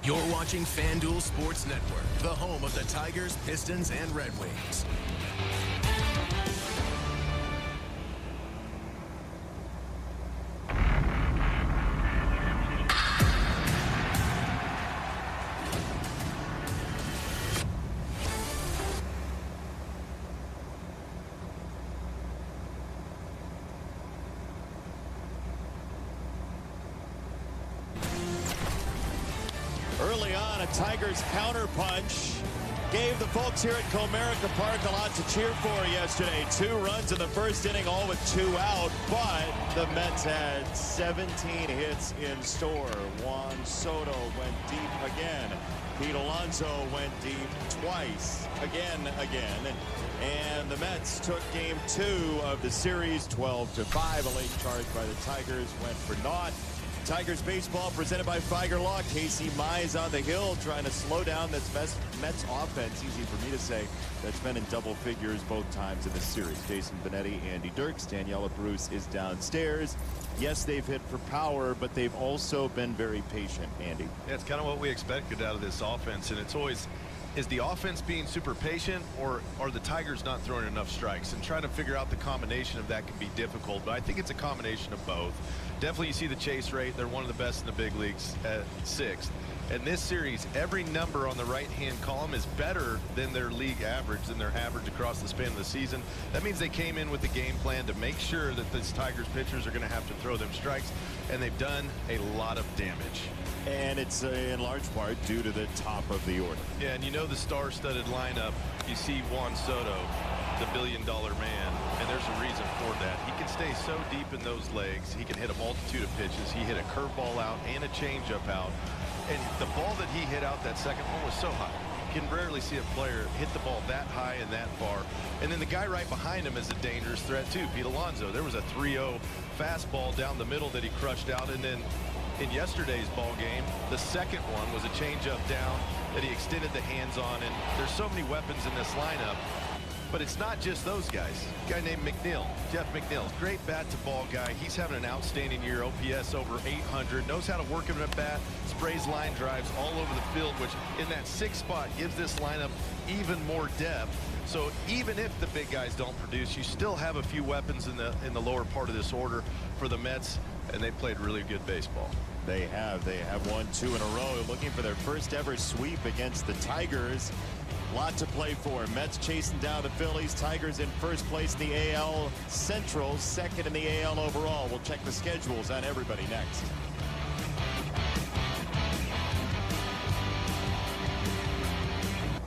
You're watching FanDuel Sports Network, the home of the Tigers, Pistons, and Red Wings. Early on, a Tigers counterpunch gave the folks here at Comerica Park a lot to cheer for yesterday. 2 runs in the first inning, all with 2 out, but the Mets had 17 hits in store. Juan Soto went deep again. Pete Alonso went deep twice, again. And the Mets took game 2 of the series, 12-5. A late charge by the Tigers went for naught. Tigers baseball presented by Figer Law. Casey Mize on the hill trying to slow down this Mets offense. Easy for me to say. That's been in double figures both times in this series. Jason Benetti, Andy Dirks, Daniela Bruce is downstairs. Yes, they've hit for power, but they've also been very patient, Andy. Yeah, it's kind of what we expected out of this offense, and it's always, is the offense being super patient, or are the Tigers not throwing enough strikes? And trying to figure out the combination of that can be difficult, but I think it's a combination of both. Definitely you see the chase rate. They're one of the best in the big leagues at 6th. And this series, every number on the right-hand column is better than their league average, than their average across the span of the season. That means they came in with a game plan to make sure that these Tigers pitchers are going to have to throw them strikes, and they've done a lot of damage. And it's in large part due to the top of the order. Yeah, and you know the star-studded lineup. You see Juan Soto, the billion-dollar man, and there's a reason for that. He can stay so deep in those legs. He can hit a multitude of pitches. He hit a curveball out and a changeup out. And the ball that he hit out that second one was so high. You can rarely see a player hit the ball that high and that far. And then the guy right behind him is a dangerous threat too, Pete Alonso. There was a 3-0 fastball down the middle that he crushed out. And then in yesterday's ball game, the second one was a changeup down that he extended the hands on. And there's so many weapons in this lineup. But it's not just those guys. A guy named McNeil, Jeff McNeil, great bat to ball guy. He's having an outstanding year. OPS over 800. Knows how to work him at bat. Sprays line drives all over the field, which in that 6th spot gives this lineup even more depth. So even if the big guys don't produce, you still have a few weapons in the lower part of this order for the Mets, and they played really good baseball. They have won 2 in a row, looking for their first ever sweep against the Tigers. Lot to play for. Mets chasing down the Phillies. Tigers in first place in the AL Central, 2nd in the AL overall. We'll check the schedules on everybody next.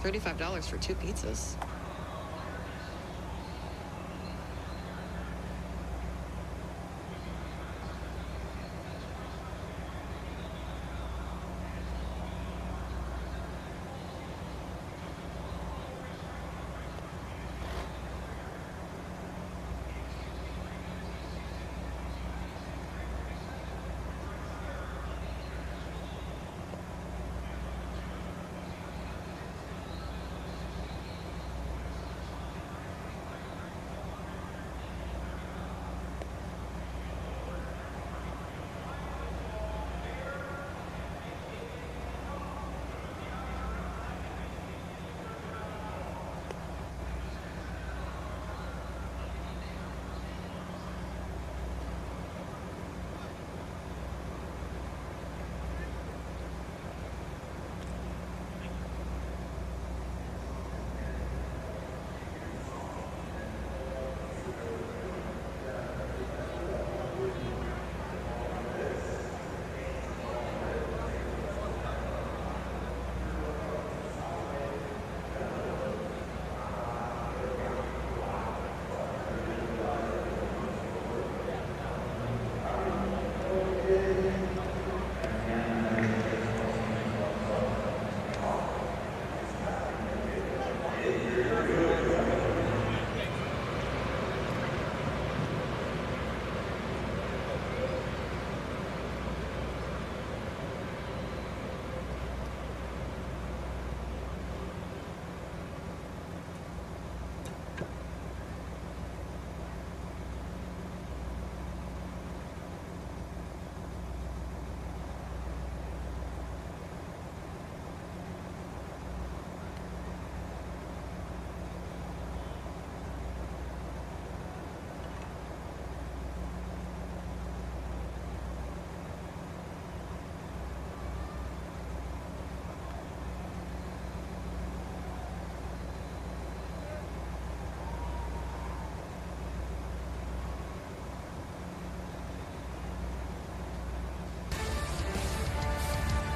$35 for 2 pizzas.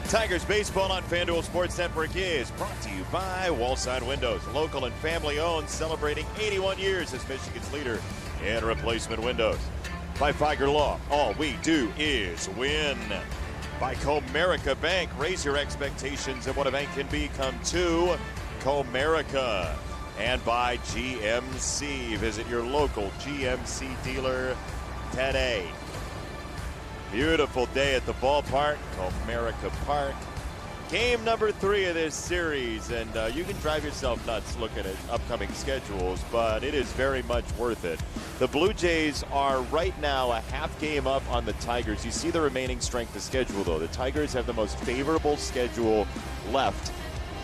Tigers baseball on FanDuel Sports Network is brought to you by Wallside Windows, local and family owned, celebrating 81 years as Michigan's leader in replacement windows. By Figer Law, all we do is win. By Comerica Bank, raise your expectations of what a bank can be, come to Comerica. And by GMC, visit your local GMC dealer today. Beautiful day at the ballpark, Comerica Park. Game number 3 of this series, and you can drive yourself nuts looking at upcoming schedules, but it is very much worth it. The Blue Jays are right now a half game up on the Tigers. You see the remaining strength of schedule, though. The Tigers have the most favorable schedule left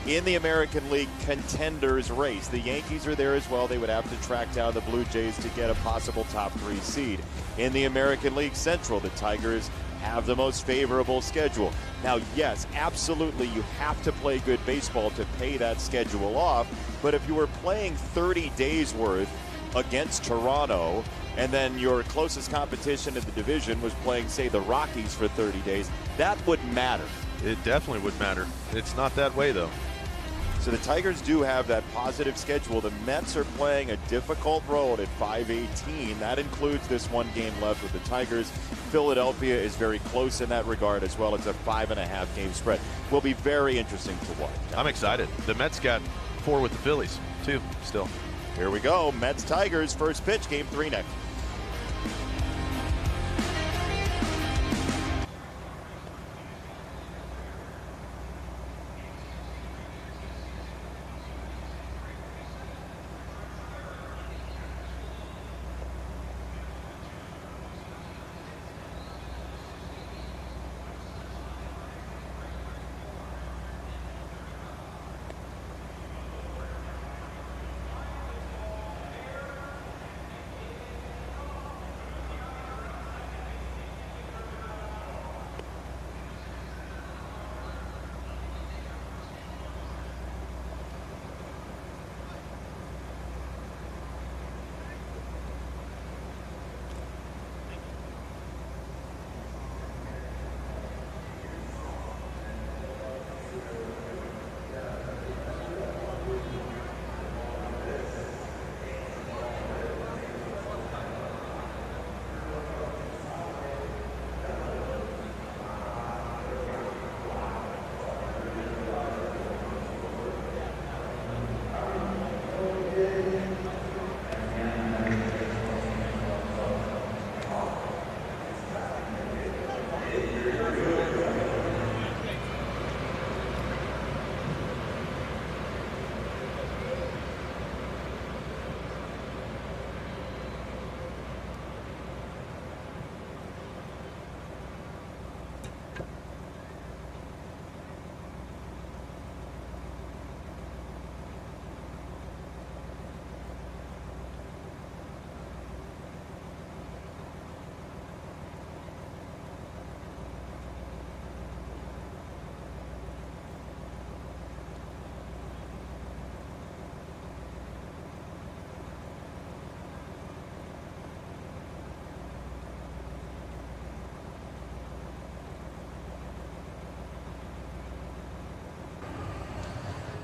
in the American League contenders race. The Yankees are there as well. They would have to track down the Blue Jays to get a possible top 3 seed. In the American League Central, the Tigers have the most favorable schedule. Now, yes, absolutely, you have to play good baseball to pay that schedule off. But if you were playing 30 days worth against Toronto, and then your closest competition in the division was playing, say, the Rockies for 30 days, that would matter. It definitely would matter. It's not that way, though. So the Tigers do have that positive schedule. The Mets are playing a difficult road at 518. That includes this one game left with the Tigers. Philadelphia is very close in that regard as well. It's a 5.5 game spread. Will be very interesting to watch. I'm excited. The Mets got 4 with the Phillies, too, still. Here we go. Mets-Tigers, first pitch, game 3 next.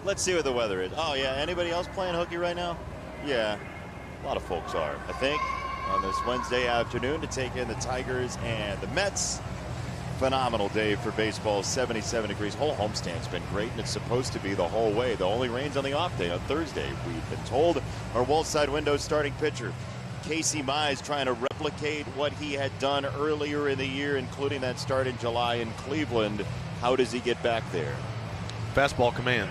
Let's see what the weather is. Oh, yeah. Anybody else playing hooky right now? Yeah. A lot of folks are, I think, on this Wednesday afternoon to take in the Tigers and the Mets. Phenomenal day for baseball. 77 degrees. Whole homestand's been great, and it's supposed to be the whole way. The only rain's on the off day on Thursday, we've been told. Our Wallside Windows starting pitcher, Casey Mize, trying to replicate what he had done earlier in the year, including that start in July in Cleveland. How does he get back there? Fastball command.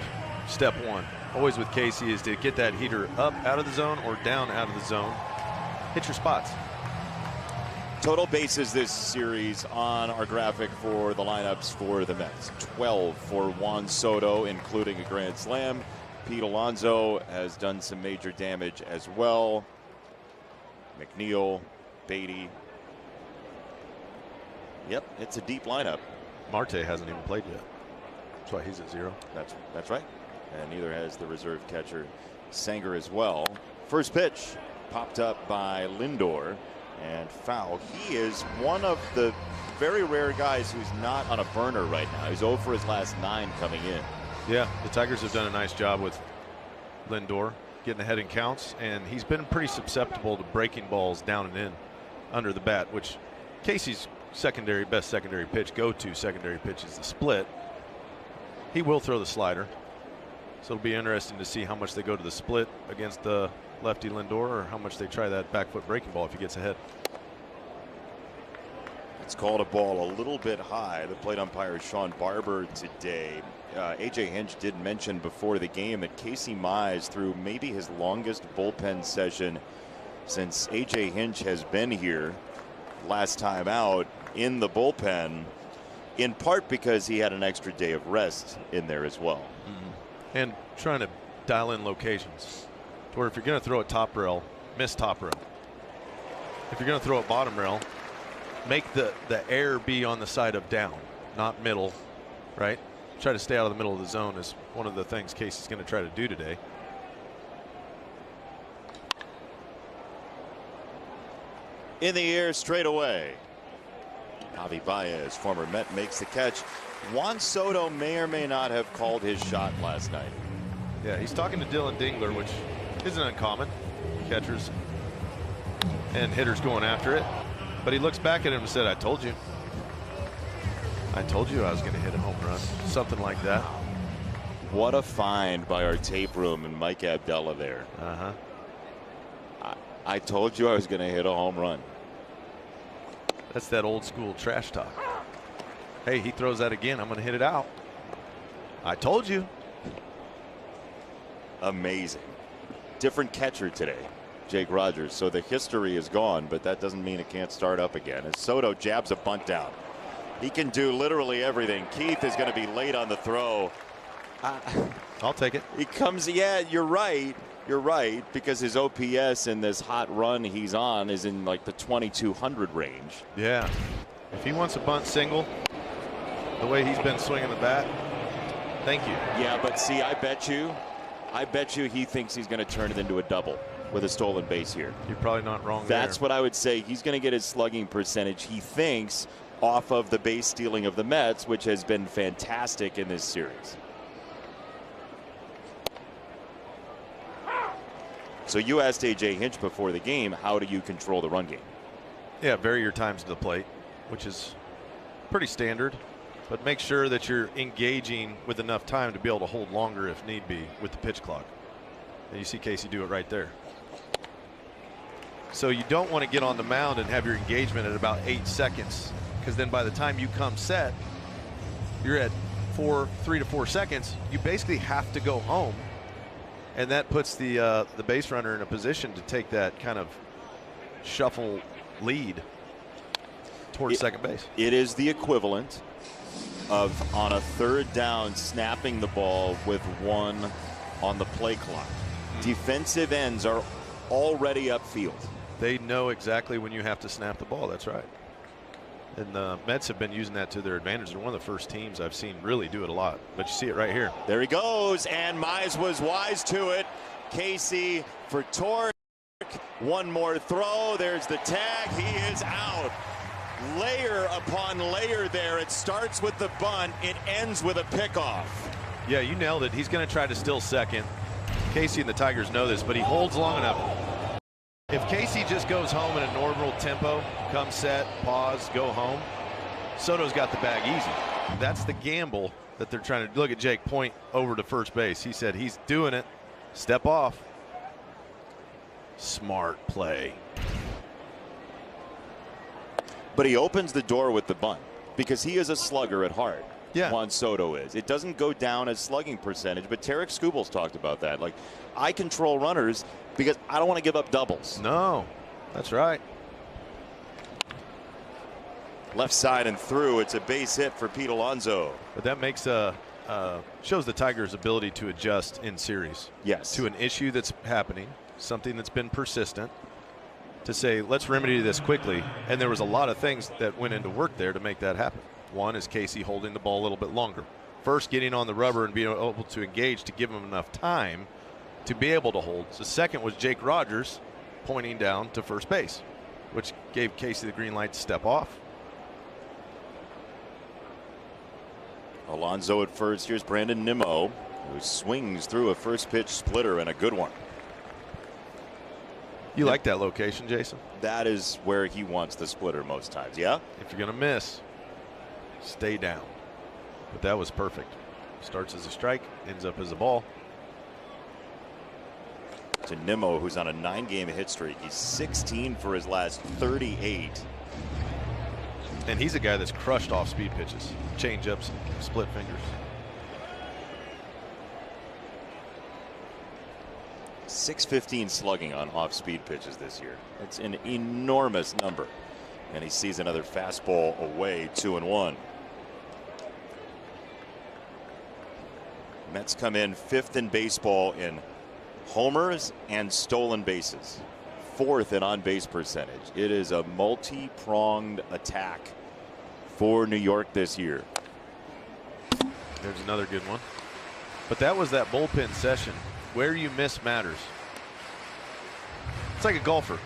Step 1, always with Casey, is to get that heater up out of the zone or down out of the zone. Hit your spots. Total bases this series on our graphic for the lineups for the Mets. 12 for Juan Soto, including a grand slam. Pete Alonso has done some major damage as well. McNeil, Beatty. Yep, it's a deep lineup. Marte hasn't even played yet. That's why he's at 0. That's right. And neither has the reserve catcher Sanger as well. First pitch popped up by Lindor and foul. He is one of the very rare guys who's not on a burner right now. He's 0 for his last 9 coming in. Yeah, the Tigers have done a nice job with Lindor getting ahead in counts, and he's been pretty susceptible to breaking balls down and in under the bat, which Casey's best secondary pitch, go-to secondary pitch is the split. He will throw the slider, so it'll be interesting to see how much they go to the split against the lefty Lindor, or how much they try that back foot breaking ball if he gets ahead. It's called a ball a little bit high. The plate umpire Sean Barber today. A.J. Hinch did mention before the game that Casey Mize threw maybe his longest bullpen session since A.J. Hinch has been here. Last time out in the bullpen, in part because he had an extra day of rest in there as well. And trying to dial in locations to where if you're going to throw a top rail, miss top rail. If you're going to throw a bottom rail, make the air be on the side of down, not middle, right? Try to stay out of the middle of the zone is one of the things Casey's going to try to do today. In the air straight away. Javi Baez, former Met, makes the catch. Juan Soto may or may not have called his shot last night. Yeah, he's talking to Dylan Dingler, which isn't uncommon. Catchers and hitters going after it. But he looks back at him and said, I told you. I told you I was going to hit a home run. Something like that. What a find by our tape room and Mike Abdella there. I told you I was going to hit a home run. That's that old school trash talk. Hey, he throws that again. I'm going to hit it out. I told you. Amazing. Different catcher today, Jake Rogers. So the history is gone, but that doesn't mean it can't start up again. As Soto jabs a bunt down. He can do literally everything. Keith is going to be late on the throw. I'll take it. He comes, yeah, you're right. You're right, because his OPS in this hot run he's on is in like the 2200 range. Yeah. If he wants a bunt single, the way he's been swinging the bat, thank you. Yeah, but see, I bet you he thinks he's going to turn it into a double with a stolen base here. You're probably not wrong That's there. what I would say. He's going to get his slugging percentage, he thinks, off of the base stealing of the Mets, which has been fantastic in this series. So you asked A.J. Hinch before the game, how do you control the run game? Yeah, vary your times to the plate, which is pretty standard, but make sure that you're engaging with enough time to be able to hold longer if need be with the pitch clock. And you see Casey do it right there. So you don't want to get on the mound and have your engagement at about 8 seconds, because then by the time you come set, you're at 3 to 4 seconds. You basically have to go home. And that puts the base runner in a position to take that kind of shuffle lead towards second base. It is the equivalent of, on a third down, snapping the ball with 1 on the play clock. Defensive ends are already upfield. They know exactly when you have to snap the ball. That's right. And the Mets have been using that to their advantage. They're one of the first teams I've seen really do it a lot. But you see it right here. There he goes, and Mize was wise to it. Casey for Torque. One more throw. There's the tag. He is out. Layer upon layer there. It starts with the bunt. It ends with a pickoff. Yeah, you nailed it. He's going to try to steal second. Casey and the Tigers know this, but he holds long enough. If Casey just goes home in a normal tempo, come set, pause, go home, Soto's got the bag easy. That's the gamble that they're trying to look at. Jake point over to first base. He said he's doing it. Step off. Smart play. But he opens the door with the bunt because he is a slugger at heart. Yeah. Juan Soto is. It doesn't go down as slugging percentage, but Tarek Skubals talked about that. Like, I control runners because I don't want to give up doubles. No, that's right. Left side and through. It's a base hit for Pete Alonso. But that makes shows the Tigers' ability to adjust in series. Yes. To an issue that's happening, something that's been persistent, to say, let's remedy this quickly. And there was a lot of things that went into work there to make that happen. One is Casey holding the ball a little bit longer. First, getting on the rubber and being able to engage to give him enough time to be able to hold. The second was Jake Rogers pointing down to first base, which gave Casey the green light to step off. Alonso at first. Here's Brandon Nimmo, who swings through a first pitch splitter, and a good one. You like that location, Jason? That is where he wants the splitter most times, yeah? If you're going to miss, stay down. But that was perfect. Starts as a strike, ends up as a ball. To Nimmo, who's on a 9-game hit streak. He's 16 for his last 38. And he's a guy that's crushed off speed pitches, change-ups, split fingers. 615 slugging on off-speed pitches this year. It's an enormous number. And he sees another fastball away, 2-1. Mets come in 5th in baseball in homers and stolen bases, 4th in on-base percentage. It is a multi-pronged attack for New York this year. There's another good one. But that was that bullpen session. Where you miss matters. It's like a golfer,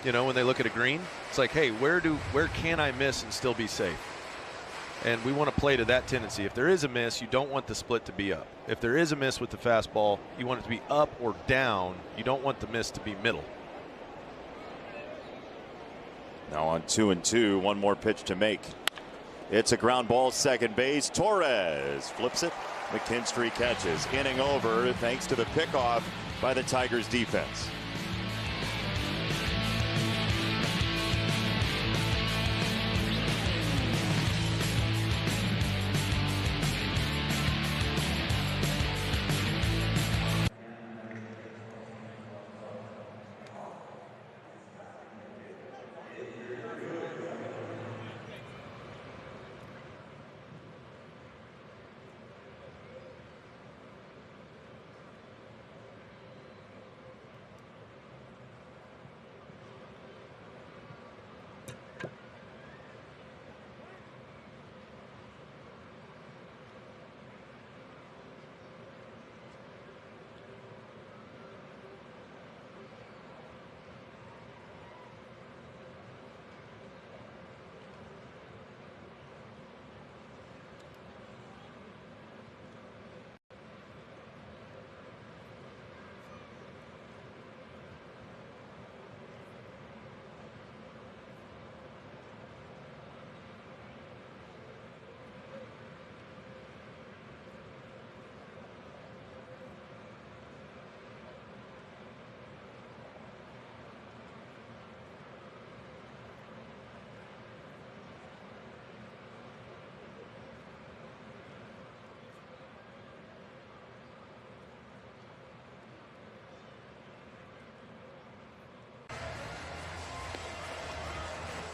you know, when they look at a green, it's like, hey, where can I miss and still be safe? And we want to play to that tendency. If there is a miss, you don't want the split to be up. If there is a miss with the fastball, you want it to be up or down. You don't want the miss to be middle. Now on 2-2, one more pitch to make. It's a ground ball, second base. Torres flips it. McKinstry catches. Inning over thanks to the pickoff by the Tigers defense.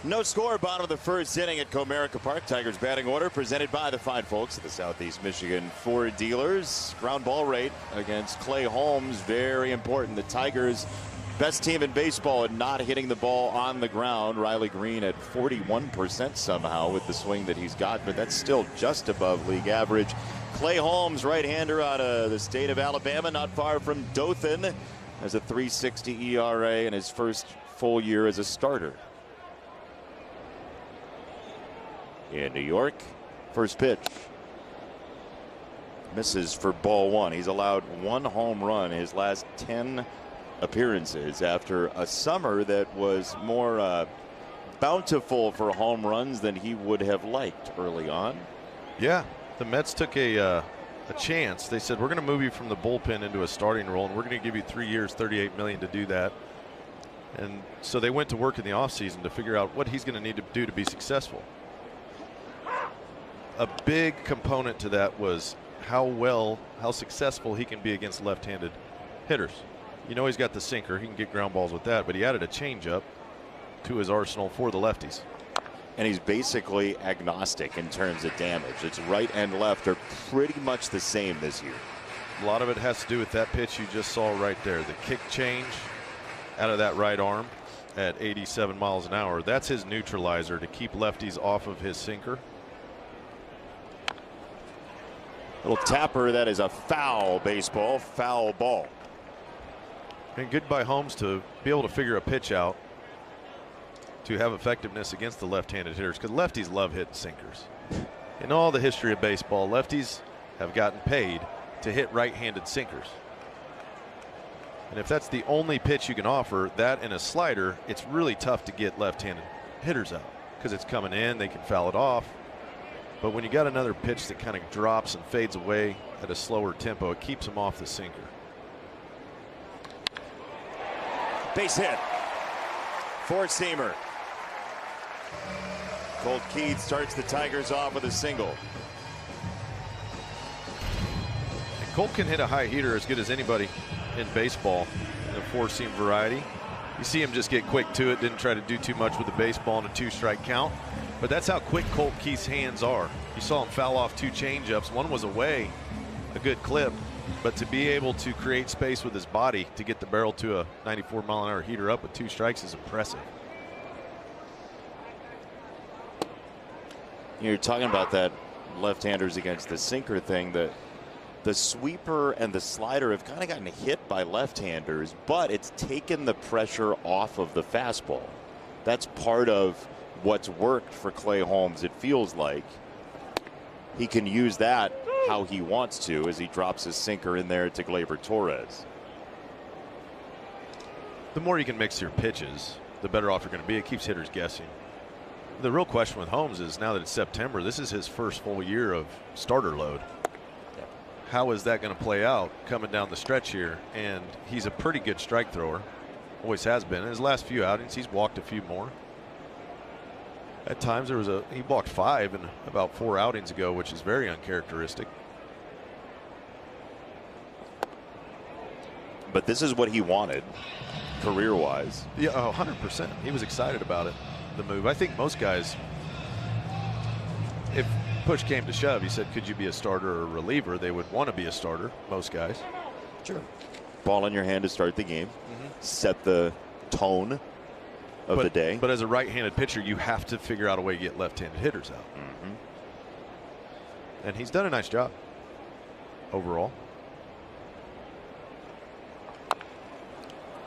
No score, bottom of the first inning at Comerica Park. Tigers batting order presented by the fine folks at the Southeast Michigan Ford dealers. Ground ball rate against Clay Holmes, very important. The Tigers, best team in baseball at not hitting the ball on the ground. Riley Green at 41% somehow with the swing that he's got, but that's still just above league average. Clay Holmes, right-hander out of the state of Alabama, not far from Dothan, has a 3.60 ERA in his first full year as a starter. In New York, first pitch. Misses for ball one. He's allowed one home run in his last 10 appearances after a summer that was more bountiful for home runs than he would have liked early on. Yeah, the Mets took a chance. They said, we're going to move you from the bullpen into a starting role, and we're going to give you 3 years, $38 million to do that. And so they went to work in the offseason to figure out what he's going to need to do to be successful. A big component to that was how successful he can be against left-handed hitters. You know, he's got the sinker. He can get ground balls with that, but he added a changeup to his arsenal for the lefties. And he's basically agnostic in terms of damage. It's right and left are pretty much the same this year. A lot of it has to do with that pitch you just saw right there. The kick change out of that right arm at 87 miles an hour. That's his neutralizer to keep lefties off of his sinker. Little tapper, that is a foul baseball, foul ball. And good by Holmes to be able to figure a pitch out to have effectiveness against the left-handed hitters, because lefties love hitting sinkers. In all the history of baseball, lefties have gotten paid to hit right-handed sinkers. And if that's the only pitch you can offer, that and a slider, it's really tough to get left-handed hitters out because it's coming in, they can foul it off. But when you got another pitch that kind of drops and fades away at a slower tempo, it keeps them off the sinker. Base hit. Four-seamer. Colt Keith starts the Tigers off with a single. And Colt can hit a high heater as good as anybody in baseball in the four-seam variety. You see him just get quick to it, didn't try to do too much with the baseball in a two-strike count. But that's how quick Colt Keith's hands are. You saw him foul off two changeups. One was away, a good clip. But to be able to create space with his body to get the barrel to a 94-mile-an-hour heater up with two strikes is impressive. You're talking about that left-handers against the sinker thing. The sweeper and the slider have kind of gotten hit by left-handers, but it's taken the pressure off of the fastball. That's part of what's worked for Clay Holmes. It feels like he can use that how he wants to as he drops his sinker in there to Gleyber Torres. The more you can mix your pitches, the better off you're going to be. It keeps hitters guessing. The real question with Holmes is now that it's September, this is his first full year of starter load. How is that going to play out coming down the stretch here? And he's a pretty good strike thrower. Always has been. In his last few outings, he's walked a few more. At times he walked 5 in about 4 outings ago, which is very uncharacteristic. But this is what he wanted career-wise. Yeah, 100%. He was excited about it, the move. I think most guys, if push came to shove, he said, could you be a starter or a reliever? They would want to be a starter, most guys. Sure. Ball in your hand to start the game. Set the tone of the day. But as a right-handed pitcher, you have to figure out a way to get left-handed hitters out. And he's done a nice job overall.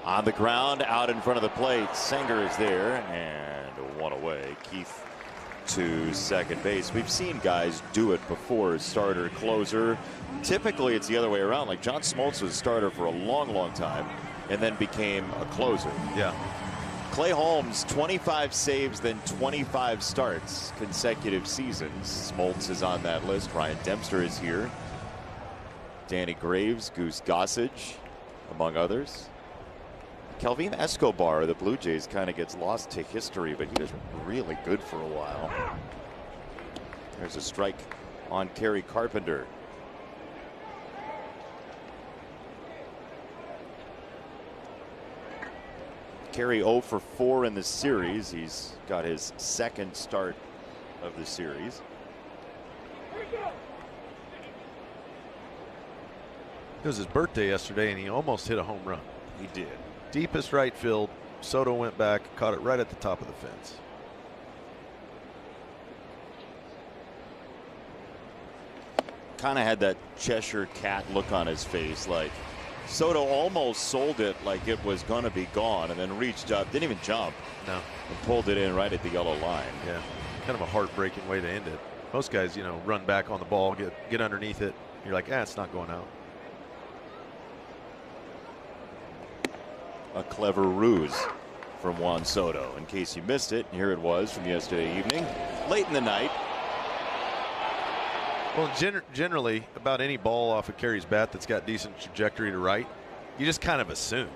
On the ground, out in front of the plate, Singer is there, and one away. Keith to second base. We've seen guys do it before, starter, closer. Typically, it's the other way around. Like John Smoltz was a starter for a long, long time, and then became a closer. Yeah. Clay Holmes, 25 saves, then 25 starts, consecutive seasons. Smoltz is on that list. Ryan Dempster is here. Danny Graves, Goose Gossage, among others. Kelvin Escobar of the Blue Jays kind of gets lost to history, but he was really good for a while. There's a strike on Kerry Carpenter. Kerry 0 for 4 in the series. He's got his second start of the series. It was his birthday yesterday, and he almost hit a home run. He did. Deepest right field. Soto went back, caught it right at the top of the fence. Kind of had that Cheshire Cat look on his face, like Soto almost sold it like it was going to be gone, and then reached up, didn't even jump. No. And pulled it in right at the yellow line. Yeah, kind of a heartbreaking way to end it. Most guys, you know, run back on the ball, get underneath it. You're like, it's not going out. A clever ruse from Juan Soto. In case you missed it, here it was from yesterday evening, late in the night. Well, generally, about any ball off of Kerry's bat that's got decent trajectory to right, you just kind of assume.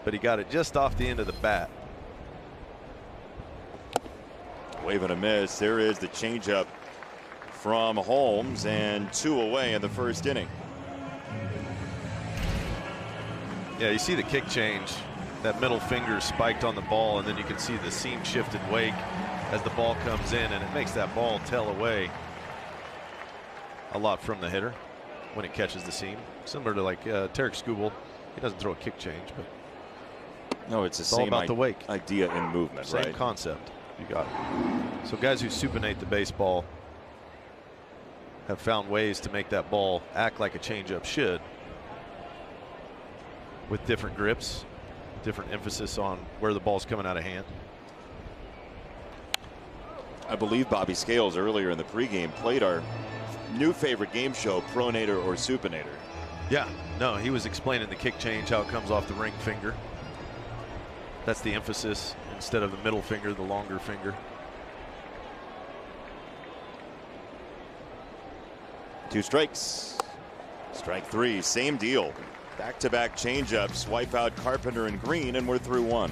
But he got it just off the end of the bat. Wave and a miss. There is the changeup from Holmes, and 2 away in the first inning. Yeah, you see the kick change. That middle finger spiked on the ball, and then you can see the seam shifted wake as the ball comes in, and it makes that ball tail away a lot from the hitter when it catches the seam. Similar to like Tarek Skubal. He doesn't throw a kick change, but no, it's the all same about the wake idea in movement. Same right? concept. You got it. So guys who supinate the baseball have found ways to make that ball act like a changeup should, with different grips, different emphasis on where the ball's coming out of hand. I believe Bobby Scales earlier in the pregame played our new favorite game show, Pronator or Supinator. Yeah, no, he was explaining the kick change, how it comes off the ring finger. That's the emphasis instead of the middle finger, the longer finger. 2 strikes. Strike 3, same deal. Back-to-back changeups, wipe out Carpenter and Green, and we're through 1.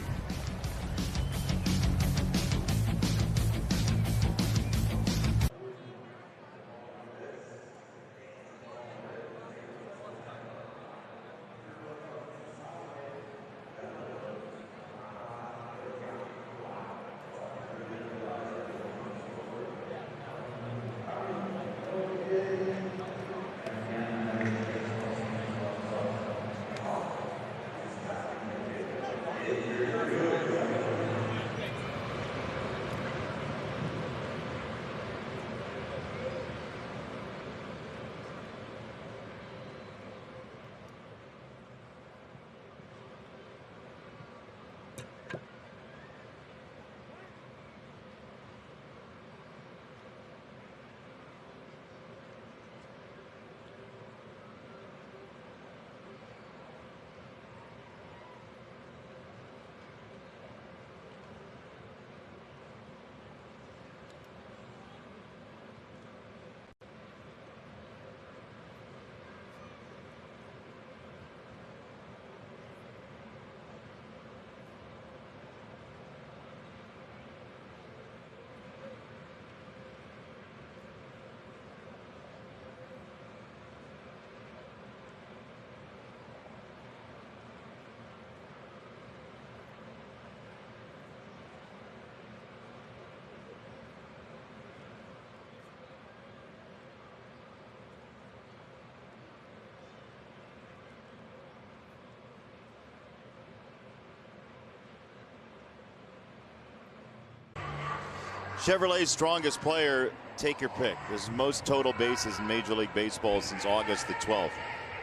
Chevrolet's strongest player, take your pick. This is most total bases in Major League Baseball since August the 12th.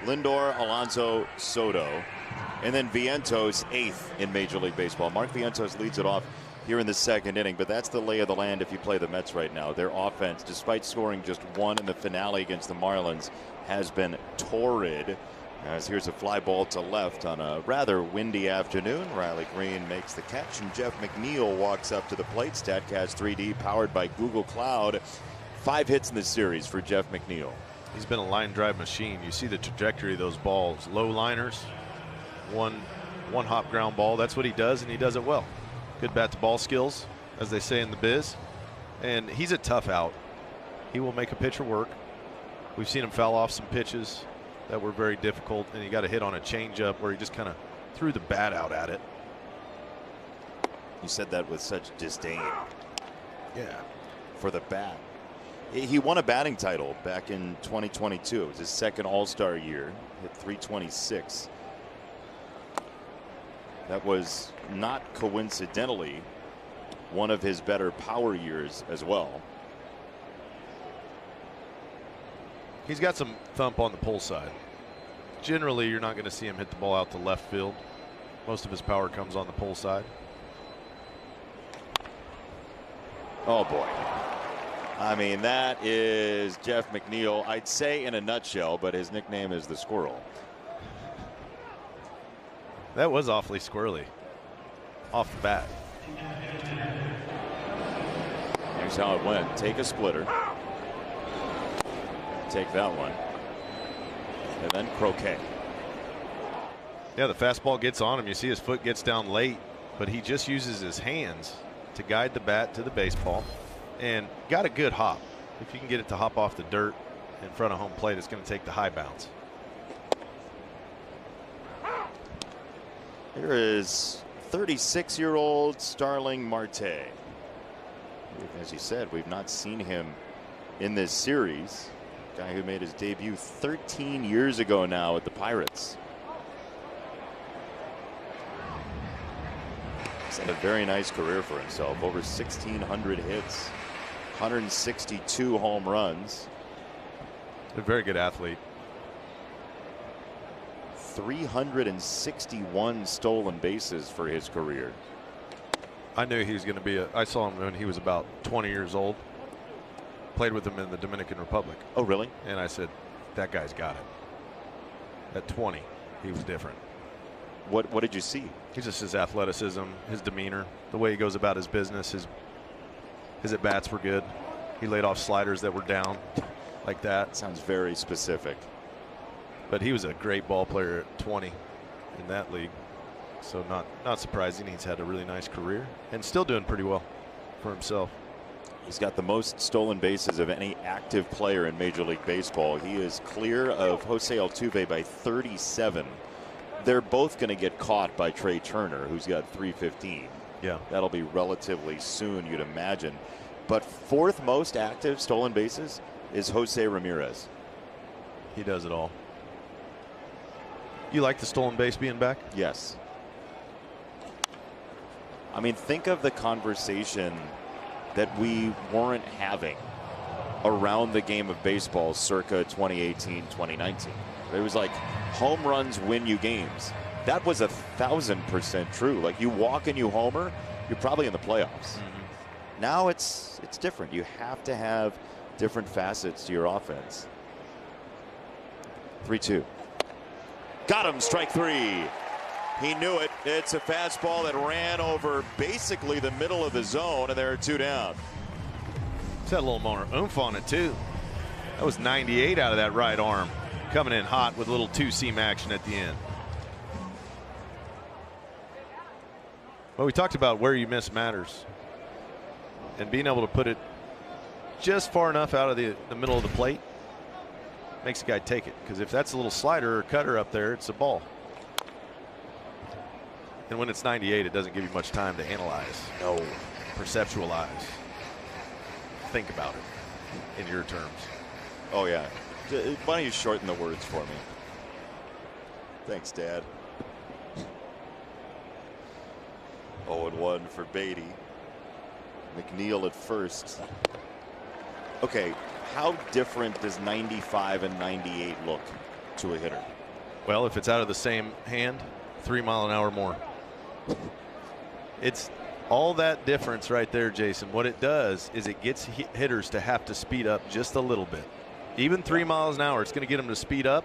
Lindor, Alonso, Soto, and then Vientos 8th in Major League Baseball. Mark Vientos leads it off here in the 2nd inning, but that's the lay of the land if you play the Mets right now. Their offense, despite scoring just 1 in the finale against the Marlins, has been torrid. As here's a fly ball to left on a rather windy afternoon. Riley Green makes the catch, and Jeff McNeil walks up to the plate. StatCast 3D powered by Google Cloud. 5 hits in the series for Jeff McNeil. He's been a line drive machine. You see the trajectory of those balls. Low liners, one hop ground ball. That's what he does, and he does it well. Good bat to ball skills, as they say in the biz. And he's a tough out. He will make a pitcher work. We've seen him foul off some pitches that were very difficult, and he got a hit on a changeup where he just kind of threw the bat out at it. You said that with such disdain. Yeah. For the bat. He won a batting title back in 2022. It was his 2nd All-Star year. Hit .326. That was not coincidentally one of his better power years as well. He's got some thump on the pull side. Generally, you're not going to see him hit the ball out to left field. Most of his power comes on the pull side. Oh, boy. I mean, that is Jeff McNeil, I'd say in a nutshell, but his nickname is the Squirrel. That was awfully squirrely off the bat. Here's how it went. Take a splitter. Take that one. And then croquet. Yeah, the fastball gets on him. You see his foot gets down late, but he just uses his hands to guide the bat to the baseball and got a good hop. If you can get it to hop off the dirt in front of home plate, it's going to take the high bounce. Here is 36-year-old Starling Marte. As you said, we've not seen him in this series. Guy who made his debut 13 years ago now at the Pirates. He's had a very nice career for himself. Over 1,600 hits, 162 home runs. A very good athlete. 361 stolen bases for his career. I knew he was going to be I saw him when he was about 20 years old. Played with him in the Dominican Republic. Oh, really? And I said, that guy's got it. At 20, he was different. What did you see? He's just his athleticism, his demeanor, the way he goes about his business. His at-bats were good. He laid off sliders that were down like that. Sounds very specific. But he was a great ball player at 20 in that league. So not surprising. He's had a really nice career and still doing pretty well for himself. He's got the most stolen bases of any active player in Major League Baseball. He is clear of Jose Altuve by 37. They're both going to get caught by Trey Turner, who's got 315. Yeah. That'll be relatively soon, you'd imagine. But fourth most active stolen bases is Jose Ramirez. He does it all. You like the stolen base being back? Yes. I mean, think of the conversation that we weren't having around the game of baseball circa 2018, 2019. It was like home runs win you games. That was 1,000% true. Like, you walk and you homer, you're probably in the playoffs. Now it's different. You have to have different facets to your offense. 3-2. Got him, strike three. He knew it. It's a fastball that ran over basically the middle of the zone, and there are two down. It's had a little more oomph on it, too. That was 98 out of that right arm. Coming in hot with a little two-seam action at the end. Well, we talked about where you miss matters. And being able to put it just far enough out of the middle of the plate makes the guy take it. Because if that's a little slider or cutter up there, it's a ball. And when it's 98, it doesn't give you much time to analyze. No. Perceptualize. Think about it in your terms. Oh, yeah. Why don't you shorten the words for me? Thanks, Dad. 0-1 for Beatty. McNeil at first. Okay, how different does 95 and 98 look to a hitter? Well, if it's out of the same hand, 3 mile an hour more. It's all that difference right there, Jason. What it does is it gets hitters to have to speed up just a little bit. Even 3 miles an hour, it's going to get them to speed up,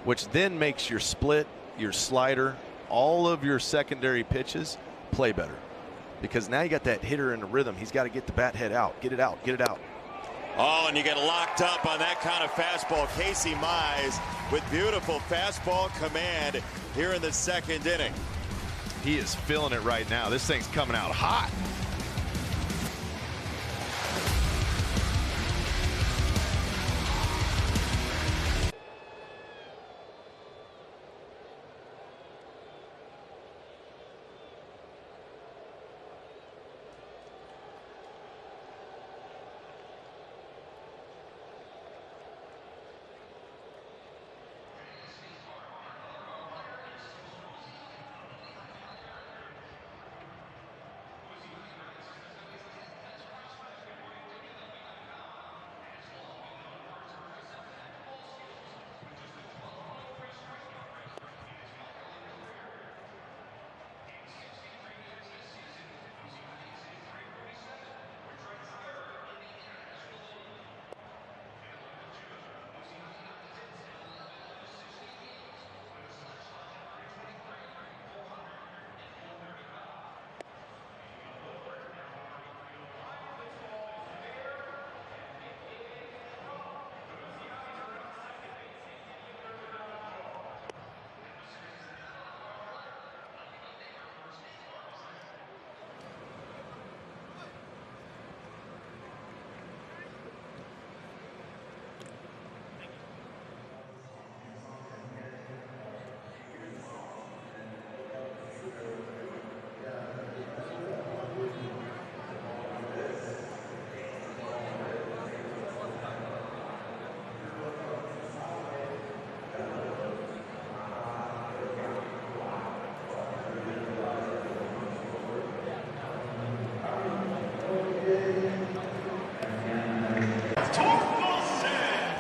which then makes your split, your slider, all of your secondary pitches play better. Because now you got that hitter in the rhythm. He's got to get the bat head out, get it out, get it out. Oh, and you get locked up on that kind of fastball. Casey Mize with beautiful fastball command here in the second inning. He is feeling it right now. This thing's coming out hot.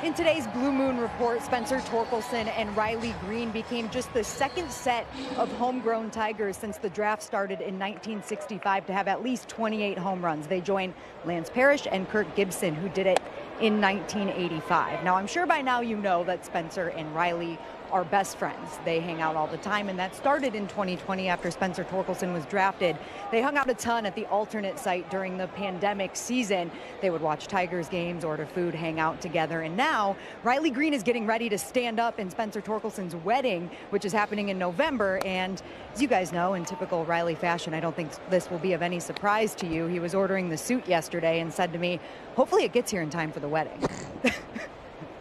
In today's Blue Moon Report, Spencer Torkelson and Riley Green became just the second set of homegrown Tigers since the draft started in 1965 to have at least 28 home runs. They join Lance Parrish and Kirk Gibson, who did it in 1985. Now, I'm sure by now you know that Spencer and Riley are best friends. They hang out all the time, and that started in 2020 after Spencer Torkelson was drafted. They hung out a ton at the alternate site during the pandemic season. They would watch Tigers games, order food, hang out together, and now Riley Green is getting ready to stand up in Spencer Torkelson's wedding, which is happening in November. And as you guys know, in typical Riley fashion, I don't think this will be of any surprise to you. He was ordering the suit yesterday and said to me, hopefully it gets here in time for the wedding.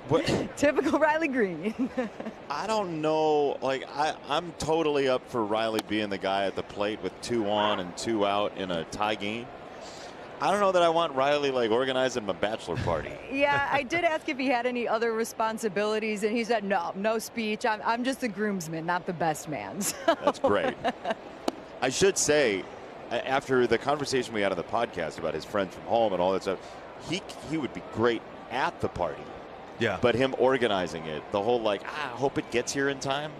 What? Typical Riley Green. I don't know. Like, I'm totally up for Riley being the guy at the plate with 2 on and 2 out in a tie game. I don't know that I want Riley like organizing a bachelor party. Yeah, I did ask if he had any other responsibilities, and he said no speech. I'm just the groomsman, not the best man. So. That's great. I should say, after the conversation we had on the podcast about his friends from home and all that stuff, he would be great at the party. Yeah. But him organizing it, the whole like, I hope it gets here in time.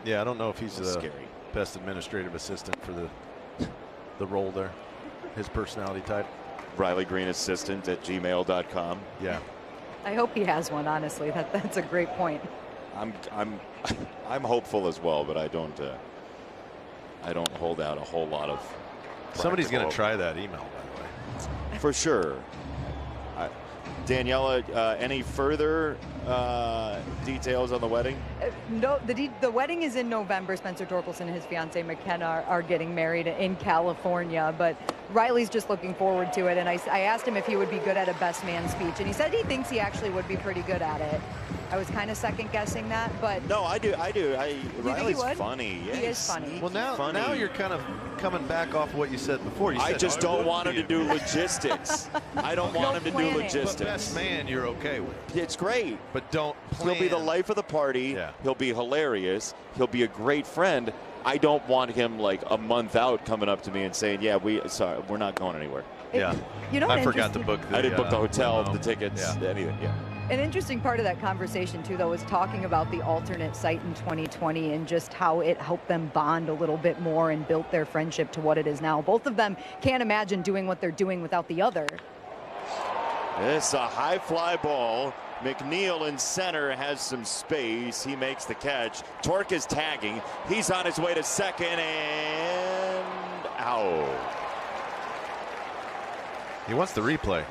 Yeah, I don't know if he's the scary. best administrative assistant for the role there. His personality type. Riley Green assistant at gmail.com. Yeah. I hope he has one, honestly. That's a great point. I'm hopeful as well, but I don't hold out a whole lot of. Somebody's going to hope. try that email, by the way. For sure. Daniela, any further details on the wedding? No, the wedding is in November. Spencer Torkelson and his fiancee McKenna are getting married in California, but Riley's just looking forward to it. And I asked him if he would be good at a best man speech, and he said he thinks he actually would be pretty good at it. I was kind of second guessing that, but no, I do. Riley's would? funny. Yeah, He is funny. Well, now you're kind of coming back off what you said before. You I said, just don't want him to do logistics. I don't want him to do planning. logistics. But best man, you're okay with. It's great. But don't plan. He'll be the life of the party. Yeah. He'll be hilarious. He'll be a great friend. I don't want him like a month out coming up to me and saying, "Yeah, we're not going anywhere." Yeah. You know, I forgot to book the I didn't book the hotel, limo. the tickets, Yeah. anything. Yeah. An interesting part of that conversation, too, though, was talking about the alternate site in 2020 and just how it helped them bond a little bit more and built their friendship to what it is now. Both of them can't imagine doing what they're doing without the other. It's a high fly ball. McNeil in center has some space. He makes the catch. Torque is tagging. He's on his way to second and out. He wants the replay.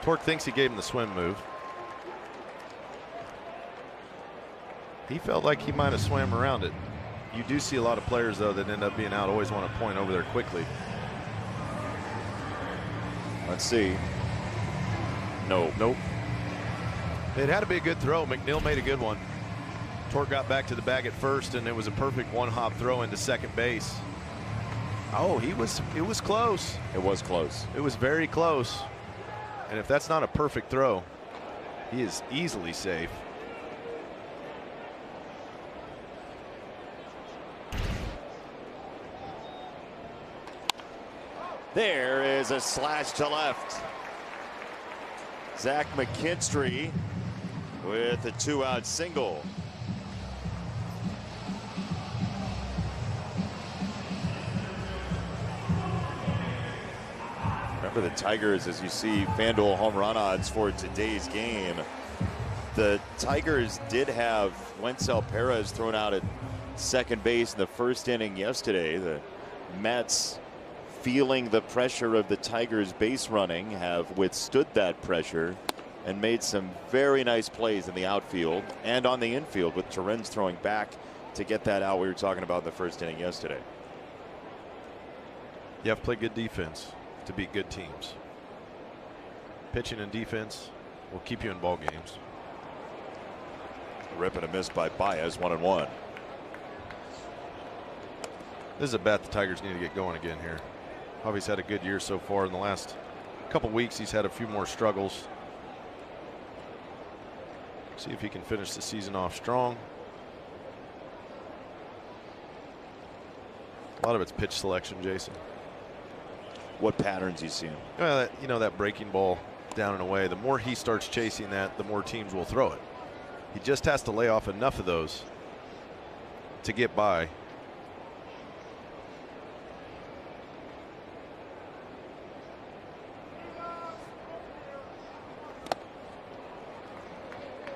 Torque thinks he gave him the swim move. He felt like he might have swam around it. You do see a lot of players, though, that end up being out, always want to point over there quickly. Let's see. No. Nope. It had to be a good throw. McNeil made a good one. Torque got back to the bag at first, and it was a perfect one-hop throw into second base. Oh, it was close. It was close. It was very close. And if that's not a perfect throw, he is easily safe. There is a slash to left. Zach McKinstry with a 2-out single. Remember the Tigers, as you see FanDuel home run odds for today's game. The Tigers did have Wenzel Perez thrown out at second base in the first inning yesterday. The Mets, feeling the pressure of the Tigers base running, have withstood that pressure and made some very nice plays in the outfield and on the infield, with Torrens throwing back to get that out we were talking about in the first inning yesterday. You have to play good defense to beat good teams. Pitching and defense will keep you in ball games. Rip and a miss by Baez, 1-1. This is a bat the Tigers need to get going again here. Javi's had a good year so far. In the last couple weeks, he's had a few more struggles. See if he can finish the season off strong. A lot of it's pitch selection, Jason. What patterns you seeing? Well, you know, that breaking ball down and away, the more he starts chasing that, the more teams will throw it. He just has to lay off enough of those to get by.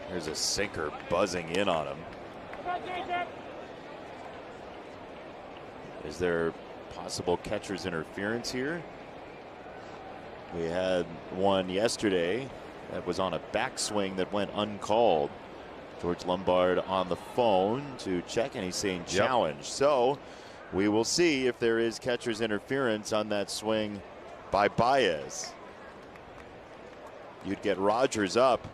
There's a sinker buzzing in on him. Is there possible catcher's interference here? We had one yesterday that was on a backswing that went uncalled. George Lombard on the phone to check, and he's saying challenge. So we will see if there is catcher's interference on that swing by Baez. You'd get Rogers up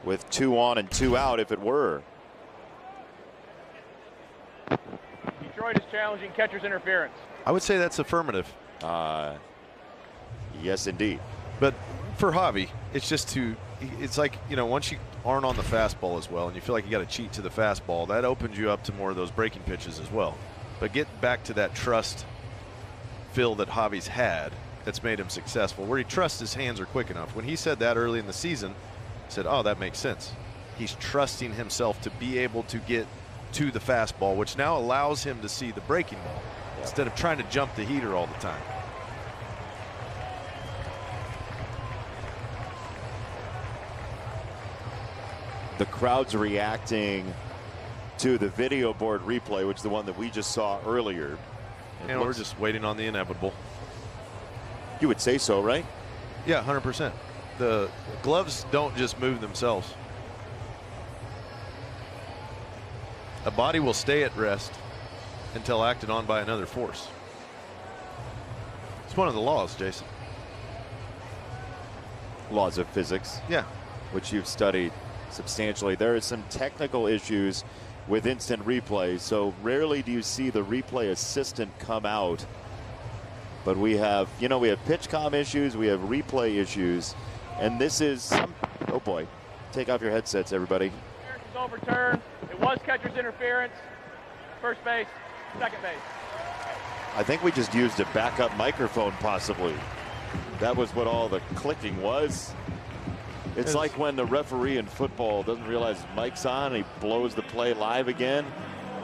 with 2 on and 2 out if it were. Detroit is challenging catcher's interference. I would say that's affirmative. Yes, indeed. But for Javi, it's just it's like, you know, once you aren't on the fastball as well and you feel like you got to cheat to the fastball, that opens you up to more of those breaking pitches as well. But get back to that trust feel that Javi's had that's made him successful, where he trusts his hands are quick enough. When he said that early in the season, I said, oh, that makes sense. He's trusting himself to be able to get to the fastball, which now allows him to see the breaking ball instead of trying to jump the heater all the time. The crowd's reacting to the video board replay, which is the one that we just saw earlier. And we're just waiting on the inevitable. You would say so, right? Yeah, 100%. The gloves don't just move themselves. A body will stay at rest until acted on by another force. It's one of the laws, Jason. Laws of physics. Yeah. Which you've studied substantially. There are some technical issues with instant replay, so rarely do you see the replay assistant come out. But we have, you know, we have PitchCom issues, we have replay issues, and this is oh boy. Take off your headsets, everybody. Interference is overturned. It was catcher's interference. First base, second base. I think we just used a backup microphone, possibly. That was what all the clicking was. It's like when the referee in football doesn't realize his mic's on and he blows the play live again,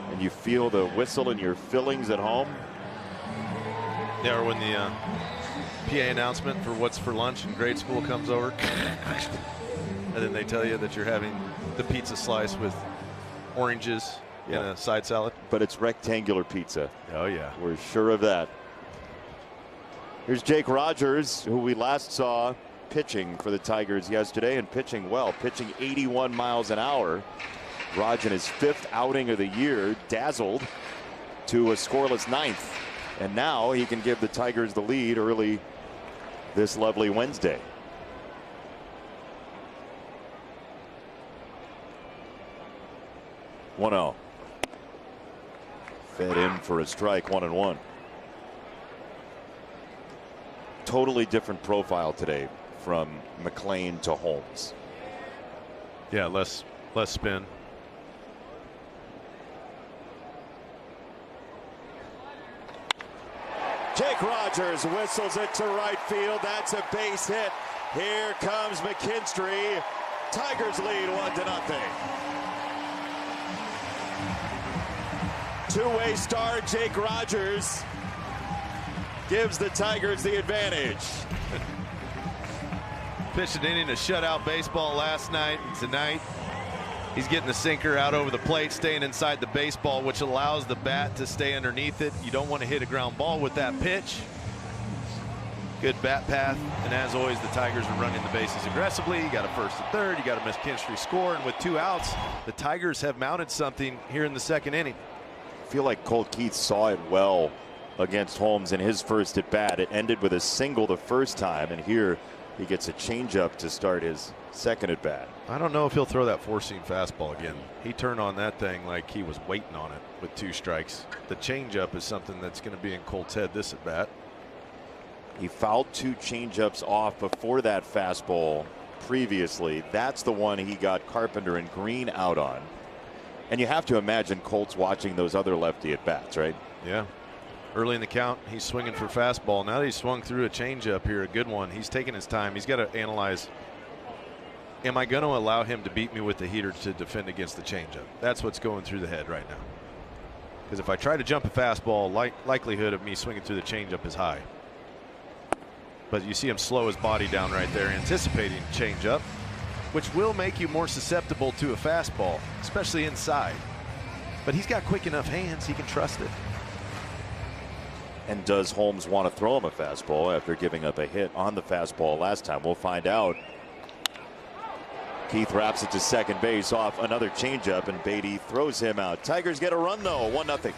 and you feel the whistle in your fillings at home. Yeah, or when the PA announcement for what's for lunch in grade school comes over, and then they tell you that you're having the pizza slice with oranges in a side salad. But it's rectangular pizza. Oh, yeah. We're sure of that. Here's Jake Rogers, who we last saw pitching for the Tigers yesterday, and pitching well, pitching 81 miles an hour. Raj in his 5th outing of the year, dazzled to a scoreless 9th. And now he can give the Tigers the lead early this lovely Wednesday. One 0. Fed in for a strike, 1-1. Totally different profile today from McLean to Holmes. Yeah, less spin. Jake Rogers whistles it to right field. That's a base hit. Here comes McKinstry. Tigers lead 1-0. Two-way start. Jake Rogers gives the Tigers the advantage. Pitched an inning of shutout baseball last night, and tonight he's getting the sinker out over the plate, staying inside the baseball, which allows the bat to stay underneath it. You don't want to hit a ground ball with that pitch. Good bat path, and as always, the Tigers are running the bases aggressively. You got a first and third, you got a McKinstry score, and with 2 outs, the Tigers have mounted something here in the 2nd inning. I feel like Colt Keith saw it well against Holmes in his first at bat. It ended with a single the first time, and here he gets a changeup to start his 2nd at bat. I don't know if he'll throw that 4-seam fastball again. He turned on that thing like he was waiting on it with 2 strikes. The changeup is something that's going to be in Colt's head this at bat. He fouled 2 changeups off before that fastball previously. That's the one he got Carpenter and Green out on. And you have to imagine Colt's watching those other lefty at bats, right? Yeah. Early in the count, he's swinging for fastball. Now that he's swung through a changeup here, a good one, he's taking his time. He's got to analyze, am I going to allow him to beat me with the heater to defend against the changeup? That's what's going through the head right now. Because if I try to jump a fastball, likelihood of me swinging through the changeup is high. But you see him slow his body down right there, anticipating changeup, which will make you more susceptible to a fastball, especially inside. But he's got quick enough hands, he can trust it. And does Holmes want to throw him a fastball after giving up a hit on the fastball last time? We'll find out. Keith wraps it to second base off another changeup, and Beatty throws him out. Tigers get a run, though, 1-0.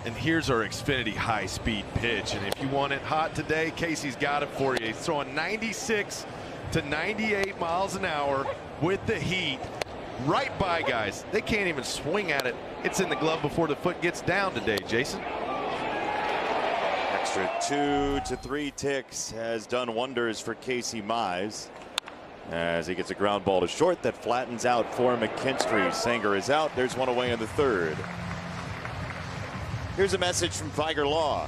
And here's our Xfinity high-speed pitch. And if you want it hot today, Casey's got it for you. He's throwing 96 to 98 miles an hour with the heat. Right by guys. They can't even swing at it. It's in the glove before the foot gets down today, Jason. Extra 2 to 3 ticks has done wonders for Casey Mize as he gets a ground ball to short that flattens out for McKinstry. Sanger is out. There's one away in the third. Here's a message from Figer Law.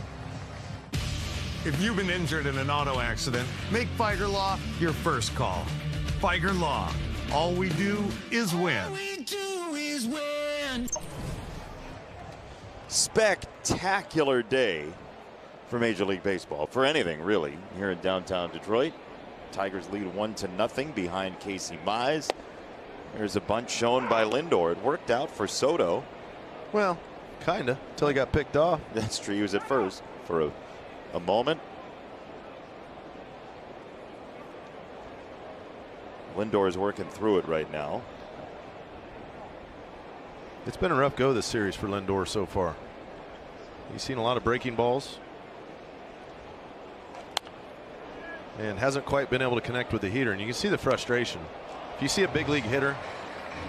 If you've been injured in an auto accident, make Figer Law your first call. Figer Law. All we do is win. Spectacular day for Major League Baseball, for anything really, here in downtown Detroit. Tigers lead 1-0 behind Casey Mize. There's a bunch shown by Lindor. It worked out for Soto. Well, kinda, until he got picked off. That's true. He was at first for a moment. Lindor is working through it right now. It's been a rough go this series for Lindor so far. He's seen a lot of breaking balls and hasn't quite been able to connect with the heater. And you can see the frustration. If you see a big league hitter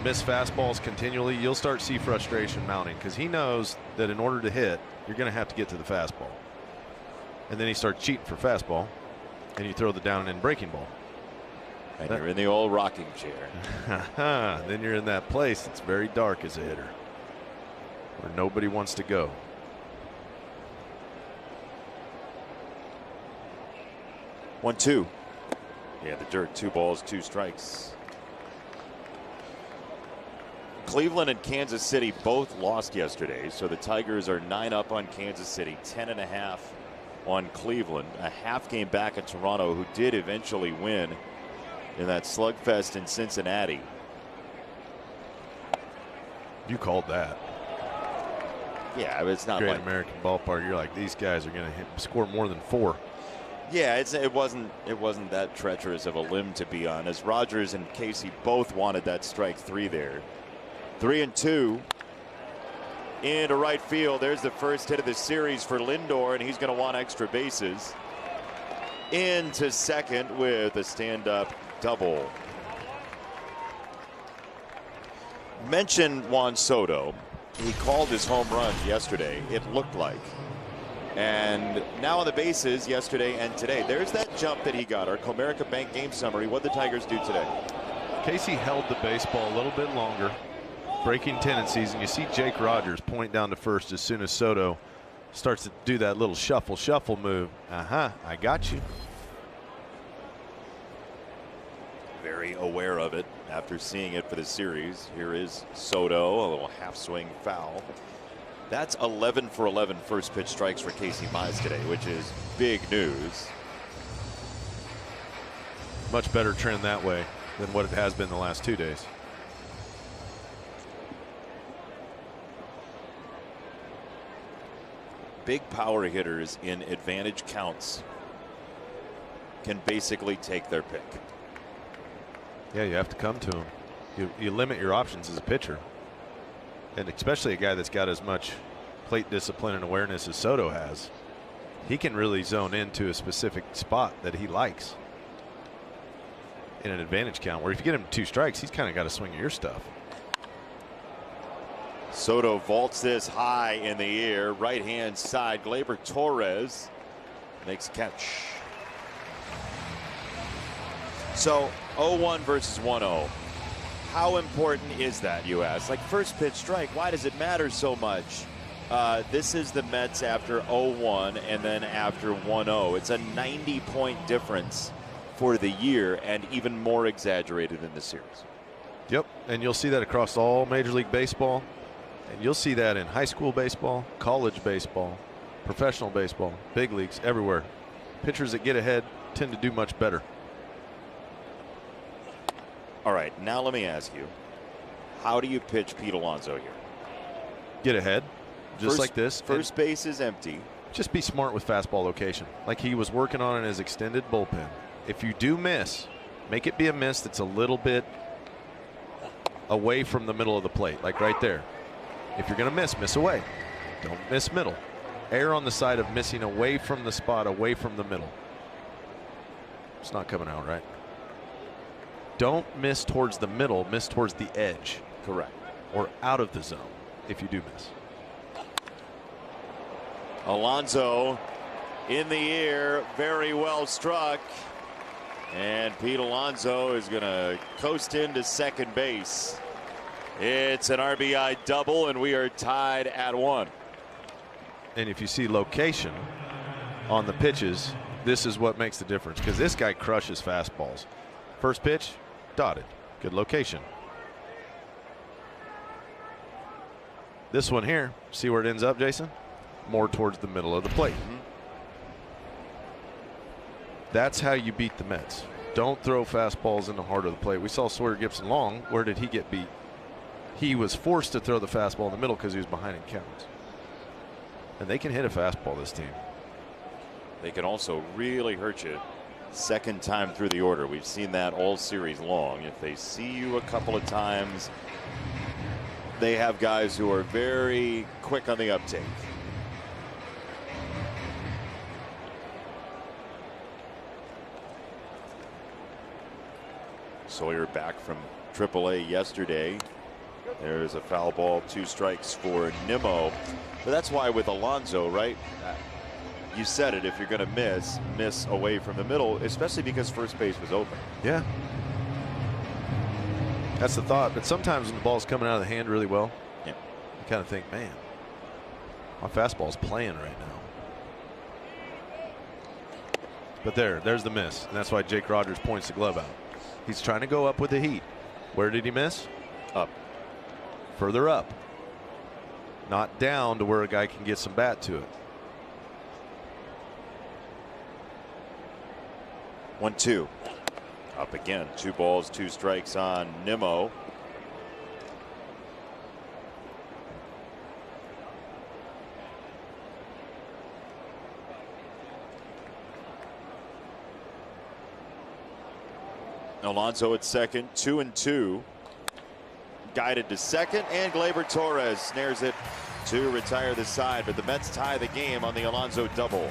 miss fastballs continually, you'll start to see frustration mounting, because he knows that in order to hit, you're going to have to get to the fastball. And then he starts cheating for fastball, and you throw the down and in breaking ball. And you're in the old rocking chair. Then you're in that place that's very dark as a hitter, where nobody wants to go. One, two. Yeah, the dirt. 2 balls, 2 strikes. Cleveland and Kansas City both lost yesterday, so the Tigers are 9 up on Kansas City, 10.5 on Cleveland. A half game back at Toronto, who did eventually win in that slugfest in Cincinnati. You called that. Yeah, it's not Great like American Ballpark. You're like, these guys are going to score more than 4. Yeah, it wasn't that treacherous of a limb to be on, as Rogers and Casey both wanted that strike 3 there. 3-2. into right field. There's the first hit of the series for Lindor, and he's going to want extra bases. Into second with a stand-up double. Mention Juan Soto. He called his home run yesterday, it looked like. And now on the bases yesterday and today. There's that jump that he got. Our Comerica Bank game summary. What did the Tigers do today? Casey held the baseball a little bit longer, breaking tendencies, and you see Jake Rogers point down to first as soon as Soto starts to do that little shuffle move. I got you. Very aware of it after seeing it for the series. Here is Soto, a little half swing foul. That's 11 for 11 first pitch strikes for Casey Mize today, which is big news. Much better trend that way than what it has been the last 2 days. Big power hitters in advantage counts can basically take their pick. Yeah, you have to come to him. You limit your options as a pitcher. And especially a guy that's got as much plate discipline and awareness as Soto has. He can really zone into a specific spot that he likes in an advantage count, where if you get him 2 strikes, he's kind of got to swing at your stuff. Soto vaults this high in the air, right hand side. Gleyber Torres makes a catch. So 0-1 versus 1-0. How important is that, you ask? Like first pitch strike, why does it matter so much? This is the Mets after 0-1 and then after 1-0. It's a 90-point difference for the year, and even more exaggerated in the series. Yep, and you'll see that across all Major League Baseball, and you'll see that in high school baseball, college baseball, professional baseball, big leagues, everywhere. Pitchers that get ahead tend to do much better. All right, now let me ask you, how do you pitch Pete Alonso here? Get ahead, just like this. First base is empty. Just be smart with fastball location, like he was working on in his extended bullpen. If you do miss, make it be a miss that's a little bit away from the middle of the plate, like right there. If you're going to miss away. Don't miss middle. Err on the side of missing away from the spot, away from the middle. It's not coming out right. Don't miss towards the middle, miss towards the edge. Correct. Or out of the zone if you do miss. Alonso in the air, very well struck. And Pete Alonso is going to coast into second base. It's an RBI double, and we are tied at 1. And if you see location on the pitches, this is what makes the difference, because this guy crushes fastballs. First pitch, dotted. Good location. This one here, see where it ends up, Jason? More towards the middle of the plate. That's how you beat the Mets. Don't throw fastballs in the heart of the plate. We saw Sawyer Gipson Long. Where did he get beat? He was forced to throw the fastball in the middle because he was behind in counts. And they can hit a fastball, this team. They can also really hurt you second time through the order. We've seen that all series long. If they see you a couple of times, they have guys who are very quick on the uptake. Sawyer back from AAA yesterday. There's a foul ball, 2 strikes for Nimmo. But that's why with Alonso, right? You said it, if you're going to miss away from the middle, especially because first base was open. Yeah. That's the thought. But sometimes when the ball's coming out of the hand really well, you kind of think, man, my fastball's playing right now. But there's the miss. And that's why Jake Rogers points the glove out. He's trying to go up with the heat. Where did he miss? Up. Further up. Not down to where a guy can get some bat to it. 1-2. Up again. 2 balls, 2 strikes on Nimmo. Alonso at second, 2-2. Guided to second, and Gleyber Torres snares it to retire the side, but the Mets tie the game on the Alonso double.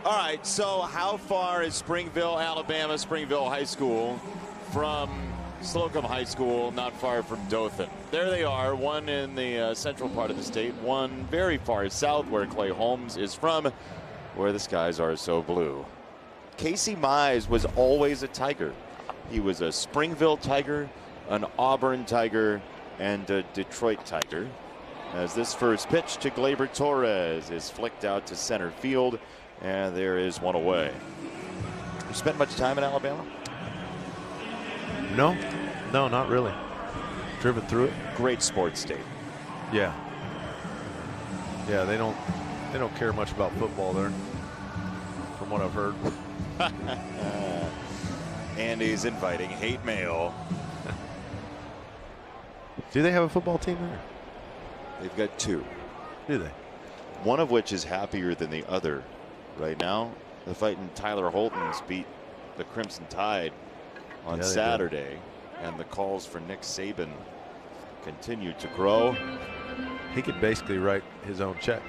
All right, so how far is Springville, Alabama, Springville High School from Slocum High School, not far from Dothan? There they are, one in the central part of the state, one very far south where Clay Holmes is from, where the skies are so blue. Casey Mize was always a Tiger. He was a Springville Tiger, an Auburn Tiger, and a Detroit Tiger. As this first pitch to Gleyber Torres is flicked out to center field, and there is one away. You spent much time in Alabama? No, not really. Driven through it. Great sports state. Yeah, they don't care much about football there, from what I've heard. Andy's inviting hate mail. Do they have a football team there? They've got two. Do they? One of which is happier than the other right now. The fighting Tyler Holton's beat the Crimson Tide on Saturday, and the calls for Nick Saban continue to grow. He could basically write his own check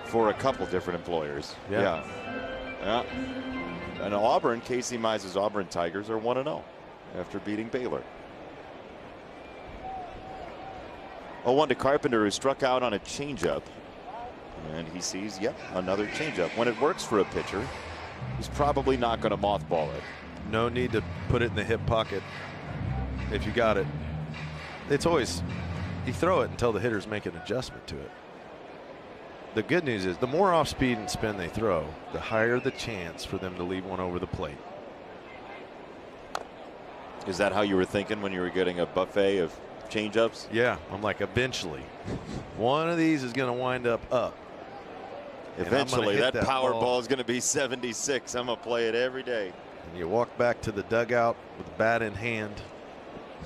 for a couple different employers. Yeah. And Auburn, Casey Mize's Auburn Tigers are 1-0 after beating Baylor. 0-1 to Carpenter, who struck out on a changeup. And he sees, yep, another changeup. When it works for a pitcher, he's probably not going to mothball it. No need to put it in the hip pocket if you got it. It's always, you throw it until the hitters make an adjustment to it. The good news is the more off speed and spin they throw, the higher the chance for them to leave one over the plate. Is that how you were thinking when you were getting a buffet of changeups? Yeah, I'm like, eventually one of these is going to wind up. Eventually that power ball is going to be 76. I'm going to play it every day. And you walk back to the dugout with the bat in hand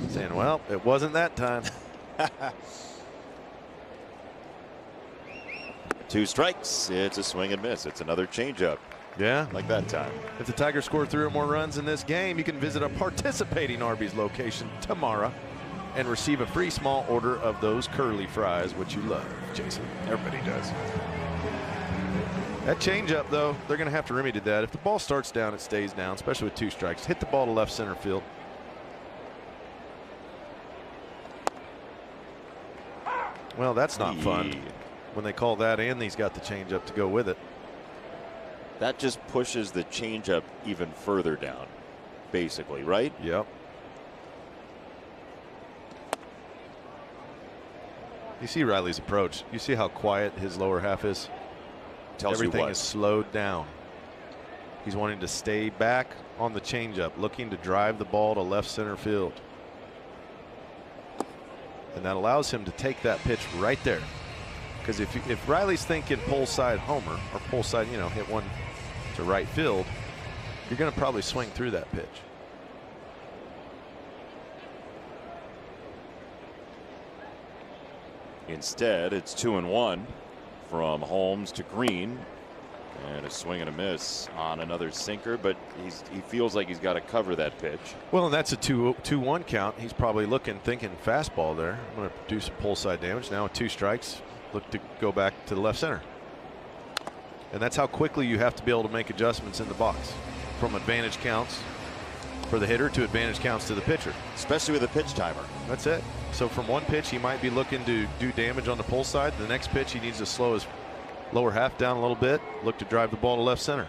saying, well, it wasn't that time. 2 strikes. It's a swing and miss. It's another changeup. Yeah, like that time. If the Tigers score 3 or more runs in this game, you can visit a participating Arby's location tomorrow and receive a free small order of those curly fries, which you love, Jason. Everybody does. That changeup, though, they're going to have to remedy that. If the ball starts down, it stays down, especially with 2 strikes. Hit the ball to left center field. Well, that's not fun when they call that and he's got the changeup to go with it. That just pushes the changeup even further down, basically, right? Yep. You see Riley's approach. You see how quiet his lower half is? Tells Everything you what? is slowed down. He's wanting to stay back on the changeup, looking to drive the ball to left center field. And that allows him to take that pitch right there. Because if Riley's thinking pull side homer or pull side, you know, hit one to right field, you're going to probably swing through that pitch. Instead, it's 2-1 from Holmes to Green. And a swing and a miss on another sinker, but he feels like he's got to cover that pitch. Well, and that's a 2-1 count. He's probably thinking fastball there. I'm going to do some pull side damage. Now with 2 strikes, look to go back to the left center. And that's how quickly you have to be able to make adjustments in the box, from advantage counts for the hitter to advantage counts to the pitcher. Especially with a pitch timer. That's it. So from one pitch, he might be looking to do damage on the pull side. The next pitch, he needs to slow his lower half down a little bit, look to drive the ball to left center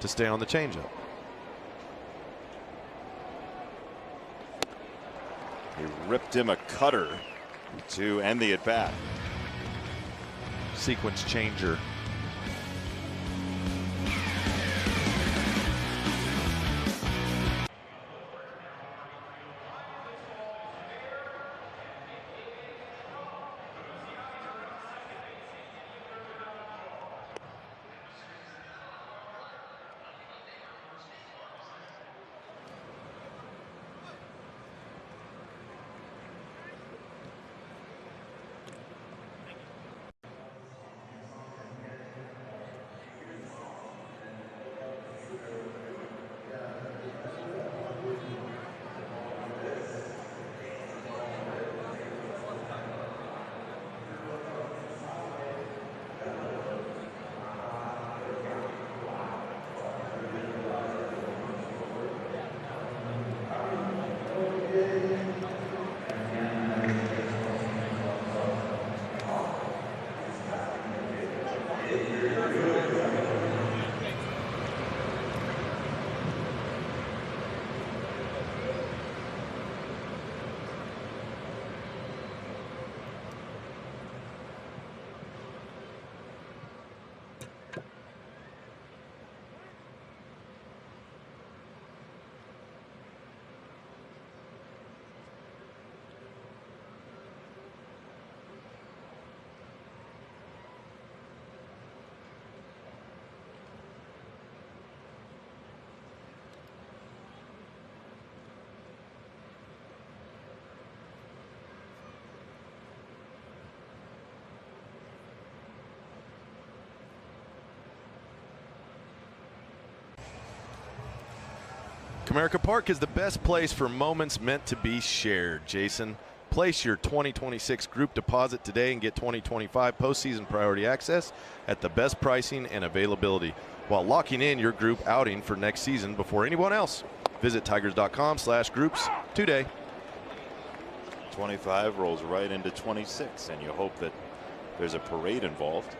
to stay on the changeup. He ripped him a cutter to end the at-bat. Sequence changer. Comerica Park is the best place for moments meant to be shared. Jason, place your 2026 group deposit today and get 2025 postseason priority access at the best pricing and availability while locking in your group outing for next season before anyone else. Visit tigers.com/groups today. 25 rolls right into 26, and you hope that there's a parade involved.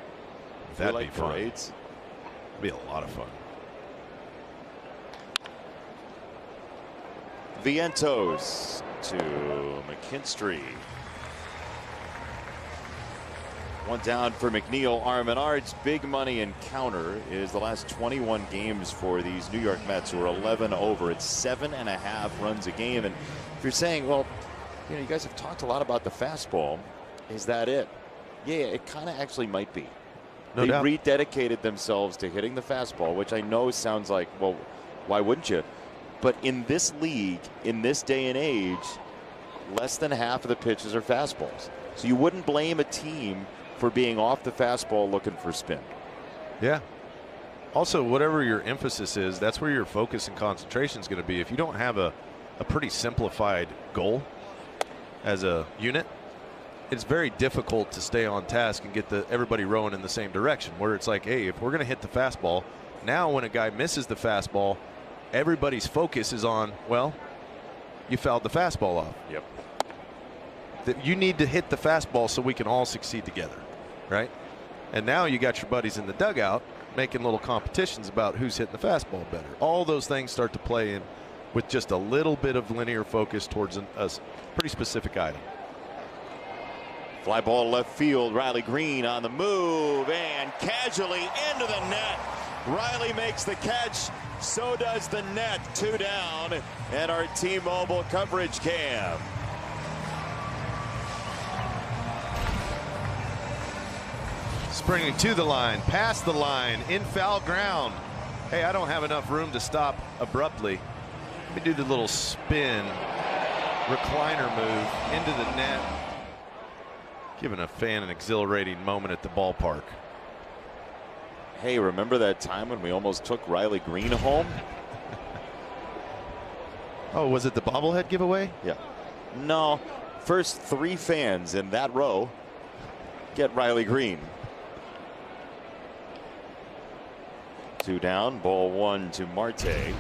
That'd like be fun. Parades. It'd be a lot of fun. Vientos to McKinstry. One down for McNeil. Armenard's big money encounter is the last 21 games for these New York Mets, who are 11 over. It's 7.5 runs a game. And if you're saying, well, you know, you guys have talked a lot about the fastball, is that it? Yeah, it kind of actually might be. No doubt. They rededicated themselves to hitting the fastball, which I know sounds like, well, why wouldn't you? But in this league, in this day and age, less than half of the pitches are fastballs. So you wouldn't blame a team for being off the fastball looking for spin. Yeah. Also, whatever your emphasis is, that's where your focus and concentration is going to be. If you don't have a pretty simplified goal as a unit, it's very difficult to stay on task and get everybody rowing in the same direction, where it's like, hey, if we're going to hit the fastball, now when a guy misses the fastball, everybody's focus is on, well, you fouled the fastball off. Yep. You need to hit the fastball so we can all succeed together, right? And now you got your buddies in the dugout making little competitions about who's hitting the fastball better. All those things start to play in with just a little bit of linear focus towards a pretty specific item. Fly ball left field. Riley Green on the move and casually into the net. Riley makes the catch. So does the net. 2 down. And our T-Mobile coverage cam. Springing to the line, past the line, in foul ground. Hey, I don't have enough room to stop abruptly. Let me do the little spin, recliner move into the net. Giving a fan an exhilarating moment at the ballpark. Hey, remember that time when we almost took Riley Green home? Oh, was it the bobblehead giveaway? Yeah. No, first 3 fans in that row get Riley Green. 2 down, ball 1 to Marte. Yeah,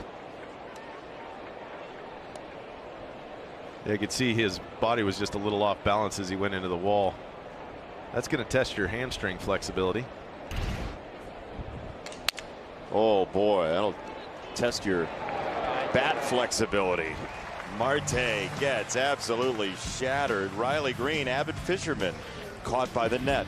you could see his body was just a little off balance as he went into the wall. That's going to test your hamstring flexibility. Oh boy, that'll test your bat flexibility. Marte gets absolutely shattered. Riley Green, avid fisherman, caught by the net.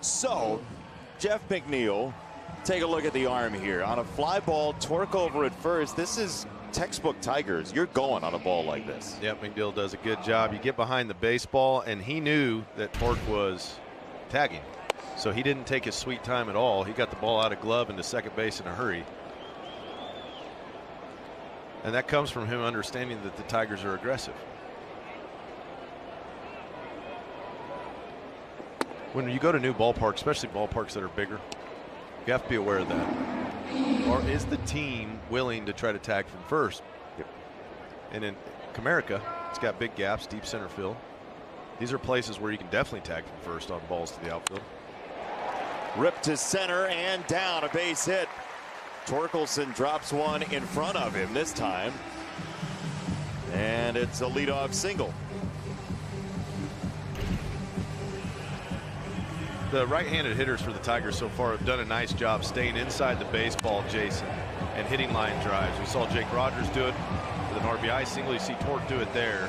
So, Jeff McNeil, take a look at the arm here. On a fly ball, torque over at first. This is textbook Tigers. You're going on a ball like this. Yep, McNeil does a good job. You get behind the baseball, and he knew that Torque was tagging. So he didn't take his sweet time at all. He got the ball out of glove into second base in a hurry. And that comes from him understanding that the Tigers are aggressive. When you go to new ballparks, especially ballparks that are bigger, you have to be aware of that. Or is the team willing to try to tag from first? Yep. And in Comerica, it's got big gaps, deep center field. These are places where you can definitely tag from first on balls to the outfield. Ripped to center and down, a base hit. Torkelson drops one in front of him this time. And it's a leadoff single. The right-handed hitters for the Tigers so far have done a nice job staying inside the baseball, Jason, and hitting line drives. We saw Jake Rogers do it with an RBI single. You see Torque do it there.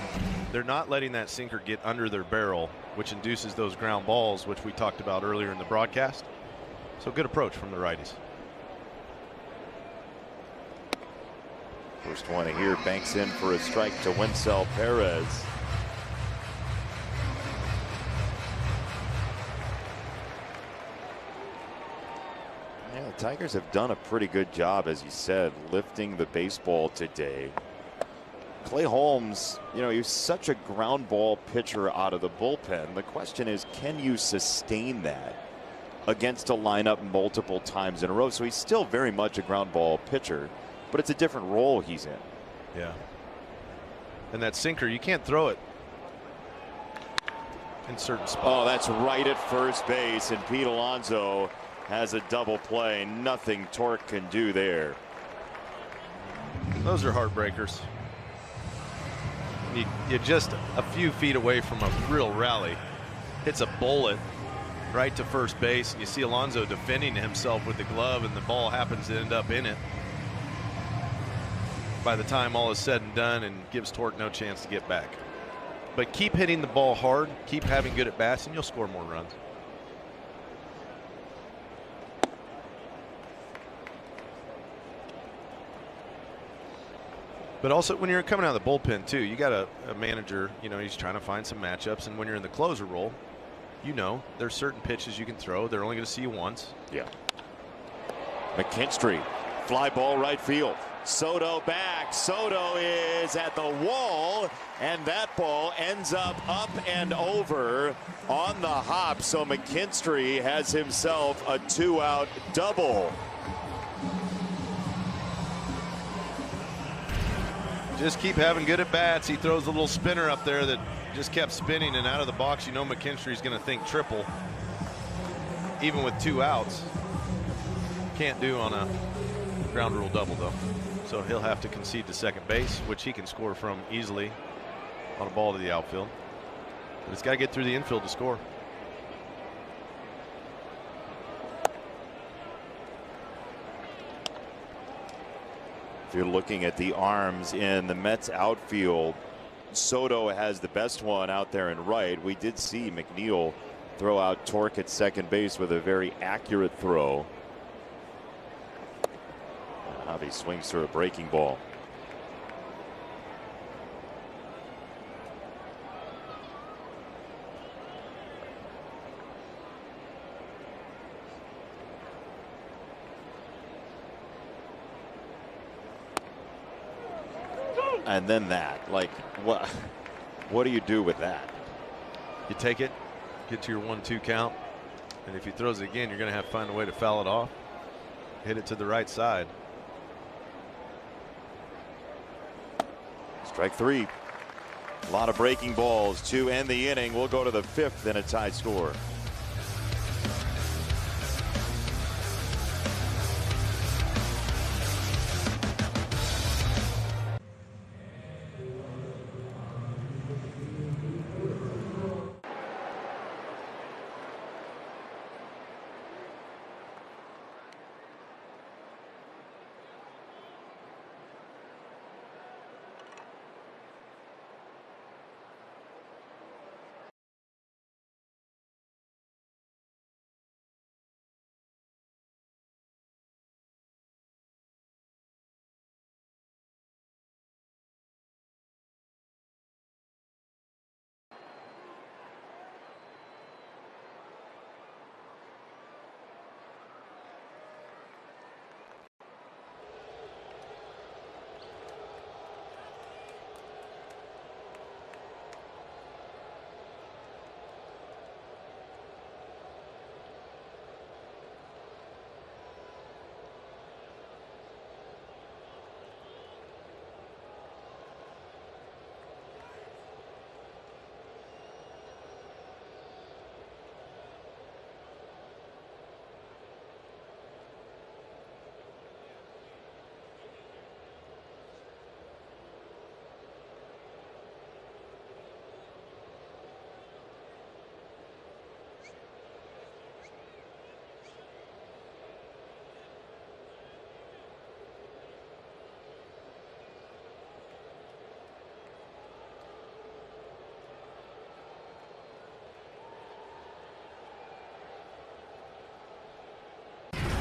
They're not letting that sinker get under their barrel, which induces those ground balls, which we talked about earlier in the broadcast. So good approach from the righties. First one here, banks in for a strike to Wencel Perez. Yeah, the Tigers have done a pretty good job, as you said, lifting the baseball today. Clay Holmes, you know, he's such a ground ball pitcher out of the bullpen. The question is, can you sustain that against a lineup multiple times in a row? So he's still very much a ground ball pitcher, but it's a different role he's in. Yeah. And that sinker, you can't throw it in certain spots. Oh, that's right at first base, and Pete Alonso has a double play. Nothing Torque can do there. Those are heartbreakers. You're just a few feet away from a real rally. Hits a bullet right to first base, and you see Alonso defending himself with the glove, and the ball happens to end up in it by the time all is said and done, and gives Torque no chance to get back. But keep hitting the ball hard, keep having good at bats, and you'll score more runs. But also, when you're coming out of the bullpen, too, you got a manager, you know, he's trying to find some matchups. And when you're in the closer role, you know, there's certain pitches you can throw. They're only going to see you once. Yeah. McKinstry, fly ball right field. Soto back. Soto is at the wall, and that ball ends up and over on the hop. So McKinstry has himself a 2-out double. Just keep having good at bats. He throws a little spinner up there that just kept spinning, and out of the box, you know McKinstry's going to think triple. Even with 2 outs. Can't do on a ground rule double, though. So he'll have to concede to second base, which he can score from easily on a ball to the outfield. But it's got to get through the infield to score. If you're looking at the arms in the Mets outfield, Soto has the best one out there in right. We did see McNeil throw out Torque at second base with a very accurate throw. Javi swings through a breaking ball. And then that, like, what do you do with that? You take it, get to your 1-2 count, and if he throws it again, you're going to have to find a way to foul it off. Hit it to the right side. Strike 3. A lot of breaking balls to end the inning. We'll go to the 5th in a tied score.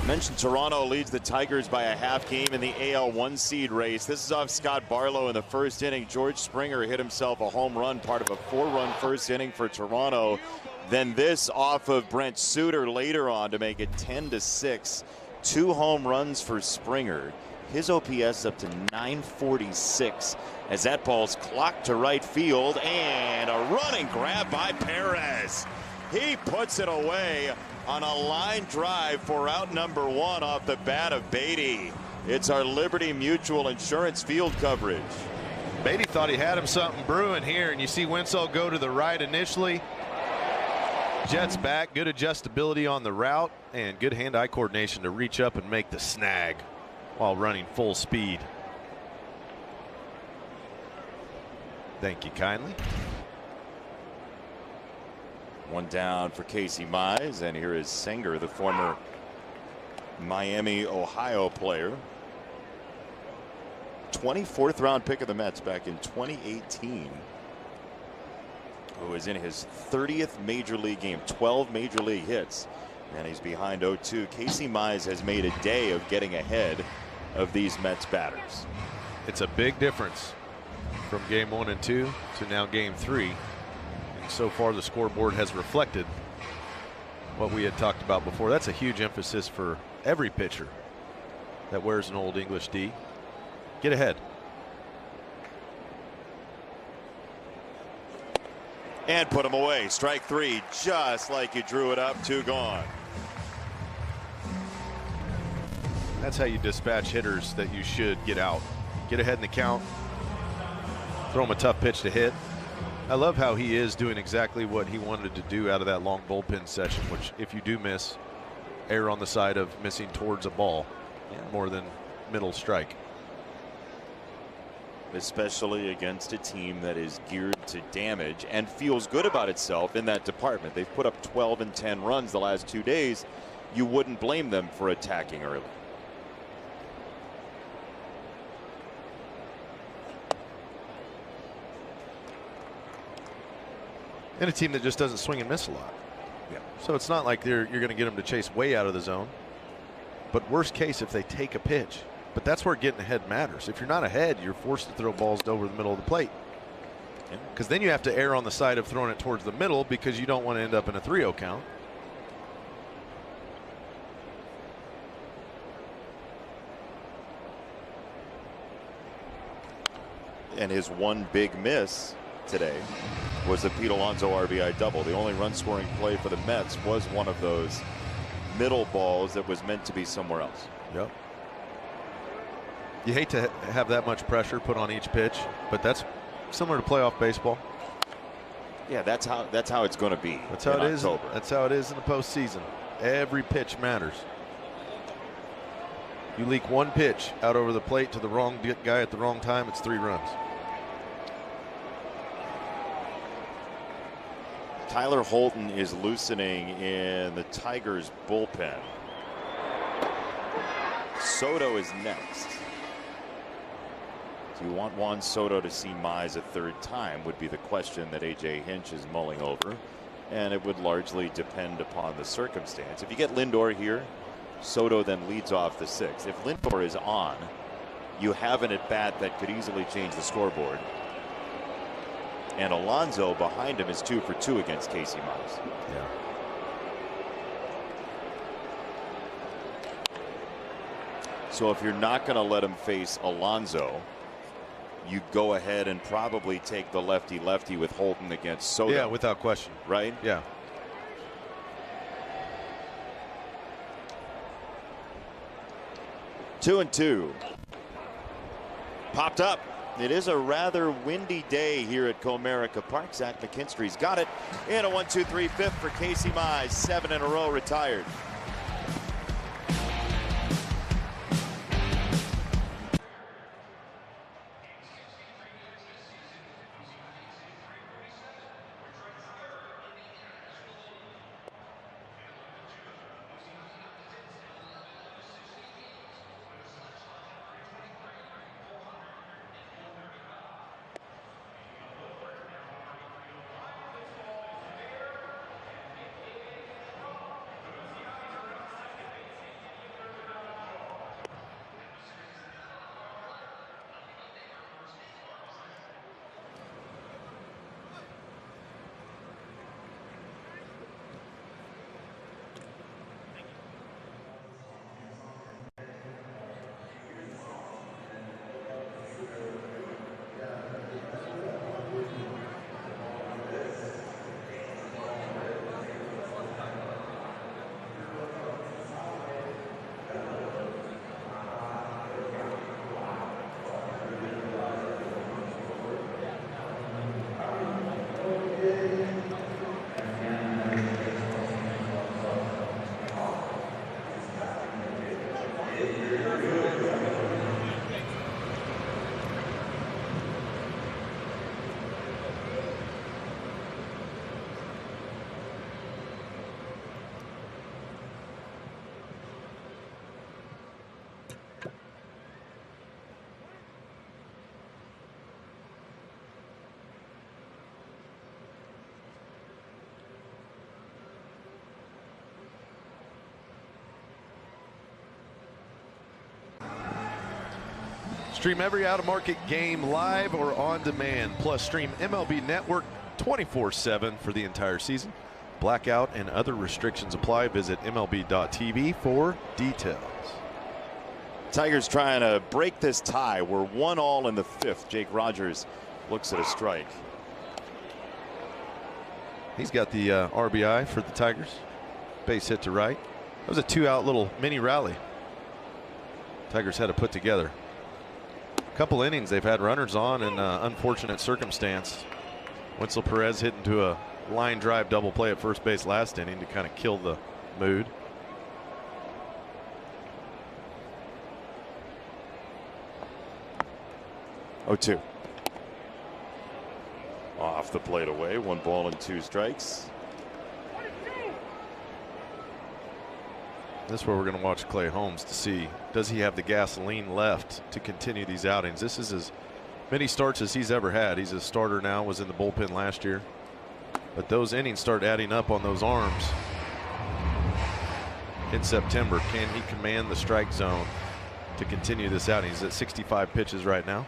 Mentioned Toronto leads the Tigers by a half game in the AL 1 seed race. This is off Scott Barlow in the first inning. George Springer hit himself a home run, part of a 4-run first inning for Toronto. Then this off of Brent Suter later on to make it 10-6. 2 home runs for Springer. His OPS up to 946 as that ball's clocked to right field, and a running grab by Perez. He puts it away on a line drive for out number 1 off the bat of Beatty. It's our Liberty Mutual Insurance field coverage. Beatty thought he had him something brewing here, and you see Winslow go to the right initially. Jets back, good adjustability on the route, and good hand-eye coordination to reach up and make the snag while running full speed. Thank you kindly. One down for Casey Mize, and here is Senger, the former Miami, Ohio player. 24th round pick of the Mets back in 2018. Who is in his 30th major league game, 12 major league hits, and he's behind 0-2. Casey Mize has made a day of getting ahead of these Mets batters. It's a big difference from game 1 and 2 to now game 3. And so far the scoreboard has reflected what we had talked about before. That's a huge emphasis for every pitcher that wears an Old English D. Get ahead. And put him away. Strike 3, just like you drew it up. 2 gone. That's how you dispatch hitters that you should get out. Get ahead in the count. Throw him a tough pitch to hit. I love how he is doing exactly what he wanted to do out of that long bullpen session, which if you do miss, err on the side of missing towards a ball more than middle strike. Especially against a team that is geared to damage and feels good about itself in that department. They've put up 12 and 10 runs the last 2 days. You wouldn't blame them for attacking early. And a team that just doesn't swing and miss a lot. Yeah. So it's not like you're going to get them to chase way out of the zone. But worst case, if they take a pitch. But that's where getting ahead matters. If you're not ahead, you're forced to throw balls over the middle of the plate. Because then you have to err on the side of throwing it towards the middle because you don't want to end up in a 3-0 count. And his one big miss today was the Pete Alonso RBI double. The only run scoring play for the Mets was one of those middle balls that was meant to be somewhere else. Yep. You hate to have that much pressure put on each pitch, but that's similar to playoff baseball. Yeah, that's how it's going to be. That's how it is. October. That's how it is in the postseason. Every pitch matters. You leak one pitch out over the plate to the wrong guy at the wrong time, it's 3 runs. Tyler Holton is loosening in the Tigers bullpen. Soto is next. Do you want Juan Soto to see Mize a 3rd time would be the question that A.J. Hinch is mulling over. And it would largely depend upon the circumstance. If you get Lindor here, Soto then leads off the 6th. If Lindor is on, you have an at-bat that could easily change the scoreboard. And Alonso behind him is 2 for 2 against Casey Mize. Yeah. So if you're not going to let him face Alonso, you go ahead and probably take the lefty-lefty with Holton against Soto. Yeah, without question. Right? Yeah. Two and 2. Popped up. It is a rather windy day here at Comerica Park. Zach McKinstry's got it. And a 1-2-3 fifth for Casey Mize. 7 in a row retired. Stream every out-of-market game live or on demand. Plus, stream MLB Network 24/7 for the entire season. Blackout and other restrictions apply. Visit MLB.tv for details. Tigers trying to break this tie. We're 1-all in the 5th. Jake Rogers looks at a strike. He's got the RBI for the Tigers. Base hit to right. That was a 2-out little mini rally Tigers had to put together. A couple innings they've had runners on in unfortunate circumstance. Winsel Perez hit into a line drive double play at first base last inning to kind of kill the mood. Oh, 2. Off the plate away. 1 ball and 2 strikes. This is where we're going to watch Clay Holmes to see, does he have the gasoline left to continue these outings? This is as many starts as he's ever had. He's a starter now, was in the bullpen last year. But those innings start adding up on those arms in September. Can he command the strike zone to continue this outing? He's at 65 pitches right now.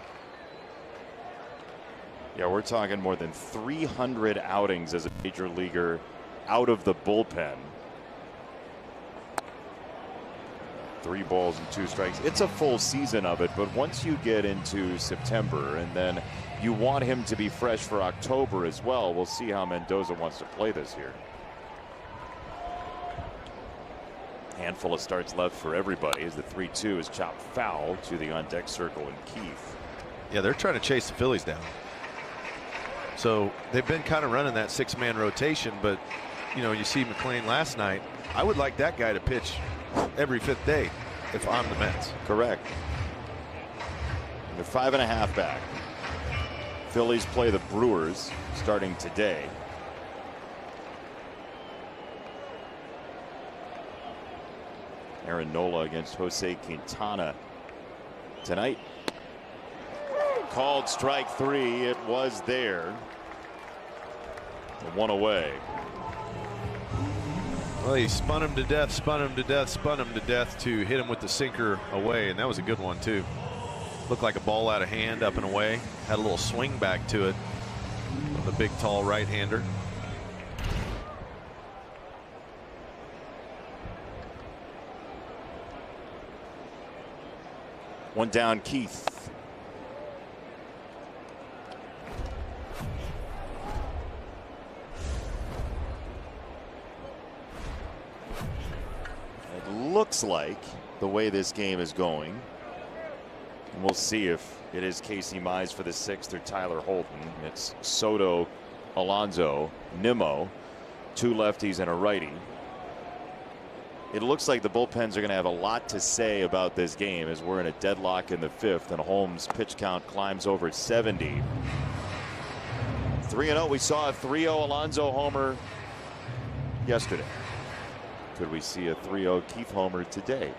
Yeah, we're talking more than 300 outings as a major leaguer out of the bullpen. 3 balls and 2 strikes. It's a full season of it, but once you get into September and then you want him to be fresh for October as well, we'll see how Mendoza wants to play this year. Handful of starts left for everybody as the 3-2 is chopped foul to the on deck circle and Keith. Yeah, they're trying to chase the Phillies down. So they've been kind of running that 6-man rotation, but you know, you see McLean last night. I would like that guy to pitch every 5th day if I'm the Mets. Correct. They're 5.5 back. Phillies play the Brewers starting today. Aaron Nola against Jose Quintana tonight. Called strike 3. It was there. 1 away. Well, he spun him to death, spun him to death, spun him to death to hit him with the sinker away, and that was a good one too. Looked like a ball out of hand, up and away. Had a little swing back to it from the big, tall right-hander. One down, Keith. Looks like the way this game is going, and we'll see if it is Casey Mize for the 6th or Tyler Holton. It's Soto, Alonso, Nimmo, 2 lefties and a righty. It looks like the bullpens are going to have a lot to say about this game as we're in a deadlock in the 5th and Holmes' pitch count climbs over 70. 3-0. We saw a 3-0 Alonso homer yesterday. Could we see a 3-0 Keith homer today?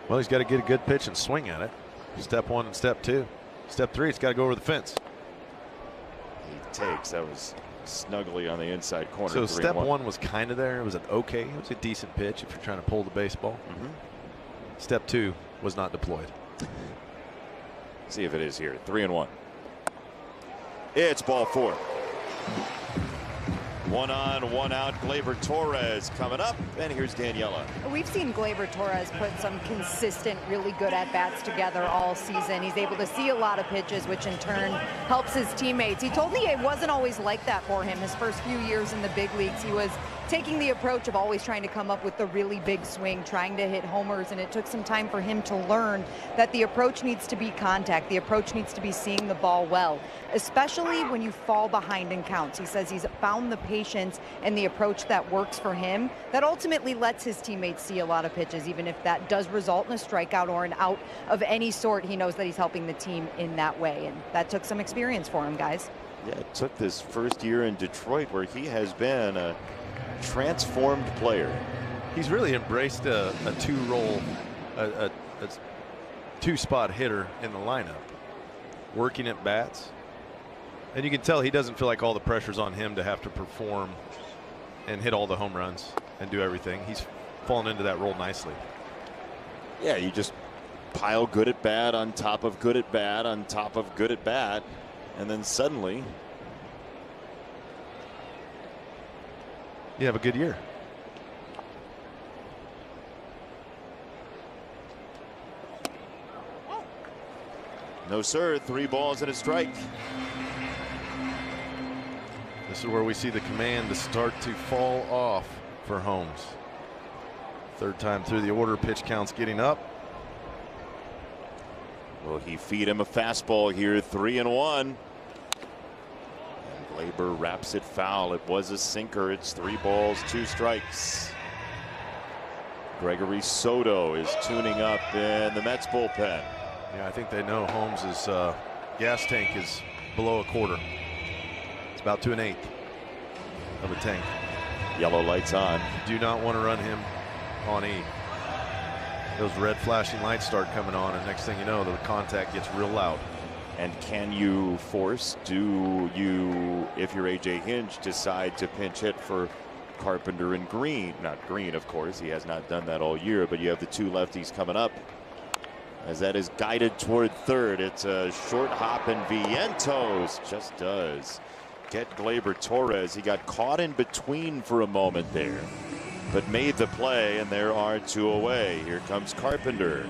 Well, he's got to get a good pitch and swing at it. Step 1 and step 2. Step 3, it's got to go over the fence. He takes. That was snugly on the inside corner. So step 1 was kind of there. It was it was a decent pitch if you're trying to pull the baseball. Step 2 was not deployed. See if it is here. 3-1. It's ball 4. 1 on, 1 out. Gleyber Torres coming up, and here's Daniela. We've seen Gleyber Torres put some consistent, really good at-bats together all season. He's able to see a lot of pitches, which in turn helps his teammates. He told me it wasn't always like that for him. His first few years in the big leagues, he was taking the approach of always trying to come up with the really big swing, trying to hit homers, and it took some time for him to learn that the approach needs to be contact. The approach needs to be seeing the ball well, especially when you fall behind in counts. He says he's found the patience and the approach that works for him that ultimately lets his teammates see a lot of pitches. Even if that does result in a strikeout or an out of any sort, he knows that he's helping the team in that way, and that took some experience for him, guys. Yeah, it took this first year in Detroit where he has been a transformed player. He's really embraced a two-role, a two-spot hitter in the lineup, working at bats. And you can tell he doesn't feel like all the pressure's on him to have to perform and hit all the home runs and do everything. He's fallen into that role nicely. Yeah, you just pile good at bat on top of good at bat on top of good at bat, and then suddenly you have a good year. No, sir. 3 balls and a strike. This is where we see the command to start to fall off for Holmes. Third time through the order, pitch counts getting up. Will he feed him a fastball here? 3-1. And Gleyber wraps it foul. It was a sinker. It's 3 balls, 2 strikes. Gregory Soto is tuning up in the Mets bullpen. Yeah, I think they know Holmes' gas tank is below a quarter. It's about 2 1/8 of a tank. Yellow lights on. You do not want to run him on E. Those red flashing lights start coming on, and next thing you know, the contact gets real loud. And can you force? Do you, if you're AJ Hinch, decide to pinch hit for Carpenter and Green? Not Green, of course. He has not done that all year, but you have the 2 lefties coming up. As that is guided toward third, it's a short hop, and Vientos just does get Gleyber Torres. He got caught in between for a moment there, but made the play, and there are 2 away. Here comes Carpenter.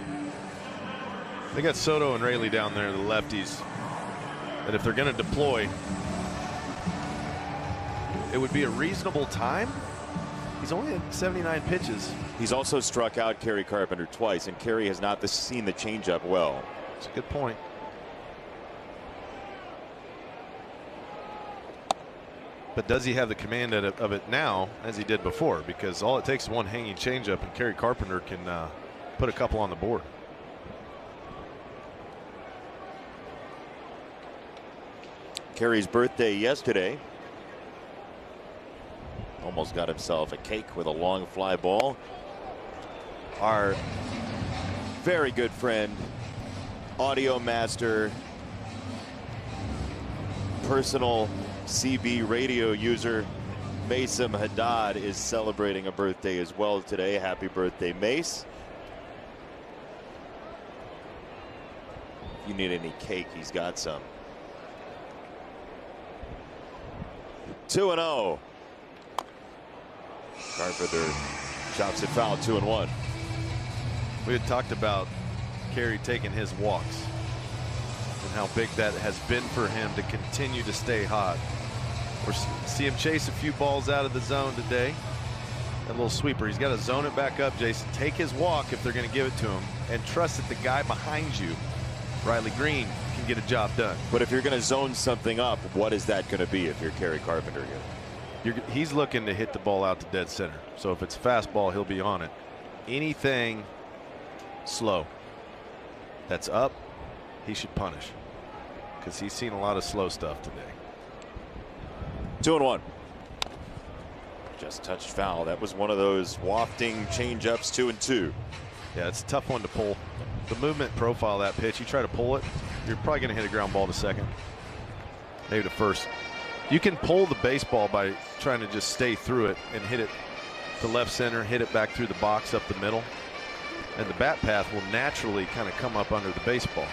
They got Soto and Raley down there, the lefties, that if they're going to deploy, it would be a reasonable time. He's only at 79 pitches. He's also struck out Kerry Carpenter twice, and Kerry has not seen the changeup well. That's a good point. But does he have the command of it now as he did before? Because all it takes is one hanging changeup, and Kerry Carpenter can put a couple on the board. Kerry's birthday yesterday. Almost got himself a cake with a long fly ball. Our very good friend, audio master, personal CB radio user, Mason Haddad, is celebrating a birthday as well today. Happy birthday, Mace. If you need any cake, he's got some. 2-0. Carpenter chops it foul. 2-1. We had talked about Kerry taking his walks and how big that has been for him to continue to stay hot. We're see him chase a few balls out of the zone today. That little sweeper, he's got to zone it back up, Jason. Take his walk if they're going to give it to him, and trust that the guy behind you, Riley Green, can get a job done. But if you're going to zone something up, what is that going to be if you're Kerry Carpenter here? He's looking to hit the ball out to dead center. So if it's a fastball, he'll be on it. Anything slow that's up, he should punish, because he's seen a lot of slow stuff today. 2-1. Just touched foul. That was one of those wafting changeups. 2-2. Yeah, it's a tough one to pull. The movement profile of that pitch, you try to pull it, you're probably going to hit a ground ball to second, maybe to first. You can pull the baseball by trying to just stay through it and hit it to left center, hit it back through the box up the middle, and the bat path will naturally kind of come up under the baseball.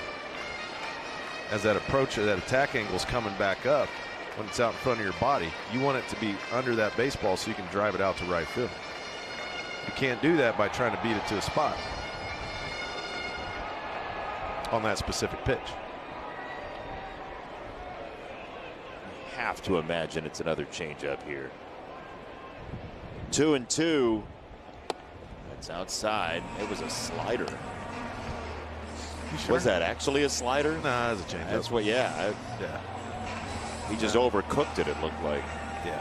As that approach or that attack angle is coming back up, when it's out in front of your body, you want it to be under that baseball so you can drive it out to right field. You can't do that by trying to beat it to a spot on that specific pitch. Have to imagine it's another changeup here. 2-2. That's outside. It was a slider. Sure? Was that actually a slider? Nah, that's a changeup. That's what. Yeah. Yeah. He just overcooked it. It looked like. Yeah.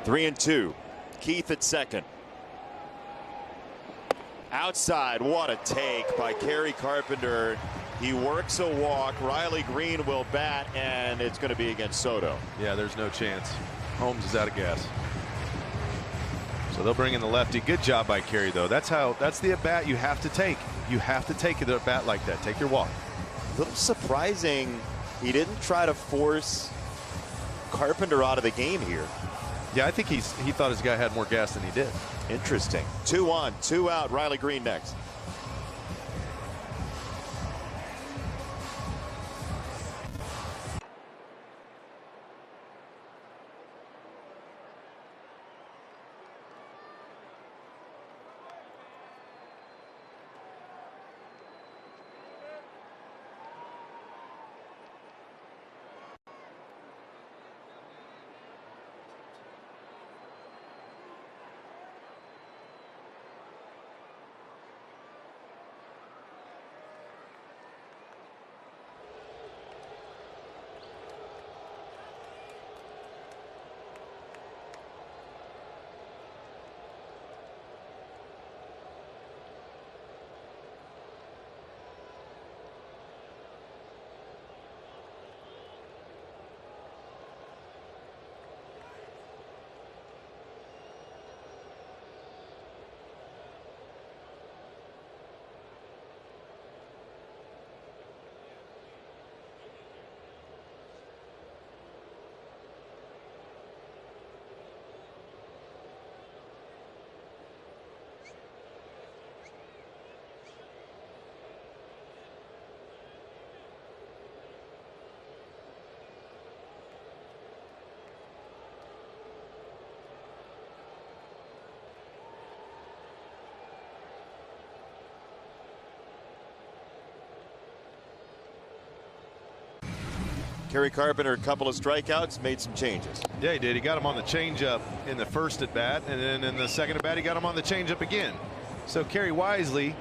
Three and two. Keith at second. Outside, what a take by Kerry Carpenter. He works a walk. Riley Green will bat, and it's going to be against Soto. Yeah, there's no chance. Holmes is out of gas. So they'll bring in the lefty. Good job by Kerry, though. That's the at bat you have to take. You have to take the at bat like that. Take your walk. A little surprising he didn't try to force Carpenter out of the game here. Yeah, I think he thought his guy had more gas than he did. Interesting. 2 on, 2 out. Riley Green next. Kerry Carpenter, a couple of strikeouts, made some changes. Yeah, he did. He got him on the changeup in the first at bat, and then in the second at bat, he got him on the changeup again. So Kerry wisely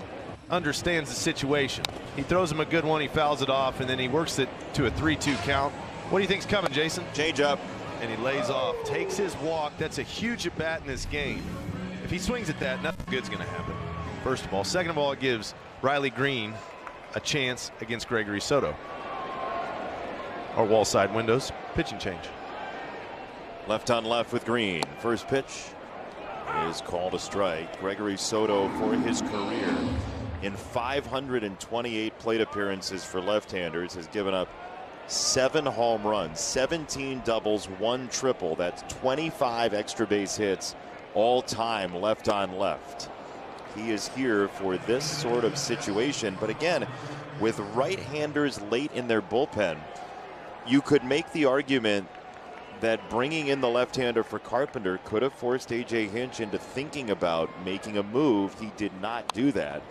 understands the situation. He throws him a good one, he fouls it off, and then he works it to a 3-2 count. What do you think's coming, Jason? Changeup. And he lays off, takes his walk. That's a huge at bat in this game. If he swings at that, nothing good's going to happen. First of all. Second of all, it gives Riley Green a chance against Gregory Soto. Our wall side windows, pitching change. Left on left with Green. First pitch is called a strike. Gregory Soto, for his career in 528 plate appearances for left-handers, has given up 7 home runs, 17 doubles, 1 triple. That's 25 extra base hits all time left on left. He is here for this sort of situation. But again, with right-handers late in their bullpen, you could make the argument that bringing in the left-hander for Carpenter could have forced A.J. Hinch into thinking about making a move. He did not do that.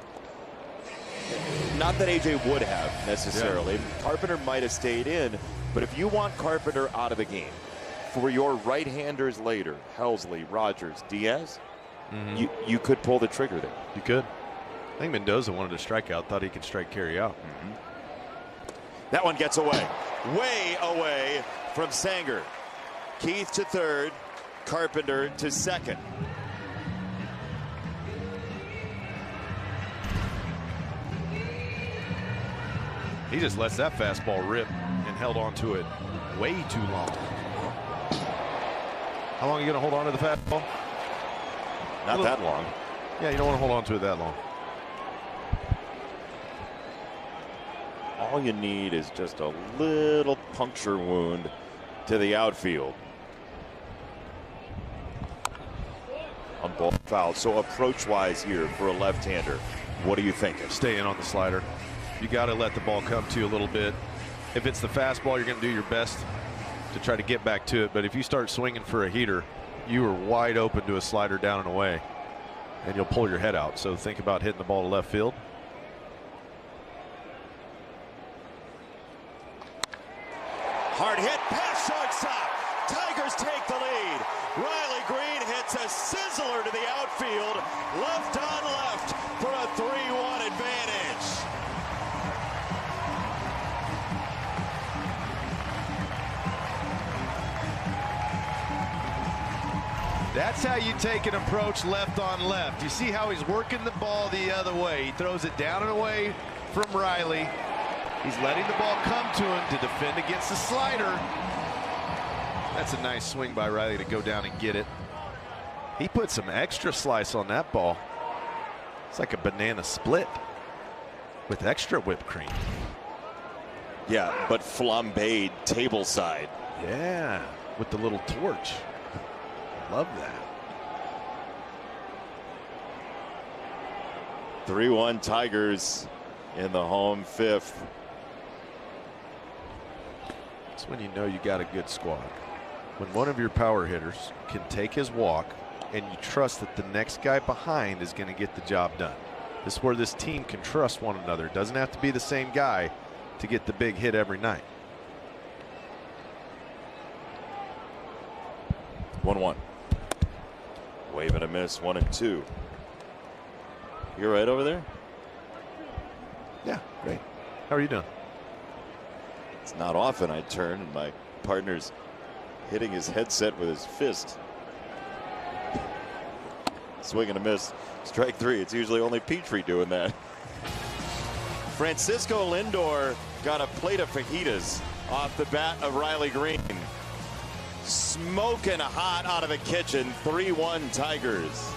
Not that A.J. would have necessarily. Yeah. Carpenter might have stayed in, but if you want Carpenter out of the game for your right-handers later, Helsley, Rogers, Diaz, you could pull the trigger there. You could. I think Mendoza wanted to strike out, thought he could strike Kerry out. That one gets away. Way away from Sanger. Keith to third, Carpenter to second. He just lets that fastball rip and held on to it way too long. How long are you going to hold on to the fastball? Not that long. Yeah, you don't want to hold on to it that long. All you need is just a little puncture wound to the outfield. On ball foul. So approach-wise here for a left-hander, what are you thinking? Stay in on the slider. You got to let the ball come to you a little bit. If it's the fastball, you're going to do your best to try to get back to it. But if you start swinging for a heater, you are wide open to a slider down and away, and you'll pull your head out. So think about hitting the ball to left field. Hard hit past shortstop. Tigers take the lead. Riley Green hits a sizzler to the outfield. Left on left for a 3-1 advantage. That's how you take an approach left on left. You see how he's working the ball the other way. He throws it down and away from Riley. He's letting the ball come to him to defend against the slider. That's a nice swing by Riley to go down and get it. He put some extra slice on that ball. It's like a banana split with extra whipped cream. Yeah, but flambéed table side. Yeah, with the little torch. Love that. 3-1 Tigers in the home fifth. That's when you know you got a good squad. When one of your power hitters can take his walk and you trust that the next guy behind is going to get the job done. This is where this team can trust one another. It doesn't have to be the same guy to get the big hit every night. 1-1. Wave and a miss, 1-2. You're right over there? Yeah, great. How are you doing? It's not often I turn and my partner's hitting his headset with his fist. Swing and a miss. Strike three. It's usually only Petrie doing that. Francisco Lindor got a plate of fajitas off the bat of Riley Green. Smoking hot out of the kitchen. 3-1 Tigers.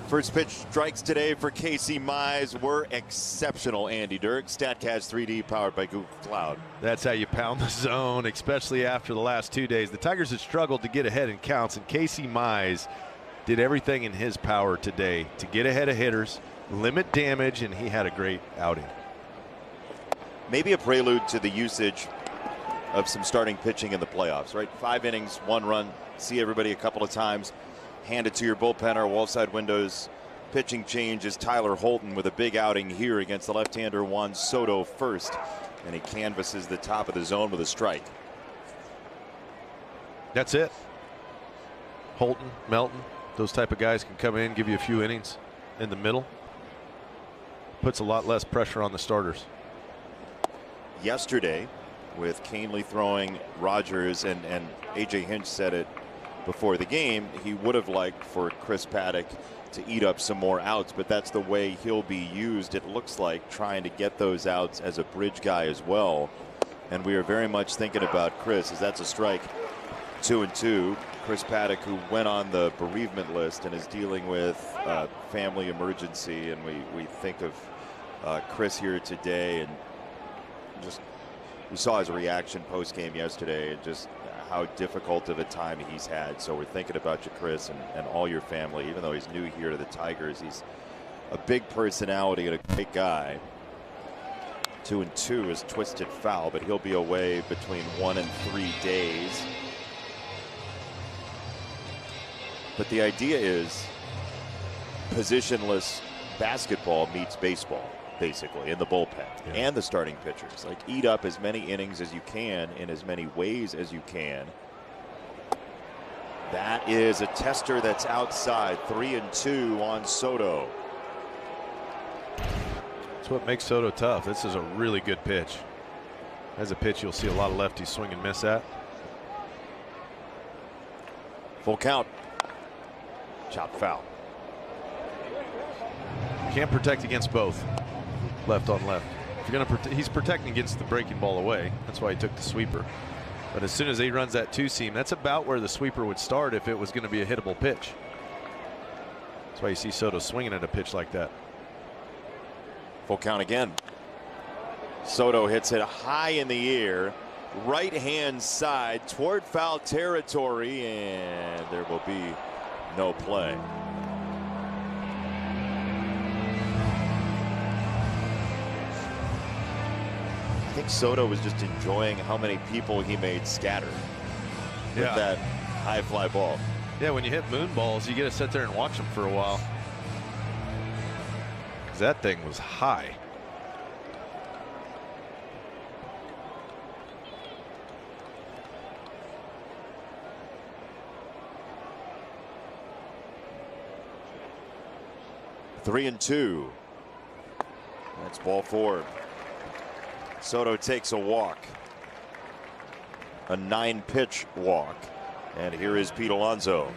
First pitch strikes today for Casey Mize were exceptional, Andy Dirk. StatCast 3D powered by Google Cloud. That's how you pound the zone, especially after the last 2 days. The Tigers have struggled to get ahead in counts, and Casey Mize did everything in his power today to get ahead of hitters, limit damage, and he had a great outing. Maybe a prelude to the usage of some starting pitching in the playoffs, right? 5 innings, 1 run, see everybody a couple of times. Hand it to your bullpen or wallside windows. Pitching change is Tyler Holton with a big outing here against the left-hander Juan Soto first. And he canvasses the top of the zone with a strike. That's it. Holton, Melton, those type of guys can come in, give you a few innings in the middle. Puts a lot less pressure on the starters. Yesterday, with Canely throwing Rogers, and A.J. Hinch said it before the game, he would have liked for Chris Paddack to eat up some more outs, but that's the way he'll be used, it looks like, trying to get those outs as a bridge guy as well. And we are very much thinking about Chris, as that's a strike. 2-2. Chris Paddack, who went on the bereavement list and is dealing with family emergency, and we think of Chris here today, and just we saw his reaction post game yesterday, and just how difficult of a time he's had. So we're thinking about you, Chris, and all your family. Even though he's new here to the Tigers, he's a big personality and a great guy. 2-2 is twisted foul, but he'll be away between 1 and 3 days. But the idea is positionless basketball meets baseball, basically, in the bullpen and the starting pitchers. Like, eat up as many innings as you can in as many ways as you can. That is a tester that's outside. 3-2 on Soto. That's what makes Soto tough. This is a really good pitch. As a pitch you'll see a lot of lefties swing and miss at. Full count. Chop foul. Can't protect against both. Left on left. If you're gonna he's protecting against the breaking ball away. That's why he took the sweeper. But as soon as he runs that two seam, that's about where the sweeper would start if it was going to be a hittable pitch. That's why you see Soto swinging at a pitch like that. Full count again. Soto hits it high in the air, right hand side toward foul territory, and there will be no play. I think Soto was just enjoying how many people he made scatter with that high fly ball. Yeah, when you hit moon balls, you get to sit there and watch them for a while. 'Cause that thing was high. Three and two. That's ball four. Soto takes a walk. A 9-pitch walk. And here is Pete Alonso.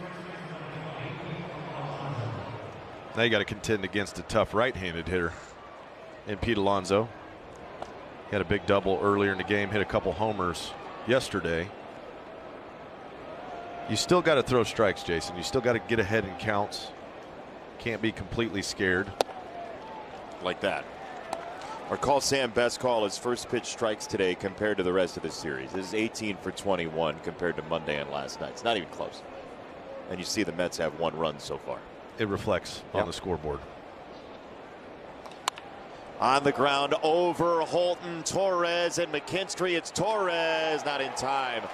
Now you got to contend against a tough right-handed hitter in Pete Alonso. He had a big double earlier in the game, hit a couple homers yesterday. You still got to throw strikes, Jason. You still got to get ahead in counts. Can't be completely scared. Like that. Our call Sam best call his first pitch strikes today compared to the rest of the series. This is 18 for 21 compared to Monday and last night. It's not even close. And you see the Mets have 1 run so far. It reflects on the scoreboard. On the ground over Holton, Torres, and McKinstry. It's Torres, not in time.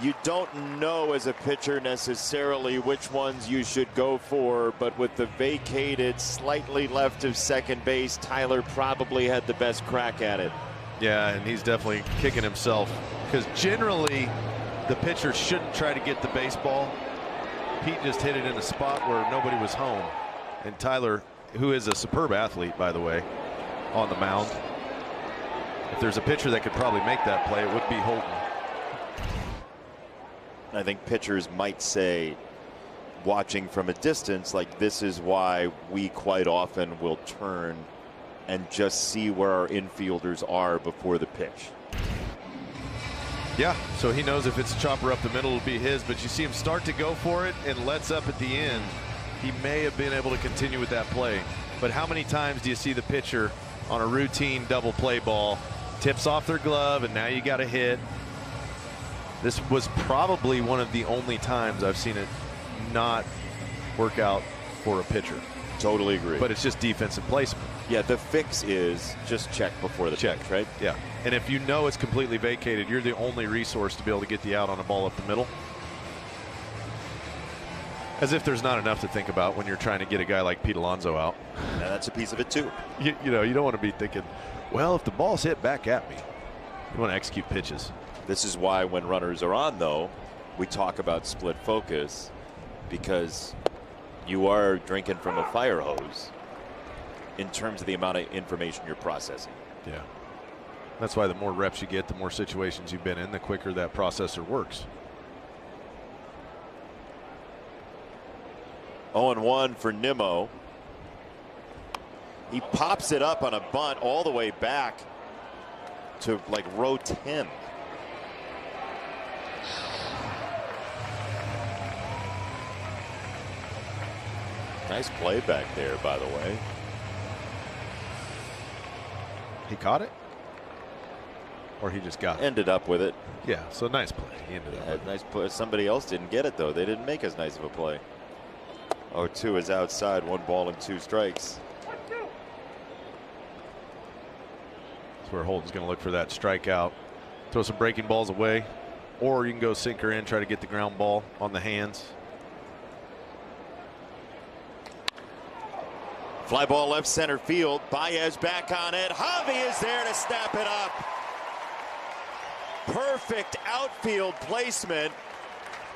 You don't know as a pitcher necessarily which ones you should go for, but with the vacated slightly left of second base, Tyler probably had the best crack at it. Yeah, and he's definitely kicking himself because generally the pitcher shouldn't try to get the baseball. Pete just hit it in a spot where nobody was home. And Tyler, who is a superb athlete, by the way, on the mound. If there's a pitcher that could probably make that play, it would be Holton. I think pitchers might say, watching from a distance, like this is why we quite often will turn and just see where our infielders are before the pitch. Yeah, so he knows if it's a chopper up the middle, it'll be his, but you see him start to go for it and lets up at the end. He may have been able to continue with that play, but how many times do you see the pitcher on a routine double play ball, tips off their glove, and now you got a hit? This was probably one of the only times I've seen it not work out for a pitcher. Totally agree. But it's just defensive placement. Yeah, the fix is just check before the check, pitch, right? Yeah. And if you know it's completely vacated, you're the only resource to be able to get the out on a ball up the middle. As if there's not enough to think about when you're trying to get a guy like Pete Alonso out. Yeah, that's a piece of it too. You know, you don't want to be thinking, well, if the ball's hit back at me, you want to execute pitches. This is why when runners are on, though, we talk about split focus, because you are drinking from a fire hose in terms of the amount of information you're processing. Yeah. That's why the more reps you get, the more situations you've been in, the quicker that processor works. 0-1 for Nimmo. He pops it up on a bunt all the way back to like row 10. Nice play back there, by the way. He caught it? Or he just got it? Ended up with it. Yeah, so nice play. He ended up with nice play. Somebody else didn't get it, though. They didn't make as nice of a play. 0-2 is outside. 1 ball and 2 strikes. That's where Holton's going to look for that strikeout. Throw some breaking balls away. Or you can go sinker in, try to get the ground ball on the hands. Fly ball left center field. Baez back on it. Javi is there to snap it up. Perfect outfield placement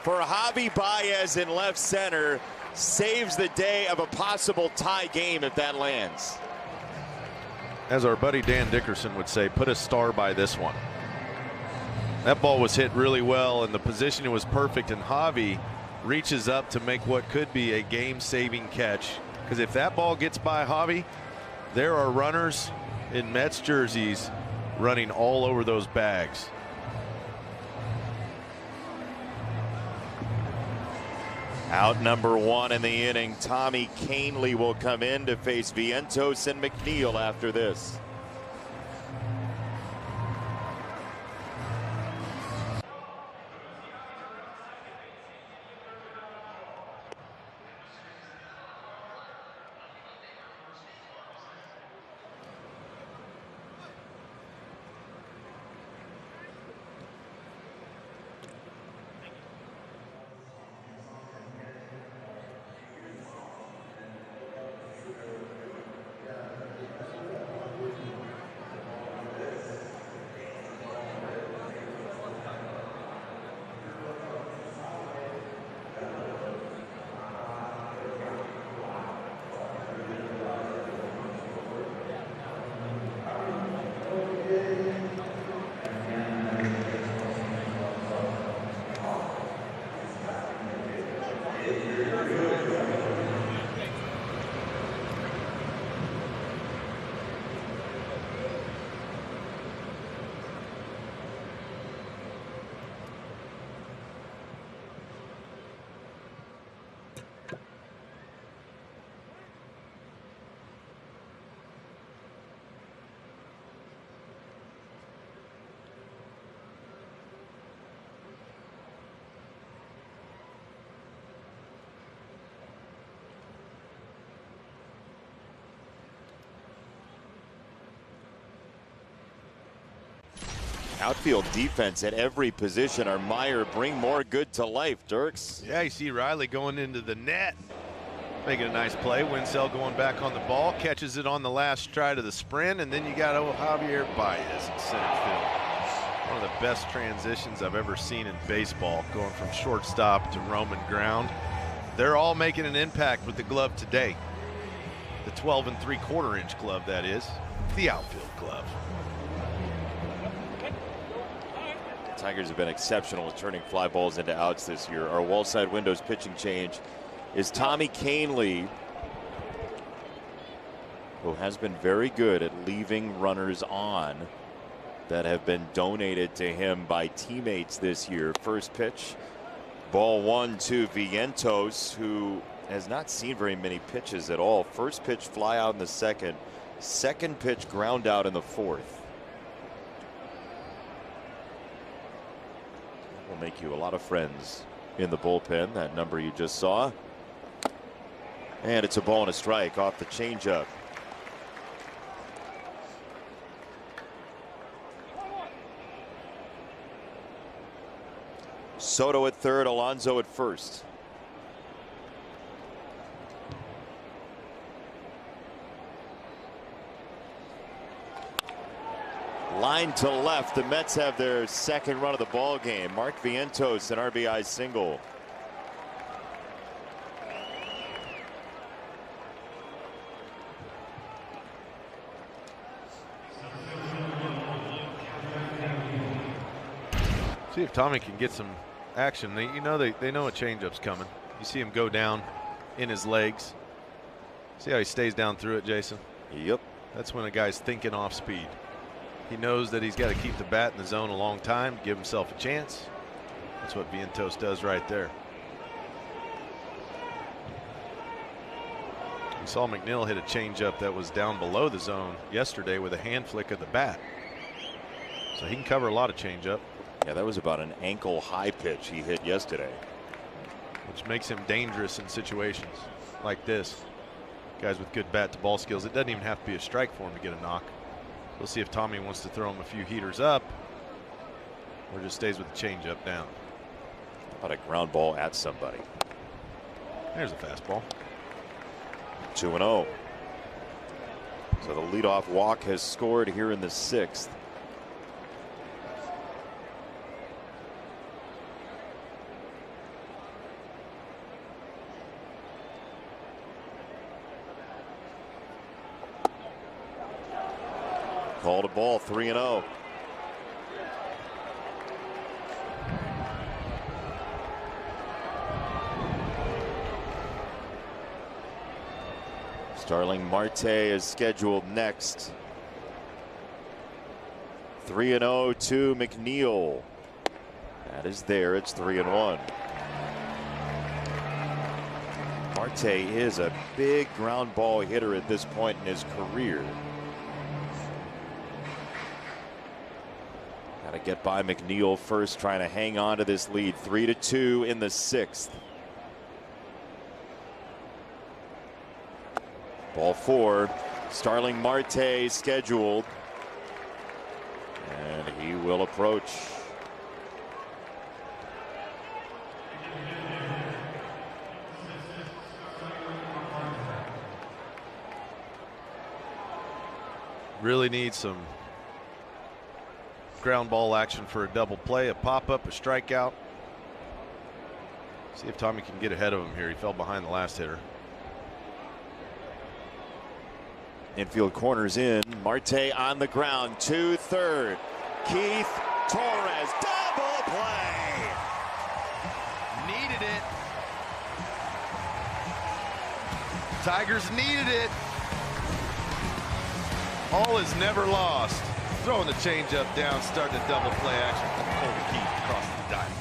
for Javi Baez in left center. Saves the day of a possible tie game if that lands. As our buddy Dan Dickerson would say, put a star by this one. That ball was hit really well and the position was perfect, and Javi reaches up to make what could be a game-saving catch. Because if that ball gets by Javi, there are runners in Mets jerseys running all over those bags. Out number 1 in the inning, Tommy Kahnle will come in to face Vientos and McNeil after this. Outfield defense at every position. Meyer bring more good to life, Dirks. Yeah, you see Riley going into the net, making a nice play. Winsell going back on the ball, catches it on the last stride of the sprint, and then you got Javier Baez in center field. One of the best transitions I've ever seen in baseball, going from shortstop to Roman ground. They're all making an impact with the glove today. The 12 3/4 inch glove, that is, the outfield glove. Tigers have been exceptional at turning fly balls into outs this year. Our wall side windows pitching change is Tommy Kahnle, who has been very good at leaving runners on that have been donated to him by teammates this year. First pitch, ball 1 to Vientos, who has not seen very many pitches at all. First pitch, fly out in the second. Second pitch, ground out in the fourth. Will make you a lot of friends in the bullpen. That number you just saw. And it's a ball and a strike off the changeup. Soto at third, Alonso at first. Line to left. The Mets have their second run of the ball game. Mark Vientos, an RBI single. See if Tommy can get some action. They know a changeup's coming. You see him go down in his legs. See how he stays down through it, Jason? Yep. That's when a guy's thinking off speed. He knows that he's got to keep the bat in the zone a long time, give himself a chance. That's what Vientos does right there. We saw McNeil hit a changeup that was down below the zone yesterday with a hand flick of the bat. So he can cover a lot of changeup. Yeah, that was about an ankle high pitch he hit yesterday. Which makes him dangerous in situations like this. Guys with good bat to ball skills, it doesn't even have to be a strike for him to get a knock. We'll see if Tommy wants to throw him a few heaters up or just stays with the changeup down. How about a ground ball at somebody? There's a fastball. 2-0. So the leadoff walk has scored here in the sixth. Called a ball, 3-0. Starling Marte is scheduled next. 3-0 to McNeil. That is there. It's 3-1. Marte is a big ground ball hitter at this point in his career. Got to get by McNeil first, trying to hang on to this lead. 3-2 in the 6th. Ball 4. Starling Marte scheduled. And he will approach. Really need some ground ball action for a double play, a pop-up, a strikeout. See if Tommy can get ahead of him here. He fell behind the last hitter. Infield corners in. Marte on the ground to third. Keith Torres, double play. Needed it. Tigers needed it. All is never lost. Throwing the changeup down, starting a double play action from Colby Keith across the diamond.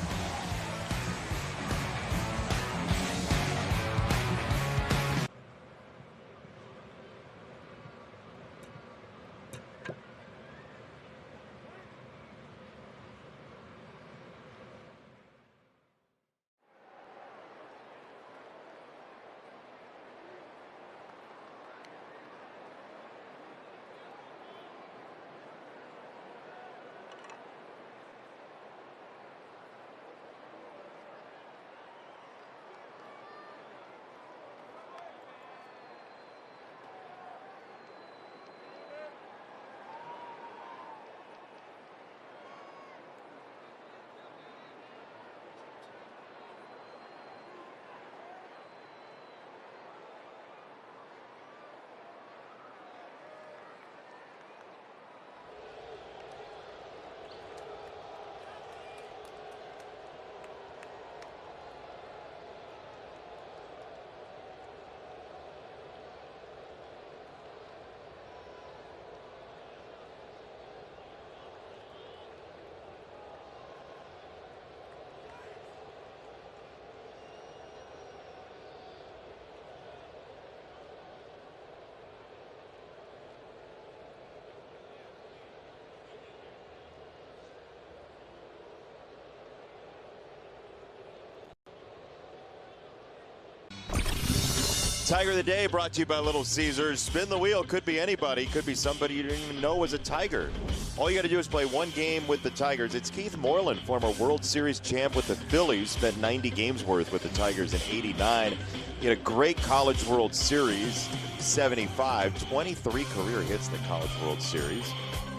Tiger of the Day brought to you by Little Caesars. Spin the wheel. Could be anybody. Could be somebody you didn't even know was a Tiger. All you got to do is play one game with the Tigers. It's Keith Moreland, former World Series champ with the Phillies. Spent 90 games worth with the Tigers in '89. He had a great College World Series, 75. 23 career hits in the College World Series.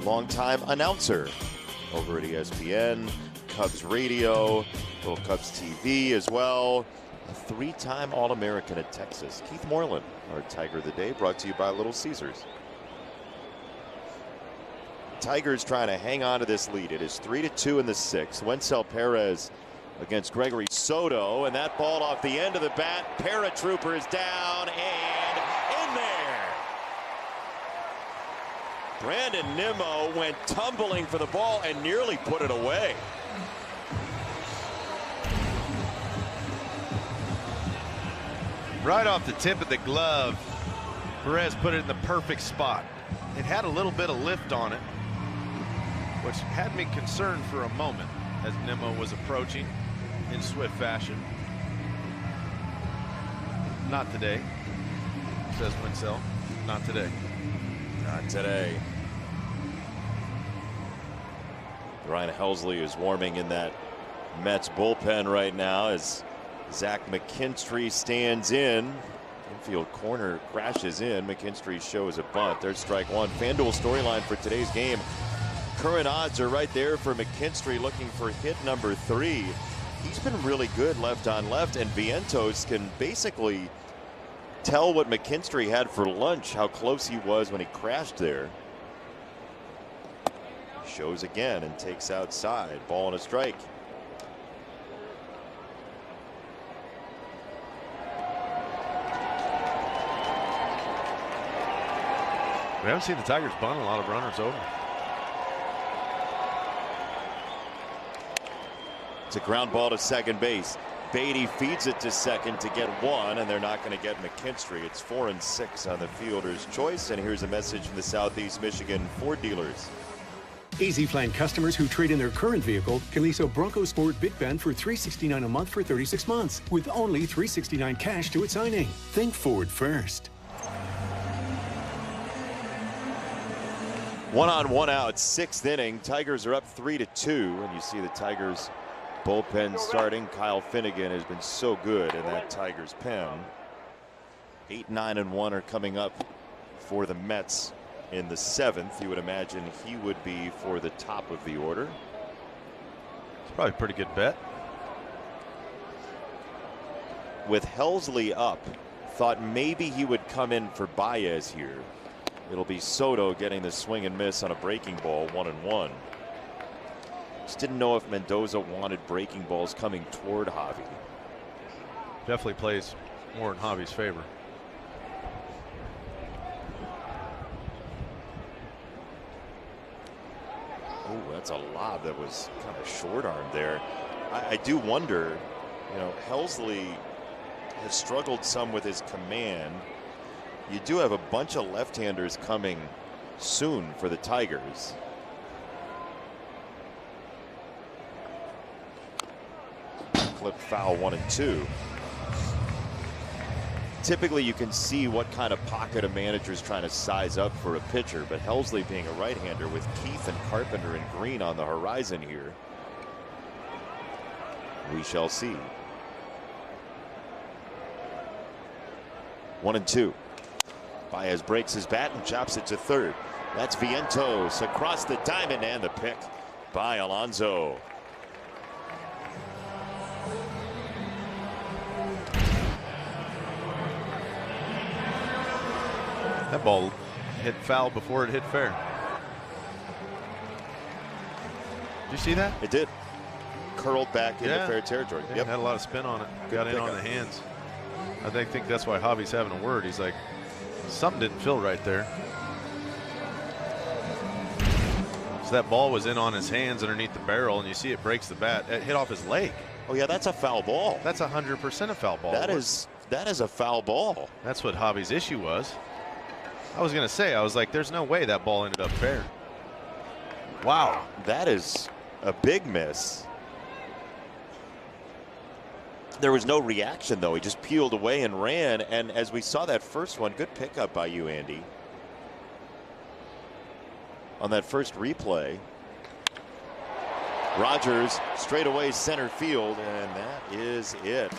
Longtime announcer over at ESPN, Cubs Radio, little Cubs TV as well. A three-time All-American at Texas. Keith Moreland, our Tiger of the Day, brought to you by Little Caesars. Tigers trying to hang on to this lead. It is 3-2 in the 6th. Wencel Perez against Gregory Soto, and that ball off the end of the bat. Paratrooper is down and in there. Brandon Nimmo went tumbling for the ball and nearly put it away. Right off the tip of the glove, Perez put it in the perfect spot. It had a little bit of lift on it, which had me concerned for a moment as Nimmo was approaching in swift fashion. Not today, says Wencel. Not today. Not today. Ryan Helsley is warming in that Mets bullpen right now as Zach McKinstry stands in. Infield corner crashes in. McKinstry shows a bunt. There's strike one. FanDuel storyline for today's game. Current odds are right there for McKinstry looking for hit number 3. He's been really good left on left, and Vientos can basically tell what McKinstry had for lunch, how close he was when he crashed there. Shows again and takes outside. Ball and a strike. We haven't seen the Tigers bunt a lot of runners over. It's a ground ball to second base. Beatty feeds it to second to get one, and they're not going to get McKinstry. It's 4 and 6 on the fielder's choice. And here's a message from the Southeast Michigan Ford dealers. Easy Plan customers who trade in their current vehicle can lease a Bronco Sport Big Bend for $369 a month for 36 months with only $369 cash to its signing. Think Ford first. 1 on 1 out, 6th inning. Tigers are up 3-2, and you see the Tigers bullpen starting. Kyle Finnegan has been so good in that Tigers pen. 8, 9, and 1 are coming up for the Mets in the 7th. You would imagine he would be for the top of the order. It's probably a pretty good bet. With Helsley up, thought maybe he would come in for Baez here. It'll be Soto getting the swing and miss on a breaking ball, 1-1. Just didn't know if Mendoza wanted breaking balls coming toward Javi. Definitely plays more in Javi's favor. Oh, that's a lob that was kind of short arm there. I do wonder, you know, Helsley has struggled some with his command. You do have a bunch of left-handers coming soon for the Tigers. Clip foul, 1 and 2. Typically you can see what kind of pocket a manager is trying to size up for a pitcher, but Helsley being a right-hander with Keith and Carpenter and Green on the horizon here, we shall see. 1 and 2. Baez breaks his bat and chops it to third. That's Vientos across the diamond, and the pick by Alonso. That ball hit foul before it hit fair. Did you see that? It did. Curled back into Yeah. fair territory. Yeah, Yep. had a lot of spin on it. Good Got in on pickup. the hands. I think that's why Javi's having a word. He's like, something didn't feel right there. So that ball was in on his hands underneath the barrel, and you see it breaks the bat. It hit off his leg. Oh yeah, that's a foul ball. That's 100% a foul ball. That is a foul ball. That's what Javi's issue was. I was going to say, I was like, there's no way that ball ended up fair. Wow. That is a big miss. There was no reaction, though. He just peeled away and ran. And as we saw that first one, good pickup by you, Andy. On that first replay, Rogers straight away center field, and that is it.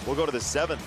We'll go to the 7th.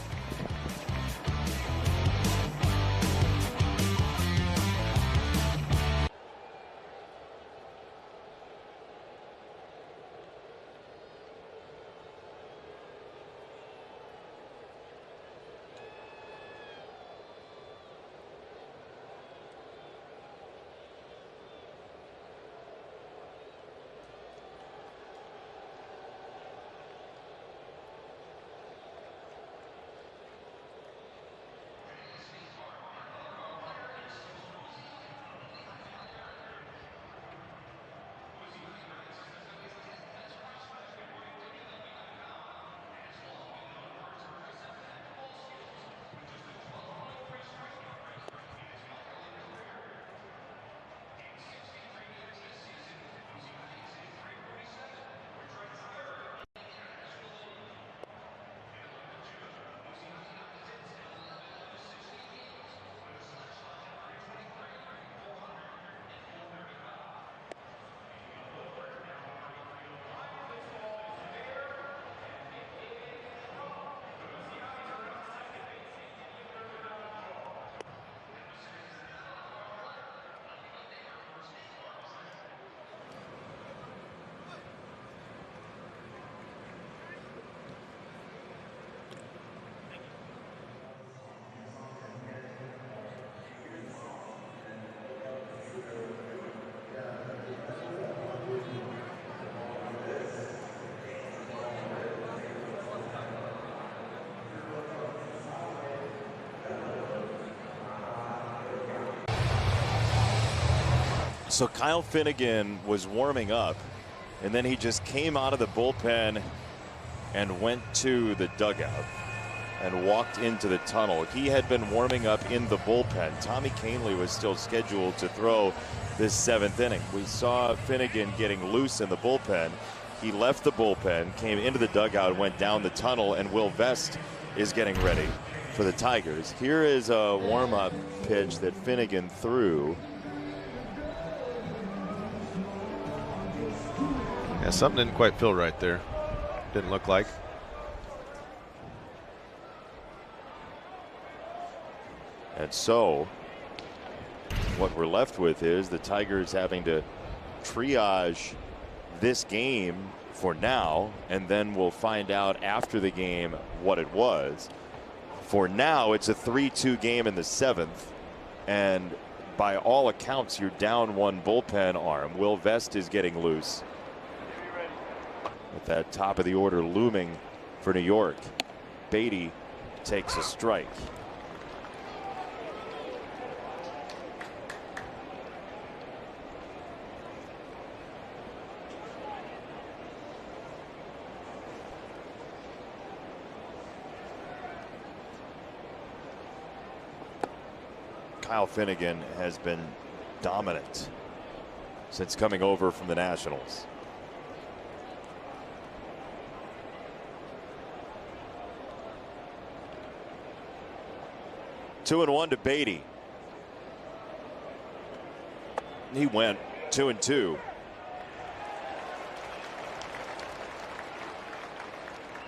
So Kyle Finnegan was warming up, and then he just came out of the bullpen and went to the dugout and walked into the tunnel. He had been warming up in the bullpen. Tommy Kahnle was still scheduled to throw this 7th inning. We saw Finnegan getting loose in the bullpen. He left the bullpen, came into the dugout, went down the tunnel, and Will Vest is getting ready for the Tigers. Here is a warm-up pitch that Finnegan threw. Yeah, something didn't quite feel right there. Didn't look like. And so what we're left with is the Tigers having to triage this game for now, and then we'll find out after the game what it was. For now, it's a 3-2 game in the 7th, and by all accounts, you're down one bullpen arm. Will Vest is getting loose with that top of the order looming for New York. Beatty takes a strike. Kyle Finnegan has been dominant since coming over from the Nationals. Two and one to Beatty. He went 2-2.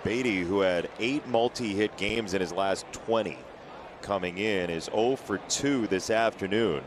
Beatty, who had 8 multi-hit games in his last 20, coming in, is 0 for 2 this afternoon.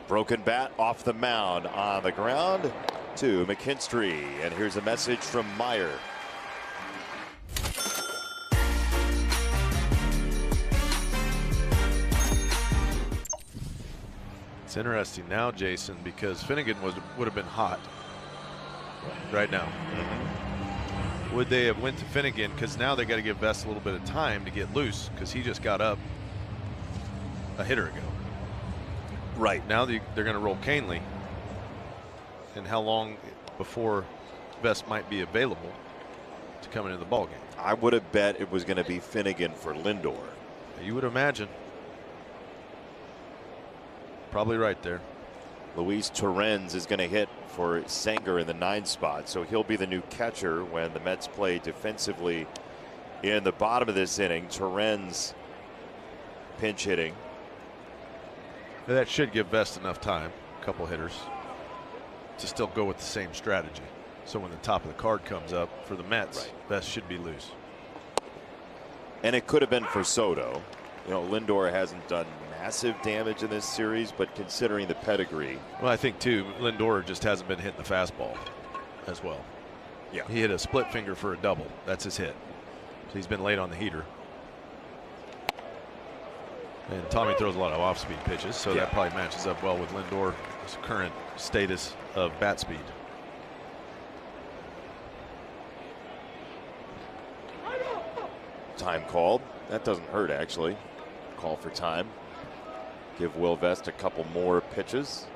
Broken bat off the mound, on the ground to McKinstry, and here's a message from Meyer. It's interesting now, Jason, because Finnegan would have been hot right now. Would they have went to Finnegan? Because now they got to give Vest a little bit of time to get loose, because he just got up a hitter ago. Right. Now they're going to roll Kahnle. And how long before Vest might be available to come into the ballgame? I would have bet it was going to be Finnegan for Lindor. You would imagine. Probably right there. Luis Torrens is going to hit for Sanger in the 9 spot, so he'll be the new catcher when the Mets play defensively in the bottom of this inning. Torrens pinch hitting. That should give Vest enough time, a couple hitters, to still go with the same strategy. So when the top of the card comes up for the Mets, right, Vest should be loose. And it could have been for Soto. You know, Lindor hasn't done massive damage in this series, but considering the pedigree. Well, I think too, Lindor just hasn't been hitting the fastball as well. Yeah. He hit a split finger for a double. That's his hit. So he's been late on the heater. And Tommy throws a lot of off-speed pitches, so that probably matches up well with Lindor's current status of bat speed. Time called. That doesn't hurt, actually. Call for time. Give Will Vest a couple more pitches.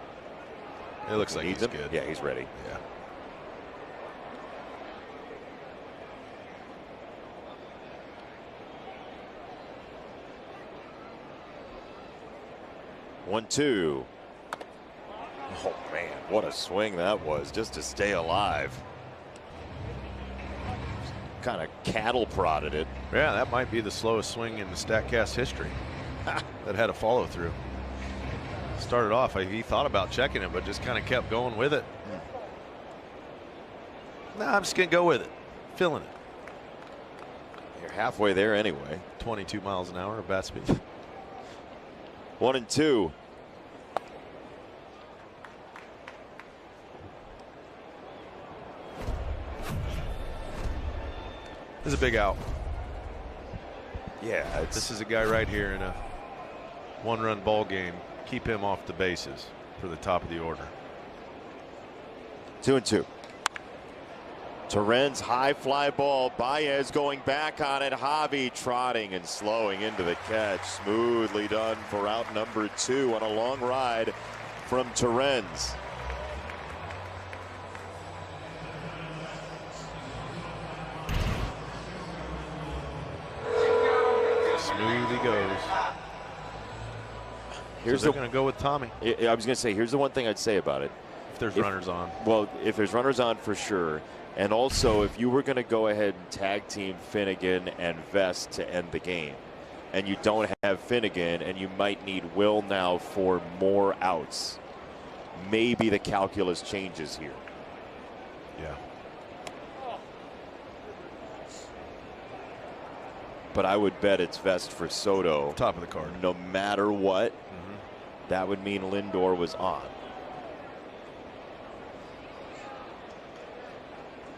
It looks like he's good. Yeah, he's ready. Yeah. One, two. Oh, man, what a swing that was, just to stay alive. Kind of cattle prodded it. Yeah, that might be the slowest swing in the StatCast history that had a follow through. Started off, he thought about checking it, but just kind of kept going with it. Nah, I'm just going to go with it. Feeling it. You're halfway there anyway. 22 miles an hour of bat speed. 1 and 2. This is a big out. Yeah, this is a guy right here in a one-run ball game. Keep him off the bases for the top of the order. 2-2. Torrens high fly ball. Baez going back on it. Javi trotting and slowing into the catch. Smoothly done for out number 2 on a long ride from Torrens. Smooth he goes. Here's so they're going to go with Tommy. I was going to say, here's the one thing I'd say about it. If there's runners on. Well, if there's runners on, for sure. And also, if you were going to go ahead and tag team Finnegan and Vest to end the game, and you don't have Finnegan, and you might need Will now for more outs, maybe the calculus changes here. Yeah. But I would bet it's Vest for Soto. Top of the card. No matter what, that would mean Lindor was on.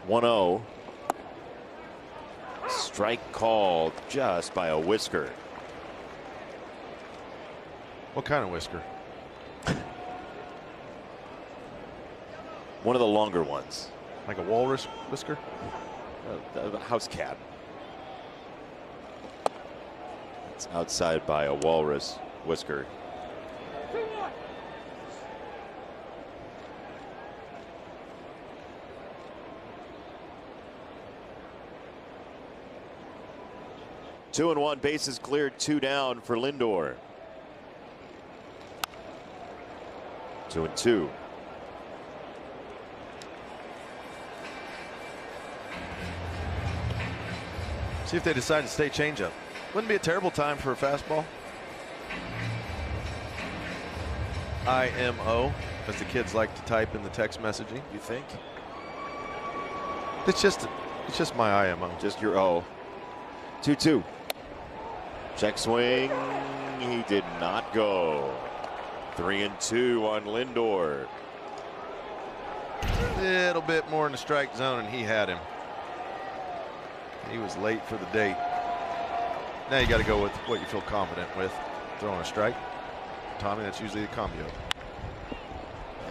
1-0. Strike called just by a whisker. What kind of whisker? One of the longer ones. Like a walrus whisker? A house cat. It's outside by a walrus whisker. Two and one, bases cleared, 2 down for Lindor. 2-2. See if they decide to stay changeup. Wouldn't be a terrible time for a fastball. IMO, as the kids like to type in the text messaging. You think? It's just my IMO. Just your O. 2-2. Check swing. He did not go. 3-2 on Lindor. A little bit more in the strike zone, and he had him. He was late for the date. Now you got to go with what you feel confident with. Throwing a strike. Tommy, that's usually the combo.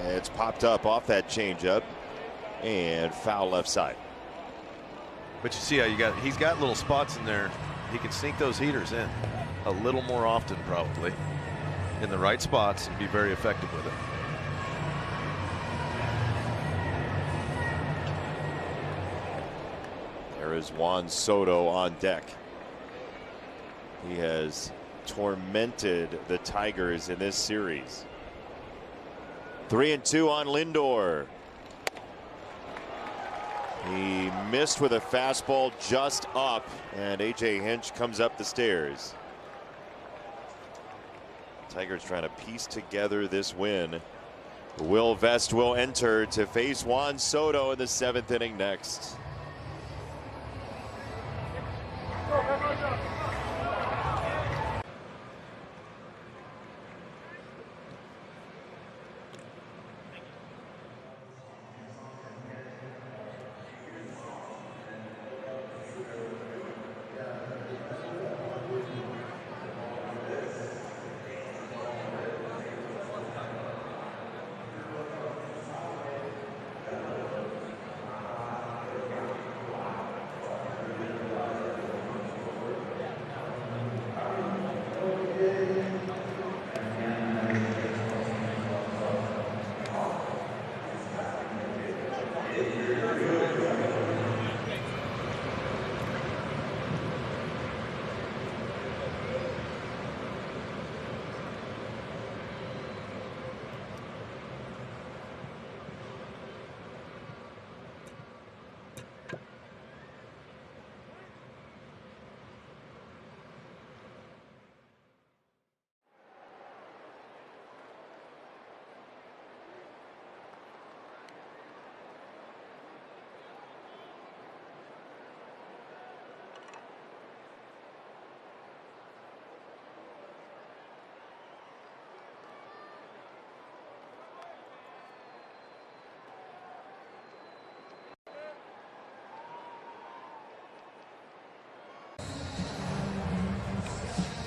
It's popped up off that changeup and foul left side. But you see how he's got little spots in there. He can sneak those heaters in a little more often, probably, in the right spots, and be very effective with it. There is Juan Soto on deck. He has tormented the Tigers in this series. 3-2 on Lindor. He missed with a fastball just up, and A.J. Hinch comes up the stairs. Tigers trying to piece together this win. Will Vest will enter to face Juan Soto in the 7th inning next.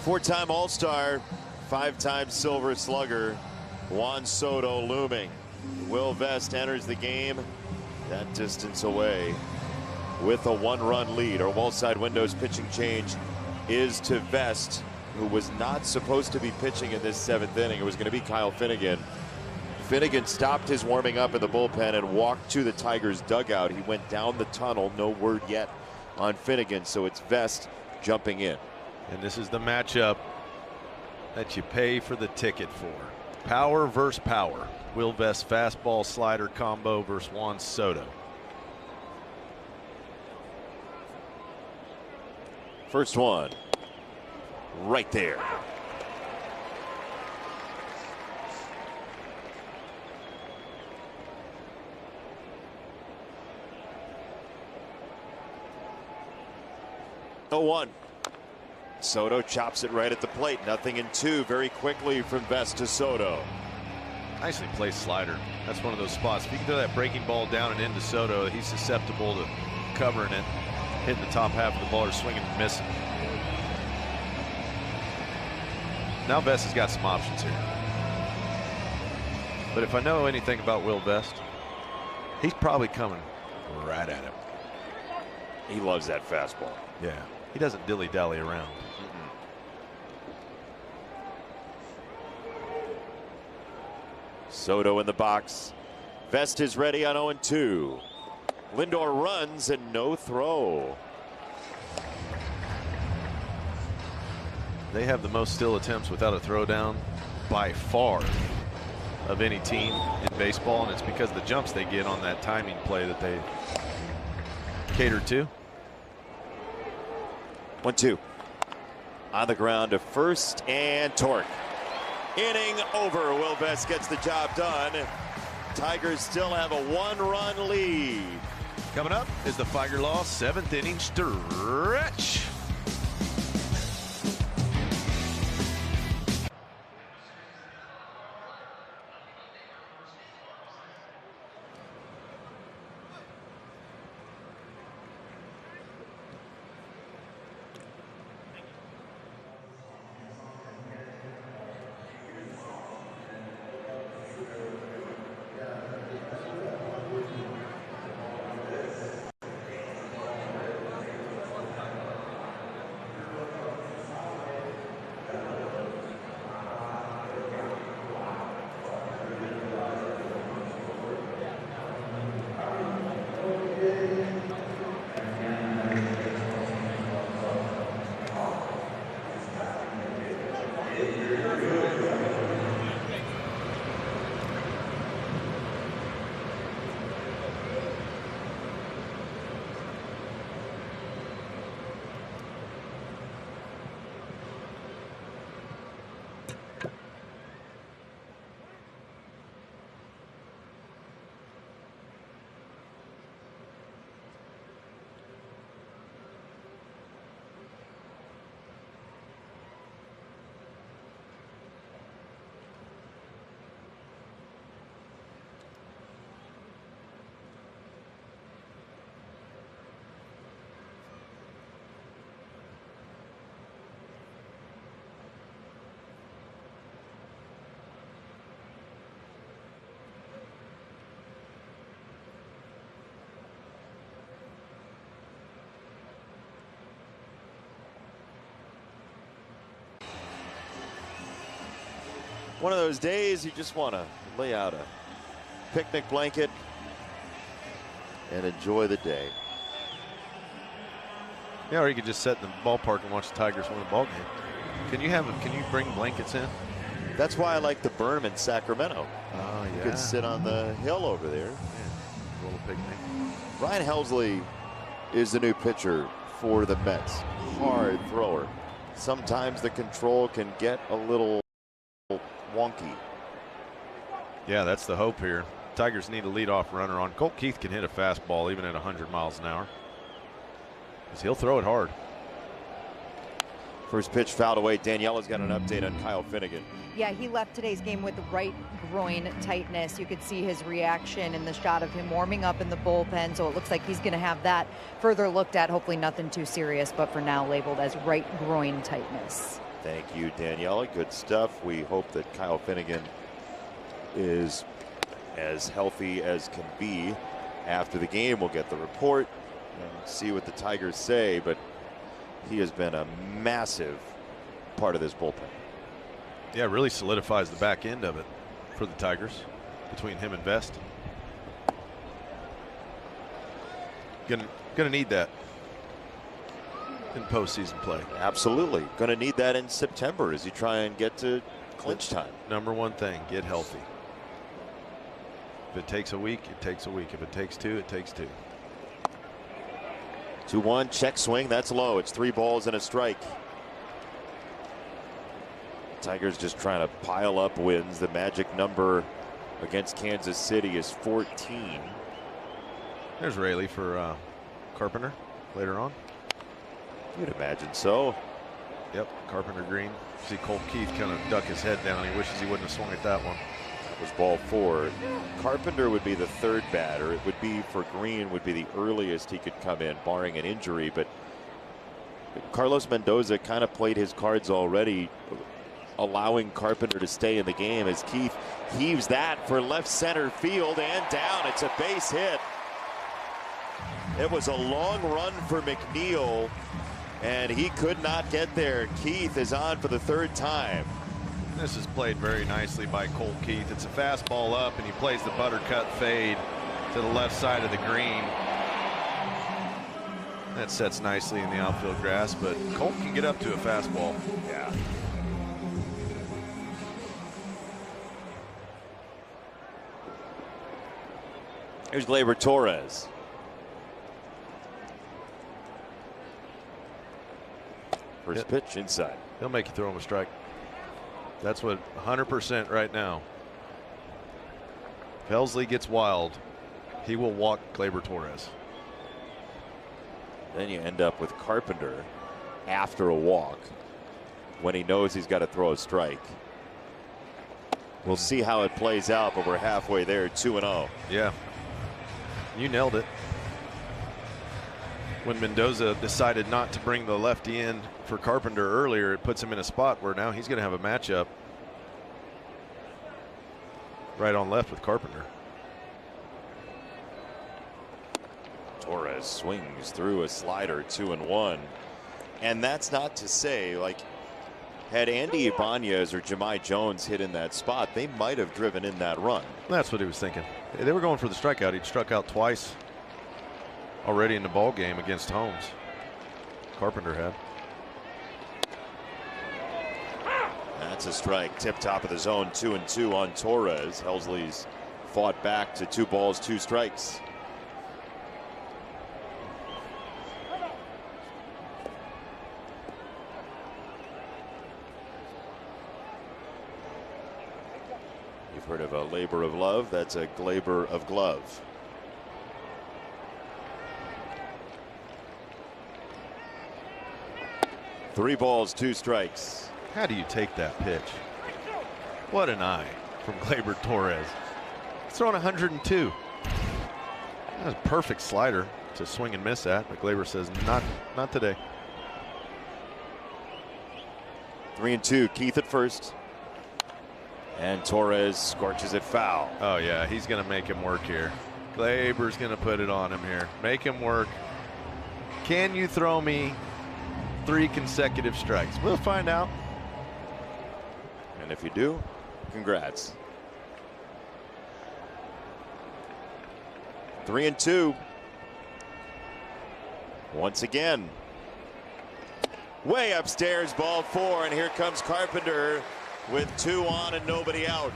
Four-time All-Star 5-time Silver Slugger Juan Soto looming. Will Vest enters the game that distance away with a 1-run lead. Our Wallside Windows pitching change is to Vest, who was not supposed to be pitching in this 7th inning. It was going to be Kyle Finnegan. Finnegan stopped his warming up in the bullpen and walked to the Tigers dugout. He went down the tunnel. No word yet on Finnegan, so it's Vest jumping in. And this is the matchup that you pay for the ticket for. Power versus power. Will Vest fastball slider combo versus Juan Soto. First one, right there. Oh, 1. Soto chops it right at the plate. Nothing in 2 very quickly from Vest to Soto. Nicely placed slider. That's one of those spots. If you can throw that breaking ball down and into Soto, he's susceptible to covering it, hitting the top half of the ball, or swinging and missing. Now Vest has got some options here. But if I know anything about Will Vest, he's probably coming right at him. He loves that fastball. Yeah, he doesn't dilly-dally around. Soto in the box. Vest is ready on 0-2. Lindor runs and no throw. They have the most steal attempts without a throwdown by far of any team in baseball, and it's because of the jumps they get on that timing play that they cater to. 1-2. On the ground to first, and Torque. Inning over. Will Vest gets the job done. Tigers still have a 1-run lead. Coming up is the Figer Law 7th inning stretch. One of those days you just want to lay out a picnic blanket and enjoy the day. Yeah, or you could just sit in the ballpark and watch the Tigers win a ball game. Can you bring blankets in? That's why I like the berm in Sacramento. Oh, yeah. You could sit on the hill over there. Yeah, a little picnic. Ryan Helsley is the new pitcher for the Mets. Hard thrower. Sometimes the control can get a little wonky. Yeah, that's the hope here. Tigers need a leadoff runner on. Colt Keith can hit a fastball even at 100 miles an hour. He'll throw it hard. First pitch fouled away. Daniela's got an update on Kyle Finnegan. Yeah, he left today's game with right groin tightness. You could see his reaction in the shot of him warming up in the bullpen. So it looks like he's going to have that further looked at. Hopefully nothing too serious, but for now labeled as right groin tightness. Thank you, Daniela. Good stuff. We hope that Kyle Finnegan is as healthy as can be. After the game, we'll get the report and see what the Tigers say, but he has been a massive part of this bullpen. Yeah, it really solidifies the back end of it for the Tigers between him and Vest. Gonna need that in postseason play. Absolutely. Going to need that in September as you try and get to clinch time. Number one thing, get healthy. If it takes a week, it takes a week. If it takes two, it takes two. 2-1, check swing. That's low. It's 3 balls and a strike. Tigers just trying to pile up wins. The magic number against Kansas City is 14. There's Raley for Carpenter later on. You'd imagine so. Yep, Carpenter Green. See Colt Keith kind of duck his head down. He wishes he wouldn't have swung at that one. That was ball 4. Carpenter would be the 3rd batter. It would be for Green would be the earliest he could come in, barring an injury. But Carlos Mendoza kind of played his cards already, allowing Carpenter to stay in the game as Keith heaves that for left center field and down. It's a base hit. It was a long run for McNeil, and he could not get there. Keith is on for the 3rd time. This is played very nicely by Colt Keith. It's a fastball up, and he plays the buttercut fade to the left side of the green. That sets nicely in the outfield grass, but Colt can get up to a fastball. Yeah. Here's Gleyber Torres. First pitch inside. He'll make you throw him a strike. That's what 100% right now. If Helsley gets wild, he will walk Gleyber Torres. Then you end up with Carpenter after a walk when he knows he's got to throw a strike. We'll see how it plays out, but we're halfway there, 2-0. Yeah. You nailed it. When Mendoza decided not to bring the lefty in for Carpenter earlier, it puts him in a spot where now he's going to have a matchup right on left with Carpenter. Torres swings through a slider, 2-1. And that's not to say, like, had Andy Ibanez or Jahmai Jones hit in that spot, they might have driven in that run. That's what he was thinking. They were going for the strikeout. He'd struck out twice already in the ball game against Holmes. Carpenter had. That's a strike. Tip top of the zone, 2-2 on Torres. Helsley's fought back to 2 balls, 2 strikes. You've heard of a labor of love. That's a Gleyber of glove. Three balls, 2 strikes. How do you take that pitch? What an eye from Gleyber Torres. He's throwing 102. That's a perfect slider to swing and miss at, but Gleyber says not today. 3-2. Keith at first. And Torres scorches it foul. Oh yeah, he's going to make him work here. Gleyber's going to put it on him here. Make him work. Can you throw me 3 consecutive strikes? We'll find out. And if you do, congrats. 3-2. Once again. Way upstairs, ball 4, and here comes Carpenter with 2 on and nobody out.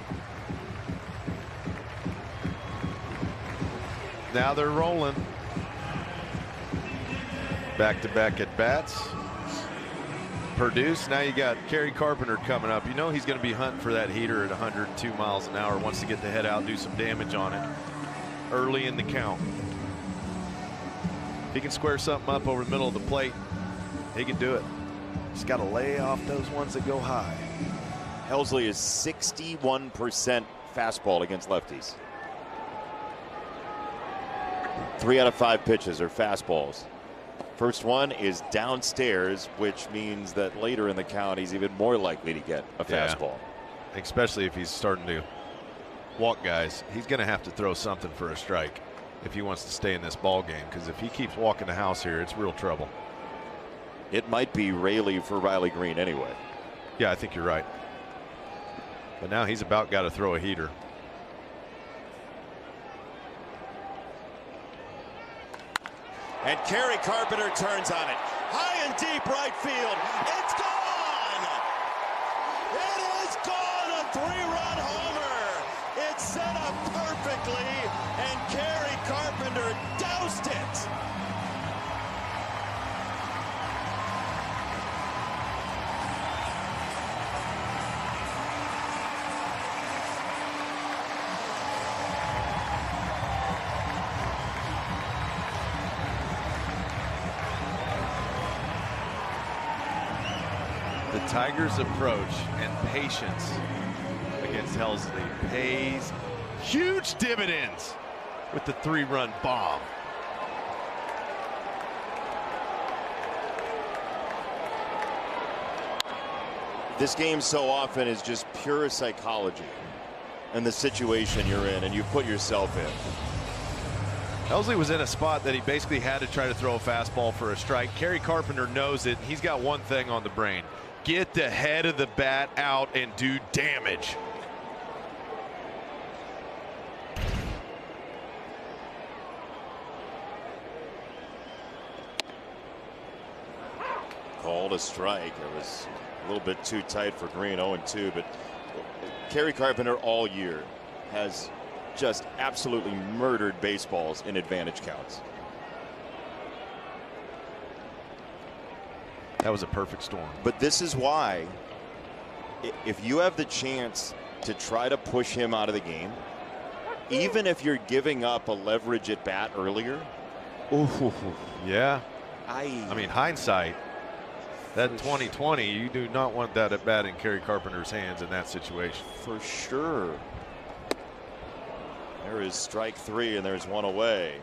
Now they're rolling. Back-to-back at bats. Produce. Now you got Kerry Carpenter coming up. You know he's going to be hunting for that heater at 102 miles an hour. Wants to get the head out, do some damage on it early in the count. If he can square something up over the middle of the plate, he can do it. Just got to lay off those ones that go high. Helsley is 61% fastball against lefties. 3 out of 5 pitches are fastballs. First one is downstairs, which means that later in the count he's even more likely to get a fastball. Especially if he's starting to walk guys. He's going to have to throw something for a strike if he wants to stay in this ball game, because if he keeps walking the house here, it's real trouble. It might be Raley for Riley Green anyway. Yeah, I think you're right. But now he's about got to throw a heater. And Kerry Carpenter turns on it. High and deep right field. It's gone! It is gone! A 3-run homer! It's set up perfectly, and Kerry Carpenter doused it! The Tigers' approach and patience against Helsley pays huge dividends with the 3-run bomb. This game so often is just pure psychology and the situation you're in and you put yourself in. Helsley was in a spot that he basically had to try to throw a fastball for a strike. Kerry Carpenter knows it. He's got one thing on the brain: get the head of the bat out and do damage. Called a strike. It was a little bit too tight for Green, 0-2, but Kerry Carpenter all year has just absolutely murdered baseballs in advantage counts. That was a perfect storm. But this is why, if you have the chance to try to push him out of the game, even if you're giving up a leverage at bat earlier. Yeah. I mean, hindsight, that 2020, you do not want that at bat in Kerry Carpenter's hands in that situation. For sure. There is strike 3 and there's one away.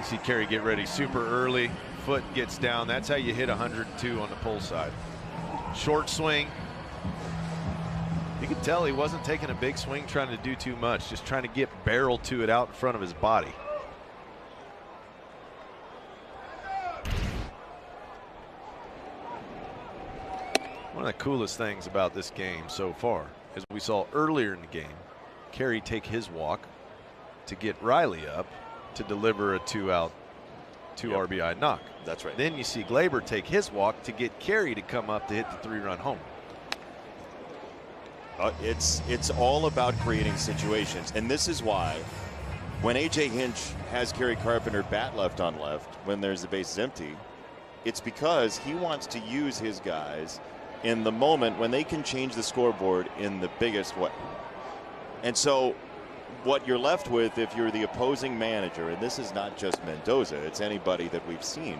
See Kerry get ready super early. Foot gets down. That's how you hit 102 on the pull side. Short swing. You could tell he wasn't taking a big swing trying to do too much, just trying to get barrel to it out in front of his body. One of the coolest things about this game so far is we saw earlier in the game Kerry take his walk to get Riley up to deliver a 2-out, 2 RBI knock. That's right. Then you see Gleyber take his walk to get Kerry to come up to hit the 3-run home. It's all about creating situations, and this is why when A.J. Hinch has Kerry Carpenter bat left on left when there's the bases empty, it's because he wants to use his guys in the moment when they can change the scoreboard in the biggest way. And so what you're left with if you're the opposing manager, and this is not just Mendoza, it's anybody that we've seen,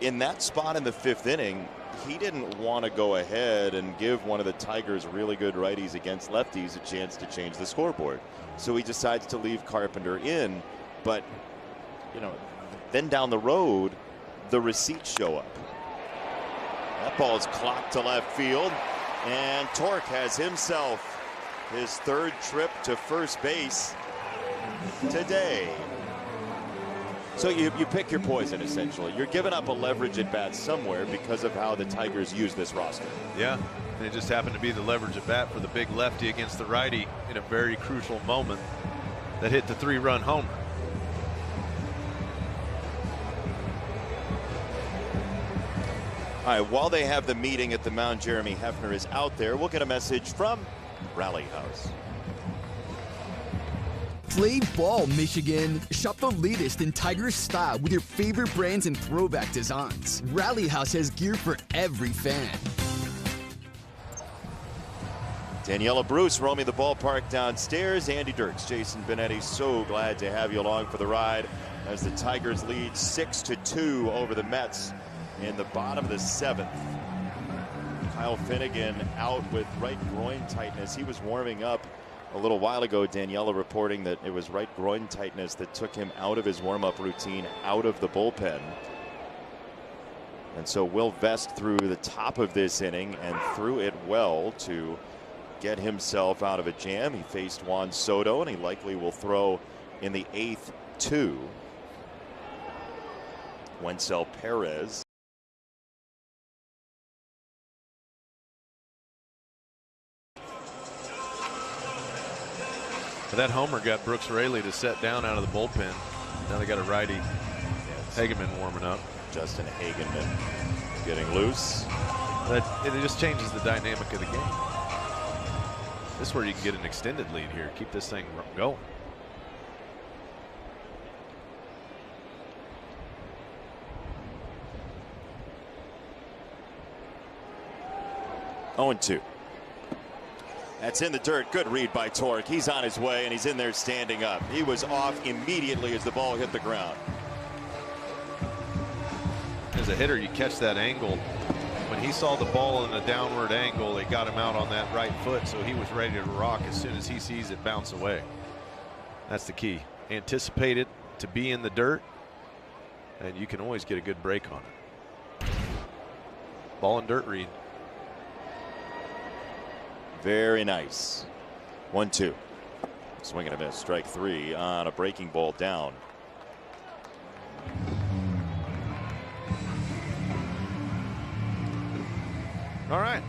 in that spot in the 5th inning, he didn't want to go ahead and give one of the Tigers' really good righties against lefties a chance to change the scoreboard. So he decides to leave Carpenter in, but then down the road the receipts show up. That ball is clocked to left field, and Torque has himself his 3rd trip to first base today. So you pick your poison, essentially. You're giving up a leverage at bat somewhere because of how the Tigers use this roster. Yeah, and it just happened to be the leverage at bat for the big lefty against the righty in a very crucial moment that hit the 3-run homer. All right, while they have the meeting at the mound, Jeremy Hefner is out there. We'll get a message from Rally House. Play ball, Michigan. Shop the latest in Tigers style with your favorite brands and throwback designs. Rally House has gear for every fan. Daniela Bruce roaming the ballpark downstairs. Andy Dirks, Jason Benetti, so glad to have you along for the ride as the Tigers lead 6-2 over the Mets in the bottom of the 7th. Kyle Finnegan out with right groin tightness. He was warming up A little while ago, Daniela reporting that it was right groin tightness that took him out of his warm-up routine, out of the bullpen. And so Will Vest threw the top of this inning and threw it well to get himself out of a jam. He faced Juan Soto, and he likely will throw in the 8th to Wencel Perez. That homer got Brooks Raley to set down out of the bullpen. Now they got a righty. Hageman warming up. Justin Hageman getting loose. But it just changes the dynamic of the game. This is where you can get an extended lead here. Keep this thing going. Oh, 2. That's in the dirt. Good read by Torque. He's on his way, and he's in there standing up. He was off immediately as the ball hit the ground. As a hitter, you catch that angle. When he saw the ball in a downward angle, they got him out on that right foot, so he was ready to rock as soon as he sees it bounce away. That's the key. Anticipate it to be in the dirt, and you can always get a good break on it. Ball and dirt read. Very nice. 1-2. Swing and a miss. Strike 3 on a breaking ball down. All right.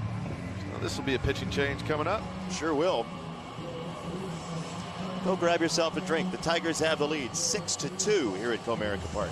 So this will be a pitching change coming up. Sure will. Go grab yourself a drink. The Tigers have the lead 6-2 here at Comerica Park.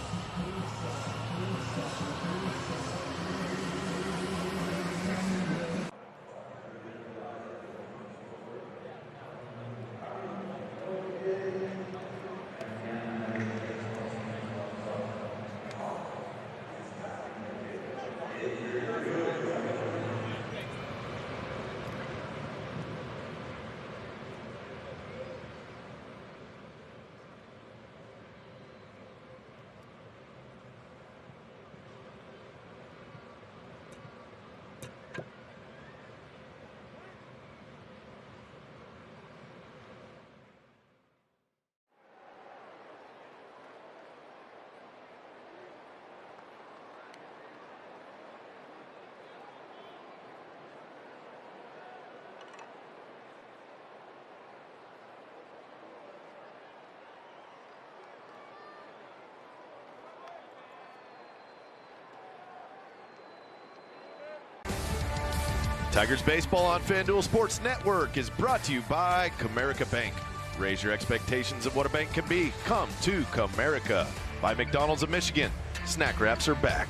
Tigers baseball on FanDuel Sports Network is brought to you by Comerica Bank. Raise your expectations of what a bank can be. Come to Comerica. By McDonald's of Michigan. Snack wraps are back.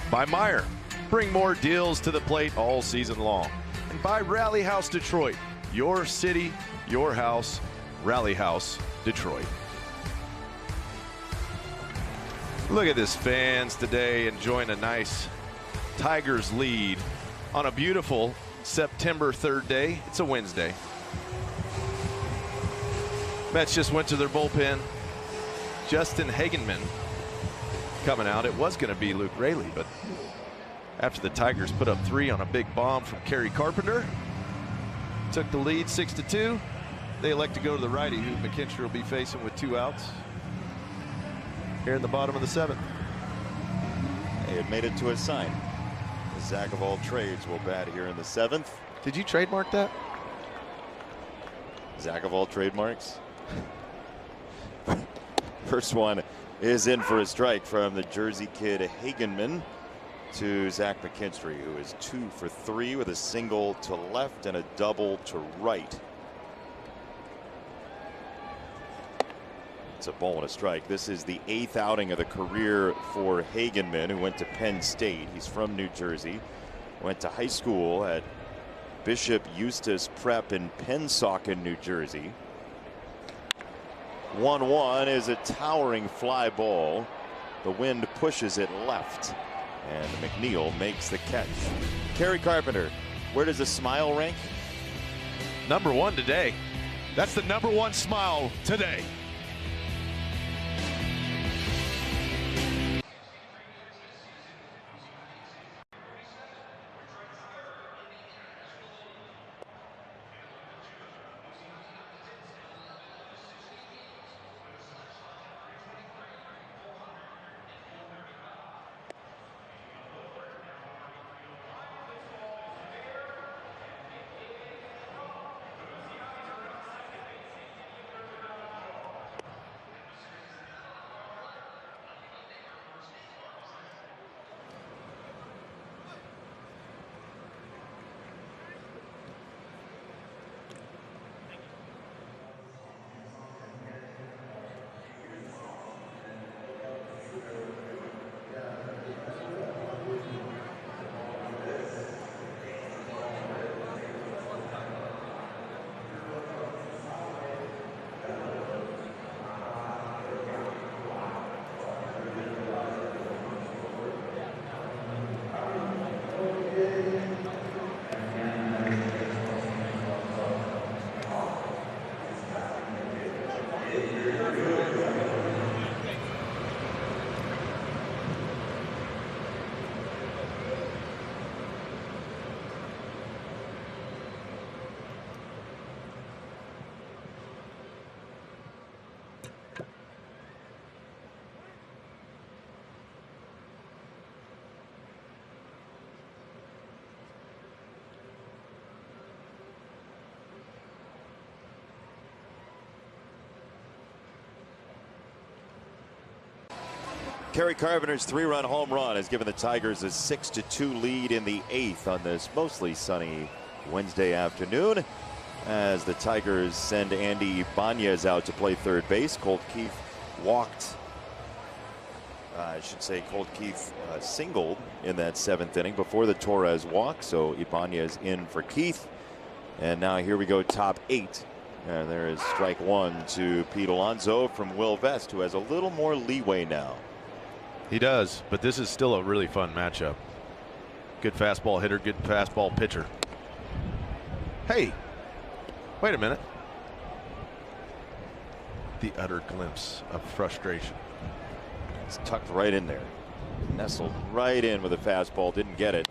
By Meijer. Bring more deals to the plate all season long. And by Rally House Detroit. Your city, your house. Rally House Detroit. Look at this, fans today enjoying a nice Tigers lead on a beautiful September 3rd day. It's a Wednesday. Mets just went to their bullpen. Justin Hageman coming out. It was going to be Luke Raley, but after the Tigers put up 3 on a big bomb from Kerry Carpenter, took the lead 6-2. They elect to go to the righty, who McKinstry will be facing with 2 outs here in the bottom of the 7th. He had made it to his sign. Zach of all trades will bat here in the 7th. Did you trademark that? Zach of all trademarks. First one is in for a strike from the Jersey kid Hageman to Zach McKinstry, who is 2 for 3 with a single to left and a double to right. It's a ball and a strike. This is the 8th outing of the career for Hageman, who went to Penn State. He's from New Jersey. Went to high school at Bishop Eustace Prep in Pennsauken, New Jersey. 1-1 is a towering fly ball. The wind pushes it left, and McNeil makes the catch. Kerry Carpenter, where does the smile rank? Number 1 today. That's the number 1 smile today. Kerry Carpenter's 3-run home run has given the Tigers a 6-2 lead in the 8th on this mostly sunny Wednesday afternoon, as the Tigers send Andy Ibanez out to play third base. Colt Keith walked. I should say Colt Keith singled in that 7th inning before the Torres walk, so Ibanez in for Keith. And now here we go, top 8. And there is strike 1 to Pete Alonso from Will Vest, who has a little more leeway now. He does, but this is still a really fun matchup. Good fastball hitter, good fastball pitcher. Hey, wait a minute. The utter glimpse of frustration. It's tucked right in there. Nestled right in with a fastball, didn't get it.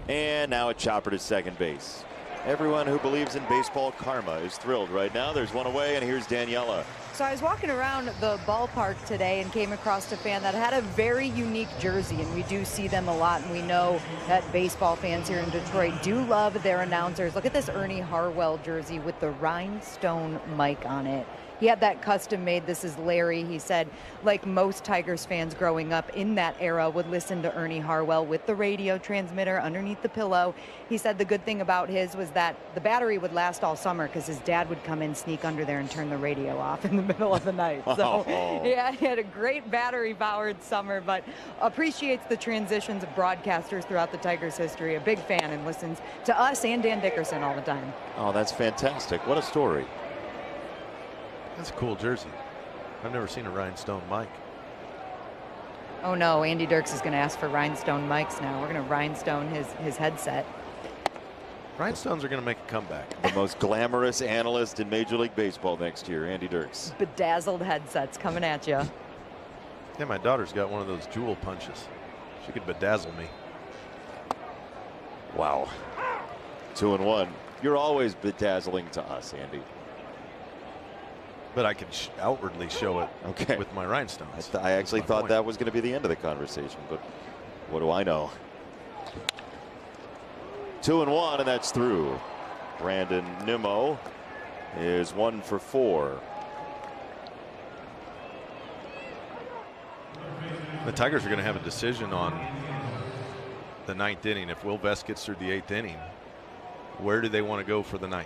And now a chopper to second base. Everyone who believes in baseball karma is thrilled right now. There's one away, and here's Daniela. So I was walking around the ballpark today and came across a fan that had a very unique jersey, and we do see them a lot, and we know that baseball fans here in Detroit do love their announcers. Look at this Ernie Harwell jersey with the rhinestone mic on it. He had that custom made. This is Larry. He said, like most Tigers fans growing up in that era, would listen to Ernie Harwell with the radio transmitter underneath the pillow. He said the good thing about his was that the battery would last all summer because his dad would come in, sneak under there, and turn the radio off in the middle of the night. So yeah, he had a great battery-powered summer, but appreciates the transitions of broadcasters throughout the Tigers' history. A big fan and listens to us and Dan Dickerson all the time. Oh, that's fantastic. What a story. That's a cool jersey. I've never seen a rhinestone mic. Oh no, Andy Dirks is going to ask for rhinestone mics now. We're going to rhinestone his headset. Rhinestones are going to make a comeback. The most glamorous analyst in Major League Baseball next year, Andy Dirks. Bedazzled headsets coming at you. Yeah, my daughter's got one of those jewel punches. She could bedazzle me. Wow. 2-1. You're always bedazzling to us, Andy. But I can outwardly show it with my rhinestones. I actually thought that was going to be the end of the conversation, but what do I know? 2-1, and that's through. Brandon Nimmo is 1 for 4. The Tigers are going to have a decision on the 9th inning. If Will Vest gets through the 8th inning, where do they want to go for the 9th?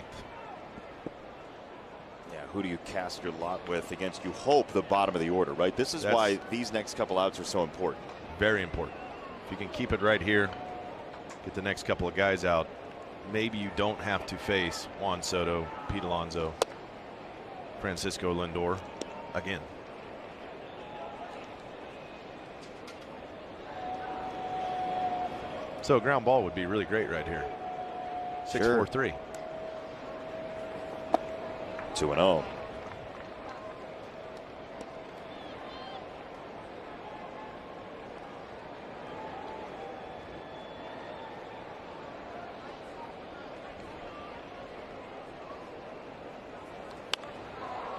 Who do you cast your lot with against, you hope, the bottom of the order, right? This is why these next couple outs are so important. Very important. If you can keep it right here, get the next couple of guys out, maybe you don't have to face Juan Soto, Pete Alonso, Francisco Lindor again. So a ground ball would be really great right here. 6-4-3. 2-0.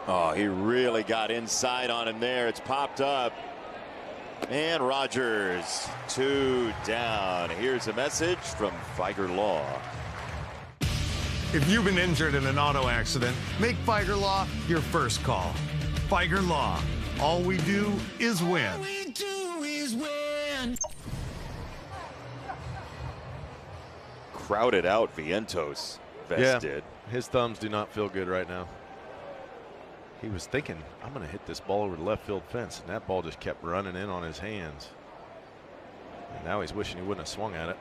Oh, he really got inside on him there. It's popped up. And Rogers, 2 down. Here's a message from Figer Law. If you've been injured in an auto accident, make Figer Law your first call. Figer Law. All we do is win. All we do is win. Crowded out Vientos. Vest did. His thumbs do not feel good right now. He was thinking, I'm going to hit this ball over the left field fence, and that ball just kept running in on his hands. And now he's wishing he wouldn't have swung at it.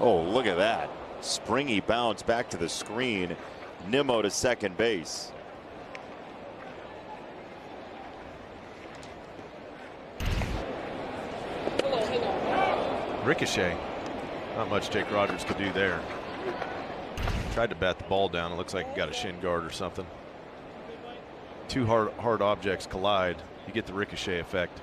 Oh, look at that. Springy bounce back to the screen. Nimmo to second base. Ricochet. Not much Jake Rogers could do there. Tried to bat the ball down. It looks like he got a shin guard or something. Two hard objects collide. You get the ricochet effect.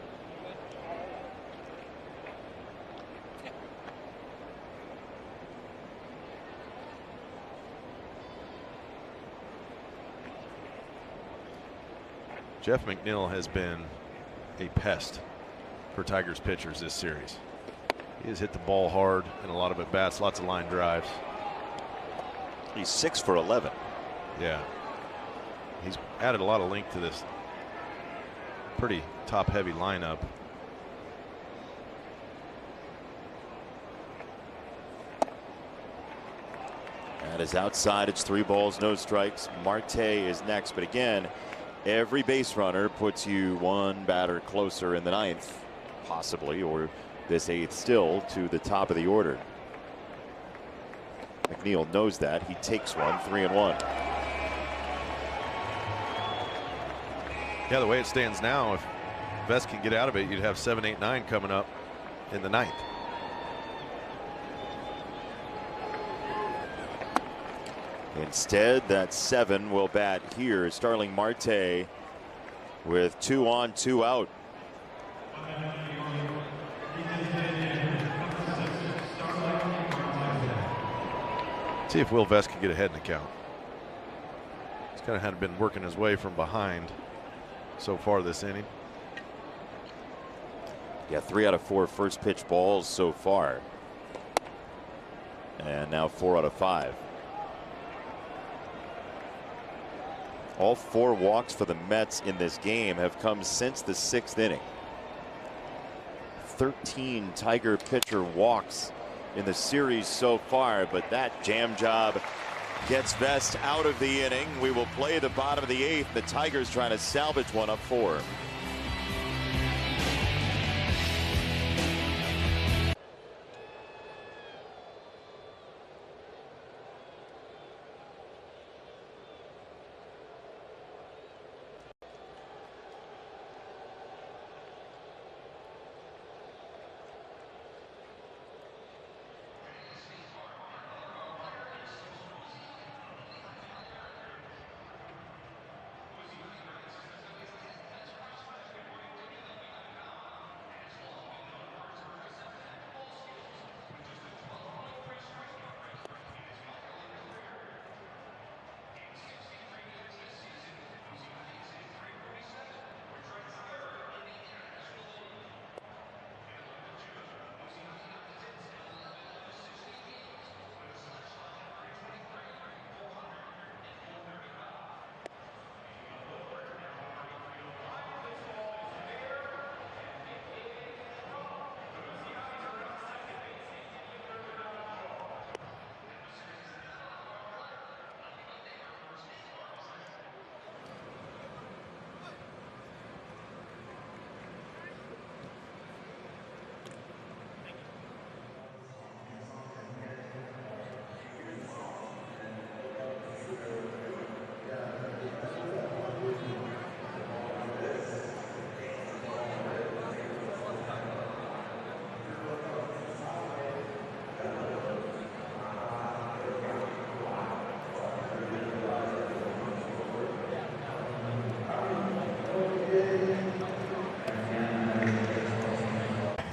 Jeff McNeil has been a pest for Tigers pitchers this series. He has hit the ball hard in a lot of at bats, lots of line drives. He's 6 for 11. Yeah. He's added a lot of length to this pretty top-heavy lineup. That is outside. It's 3 balls, no strikes. Marte is next, but again, every base runner puts you one batter closer in the 9th, possibly, or this 8th still, to the top of the order. McNeil knows that. He takes one, 3-1. Yeah, the way it stands now, if Vest can get out of it, you'd have 7, 8, 9 coming up in the 9th. Instead, that 7 will bat here. Starling Marte with 2 on, 2 out. See if Will Vest can get ahead in the count. He's kind of had been working his way from behind so far this inning. Yeah, 3 out of 4 first pitch balls so far. And now 4 out of 5. All 4 walks for the Mets in this game have come since the 6th inning. 13 Tiger pitcher walks in the series so far, but that jam job gets Vest out of the inning. We will play the bottom of the 8th. The Tigers trying to salvage one up 4.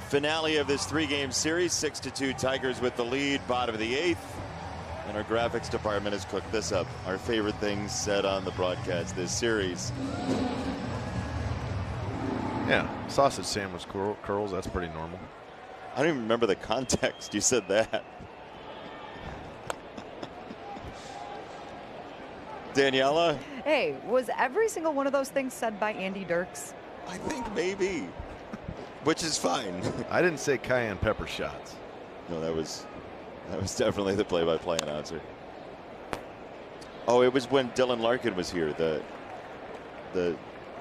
Finale of this 3-game series, 6-2 Tigers with the lead, bottom of the 8th. And our graphics department has cooked this up. Our favorite things said on the broadcast this series. Yeah, sausage sandwich curls, that's pretty normal. I don't even remember the context. You said that. Daniela? Hey, was every single one of those things said by Andy Dirks? I think maybe. Which is fine. I didn't say cayenne pepper shots. No, that was definitely the play-by-play announcer. Oh, it was when Dylan Larkin was here, the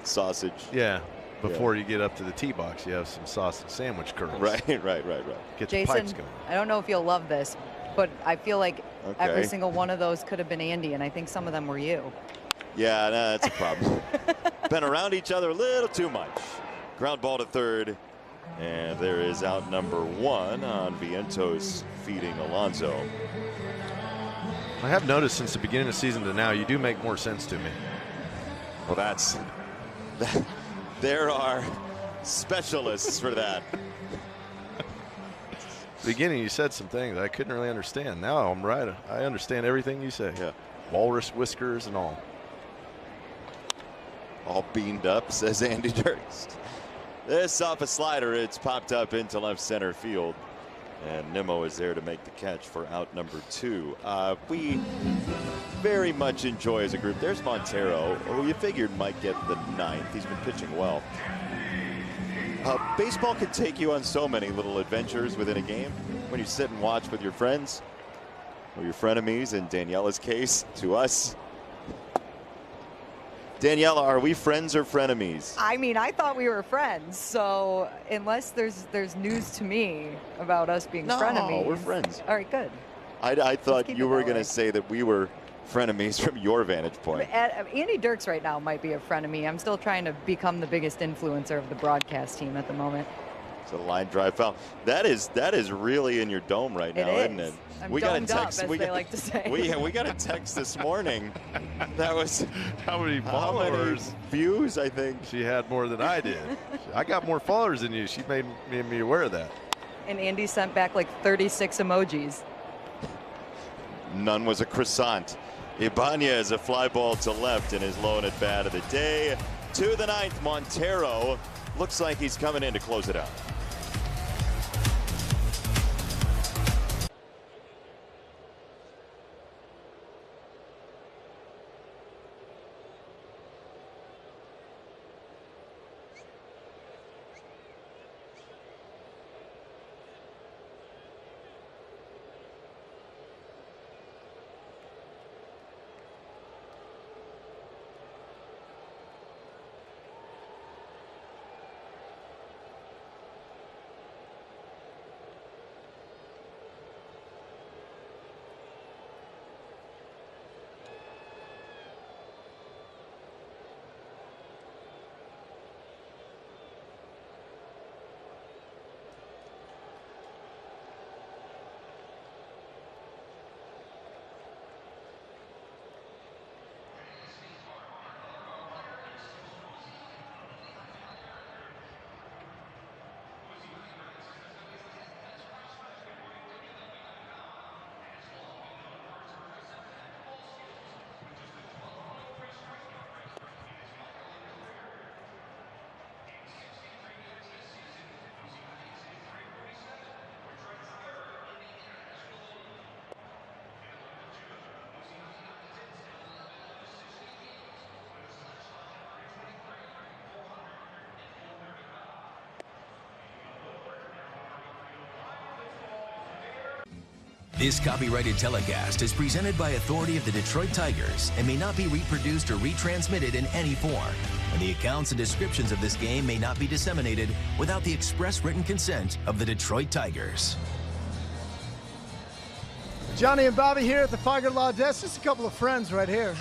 sausage. Yeah, before you get up to the tee box, you have some sausage sandwich curls. Right. Get Jason, the pipes going. I don't know if you'll love this, but I feel like every single one of those could have been Andy, and I think some of them were you. Yeah, no, that's a problem. Been around each other a little too much. Ground ball to third. And there is out number 1 on Vientos feeding Alonso. I have noticed since the beginning of the season to now, you do make more sense to me. Well, there are specialists for that. Beginning, you said some things I couldn't really understand. Now I'm right. I understand everything you say. Yeah. Walrus whiskers and all. All beamed up, says Andy Dirks. This off a slider, it's popped up into left center field. And Nimmo is there to make the catch for out number 2. We very much enjoy as a group. There's Montero, who you figured might get the 9th. He's been pitching well. Baseball can take you on so many little adventures within a game. When you sit and watch with your friends, or your frenemies, in Daniela's case, to us. Daniela, are we friends or frenemies? I mean, I thought we were friends, so unless there's news to me about us being frenemies. No, we're friends. All right, good. I thought you were going to say that we were frenemies from your vantage point. Andy Dirks right now might be a frenemy. I'm still trying to become the biggest influencer of the broadcast team at the moment. It's a line drive foul. That is really in your dome right now, isn't it? We got a text. Up, as they like to say. We got a text this morning. That was how many followers? How many views? I think she had more than I did. I got more followers than you. She made me aware of that. And Andy sent back like 36 emojis. None was a croissant. Ibanez, a fly ball to left, and his lone at bat of the day. To the 9th, Montero looks like he's coming in to close it out. This copyrighted telecast is presented by authority of the Detroit Tigers and may not be reproduced or retransmitted in any form. And the accounts and descriptions of this game may not be disseminated without the express written consent of the Detroit Tigers. Johnny and Bobby here at the Figer Law Desk. Just a couple of friends right here.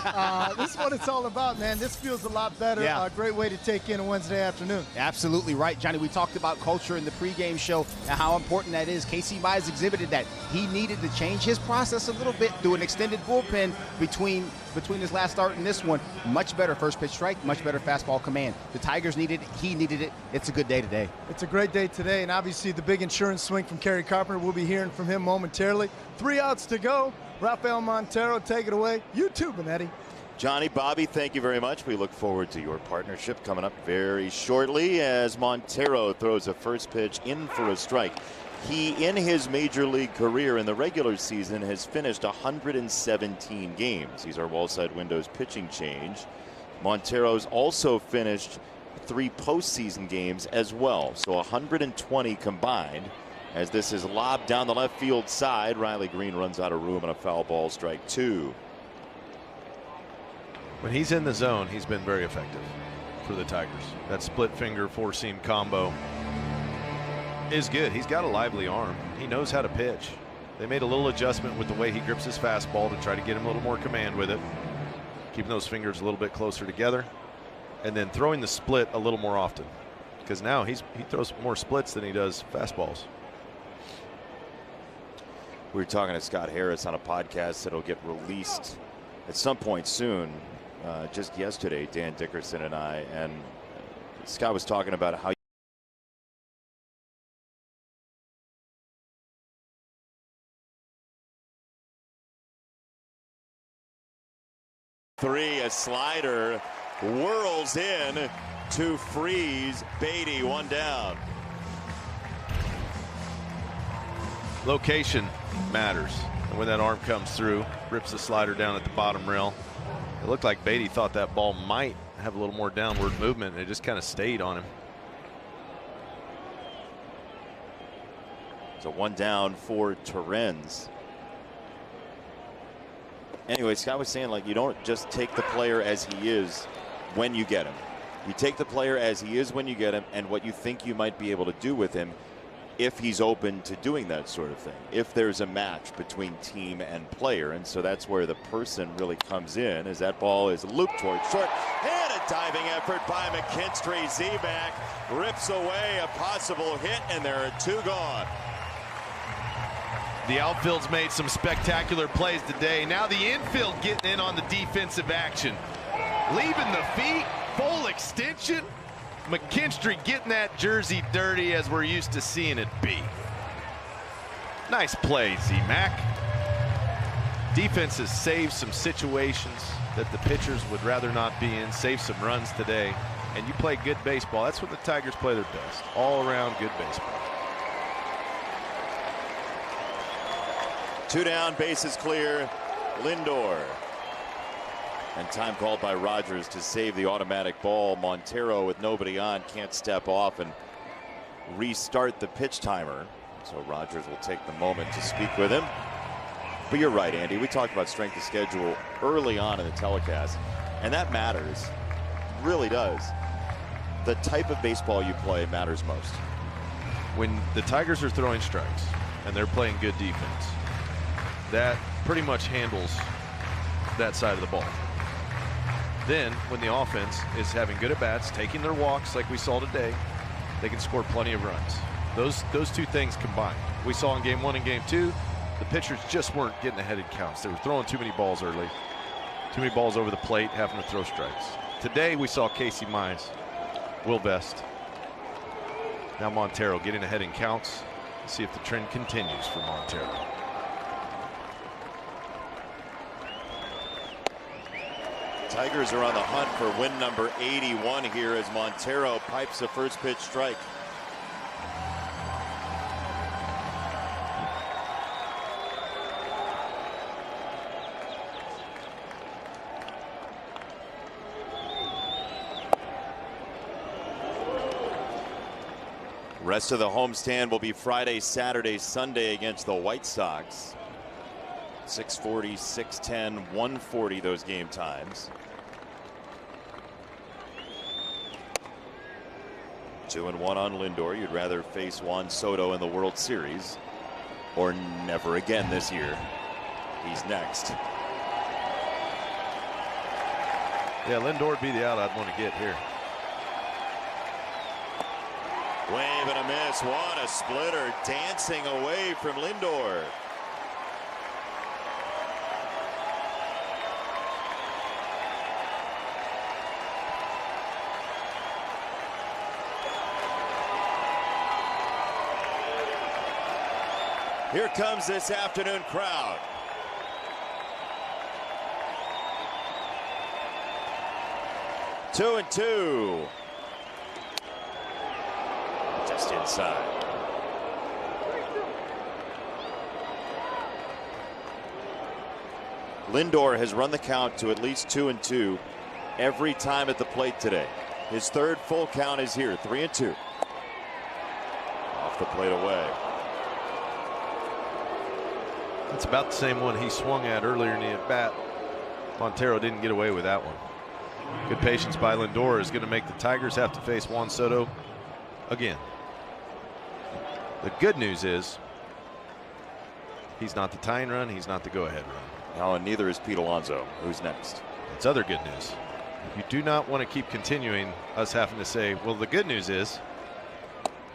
This is what it's all about, man. This feels a lot better. Yeah. A great way to take in a Wednesday afternoon. Absolutely right, Johnny. We talked about culture in the pregame show and how important that is. Casey Mize exhibited that. He needed to change his process a little bit, do an extended bullpen between his last start and this one. Much better first pitch strike, much better fastball command. The Tigers needed it. He needed it. It's a good day today. It's a great day today, and obviously the big insurance swing from Kerry Carpenter. We'll be hearing from him momentarily. 3 outs to go. Rafael Montero, take it away. You too, Benetti. Johnny, Bobby, thank you very much. We look forward to your partnership coming up very shortly as Montero throws a first pitch in for a strike. He, in his major league career in the regular season, has finished 117 games. He's our Wallside Windows pitching change. Montero's also finished 3 postseason games as well, so 120 combined. As this is lobbed down the left field side, Riley Green runs out of room and a foul ball, strike 2. When he's in the zone, he's been very effective for the Tigers. That split finger 4-seam combo is good. He's got a lively arm. He knows how to pitch. They made a little adjustment with the way he grips his fastball to try to get him a little more command with it, keeping those fingers a little bit closer together, and then throwing the split a little more often, because now he throws more splits than he does fastballs. We were talking to Scott Harris on a podcast that'll get released at some point soon. Just yesterday, Dan Dickerson and I, and Scott was talking about how a slider whirls in to freeze Beatty, 1 down. Location matters. And when that arm comes through, rips the slider down at the bottom rail. It looked like Beatty thought that ball might have a little more downward movement, and it just kind of stayed on him. So 1 down for Torrens. Anyway, Scott was saying, like, you don't just take the player as he is when you get him. You take the player as he is when you get him, and what you think you might be able to do with him if he's open to doing that sort of thing, if there's a match between team and player. And so that's where the person really comes in, as that ball is looped towards short. And a diving effort by McKinstry. Z-back rips away a possible hit, and there are 2 gone. The outfield's made some spectacular plays today. Now the infield getting in on the defensive action. Leaving the feet, full extension. McKinstry getting that jersey dirty as we're used to seeing it be. Nice play, Z-Mac. Defense has saved some situations that the pitchers would rather not be in, saved some runs today. And you play good baseball. That's when the Tigers play their best. All around good baseball. 2 down, bases clear. Lindor. And time called by Rogers to save the automatic ball. Montero, with nobody on, can't step off and restart the pitch timer. So Rogers will take the moment to speak with him. But you're right, Andy. We talked about strength of schedule early on in the telecast, and that matters. Really does. The type of baseball you play matters most. When the Tigers are throwing strikes and they're playing good defense, that pretty much handles that side of the ball. Then when the offense is having good at-bats, taking their walks like we saw today, they can score plenty of runs. Those 2 things combined. We saw in game 1 and game 2, the pitchers just weren't getting ahead in counts. They were throwing too many balls early, too many balls over the plate, having to throw strikes. Today we saw Casey Mize, Will Vest, now Montero getting ahead in counts. Let's see if the trend continues for Montero. Tigers are on the hunt for win number 81 here as Montero pipes a first pitch strike. Rest of the homestand will be Friday, Saturday, Sunday against the White Sox. 640, 610, 140 those game times. 2-1 on Lindor. You'd rather face Juan Soto in the World Series or never again this year. He's next. Yeah, Lindor would be the out I'd want to get here. Wave and a miss. What a splitter, dancing away from Lindor. Here comes this afternoon crowd. Two and two. Just inside. Lindor has run the count to at least 2-2 every time at the plate today. His 3rd full count is here, 3-2. Off the plate away. It's about the same one he swung at earlier in the at-bat. Montero didn't get away with that one. Good patience by Lindor is going to make the Tigers have to face Juan Soto again. The good news is he's not the tying run, he's not the go-ahead run. No, and neither is Pete Alonso. Who's next? It's other good news. You do not want to keep continuing us having to say, well, the good news is.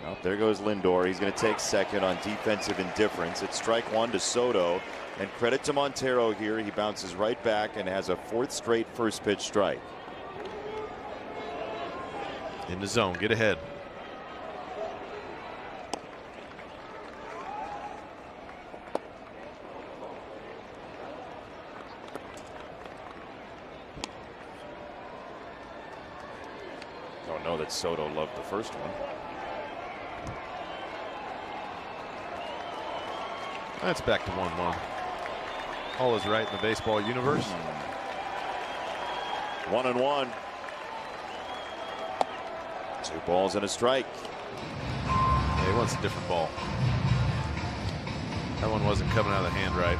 Well, there goes Lindor. He's going to take second on defensive indifference. It's strike 1 to Soto. And credit to Montero here. He bounces right back and has a 4th straight first pitch strike. In the zone, get ahead. Don't know that Soto loved the first one. That's back to 1-1. All is right in the baseball universe. 1-1. 2 balls and a strike. Yeah, he wants a different ball. That one wasn't coming out of the hand right.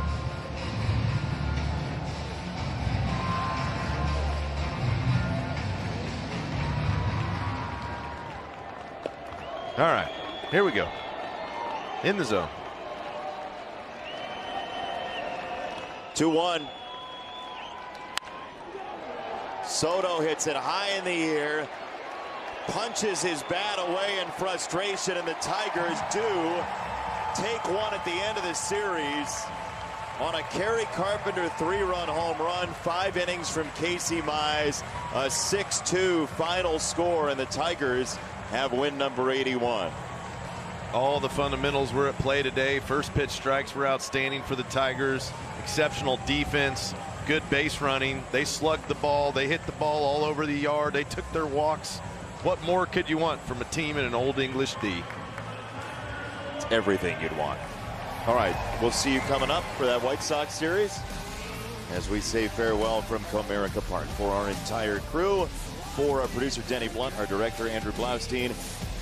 All right, here we go. In the zone. 2-1. Soto hits it high in the air, punches his bat away in frustration, and the Tigers do take one at the end of the series on a Kerry Carpenter 3-run home run. 5 innings from Casey Mize, a 6-2 final score, and the Tigers have win number 81. All the fundamentals were at play today. First pitch strikes were outstanding for the Tigers. Exceptional defense, good base running. They slugged the ball. They hit the ball all over the yard. They took their walks. What more could you want from a team in an Old English D? It's everything you'd want. All right, we'll see you coming up for that White Sox series as we say farewell from Comerica Park. For our entire crew, for our producer Denny Blunt, our director Andrew Blaustein,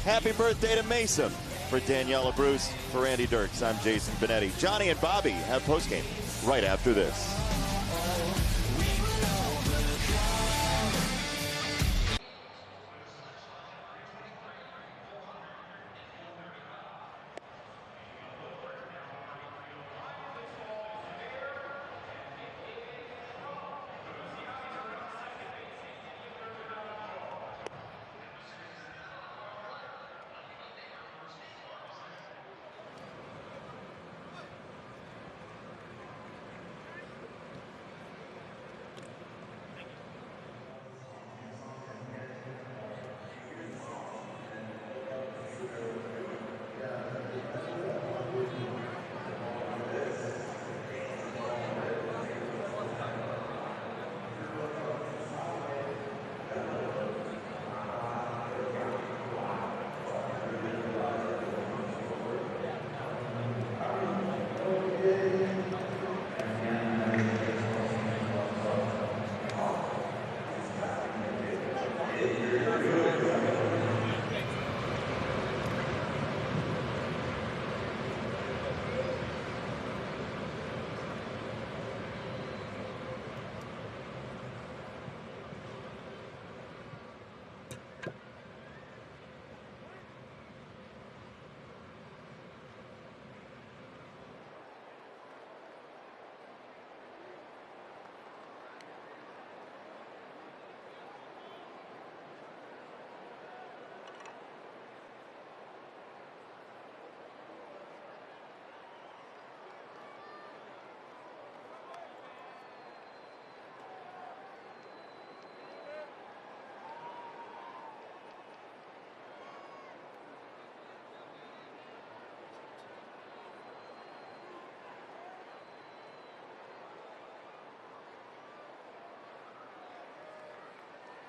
happy birthday to Mesa. For Daniela Bruce, for Andy Dirks, I'm Jason Benetti. Johnny and Bobby have postgame right after this.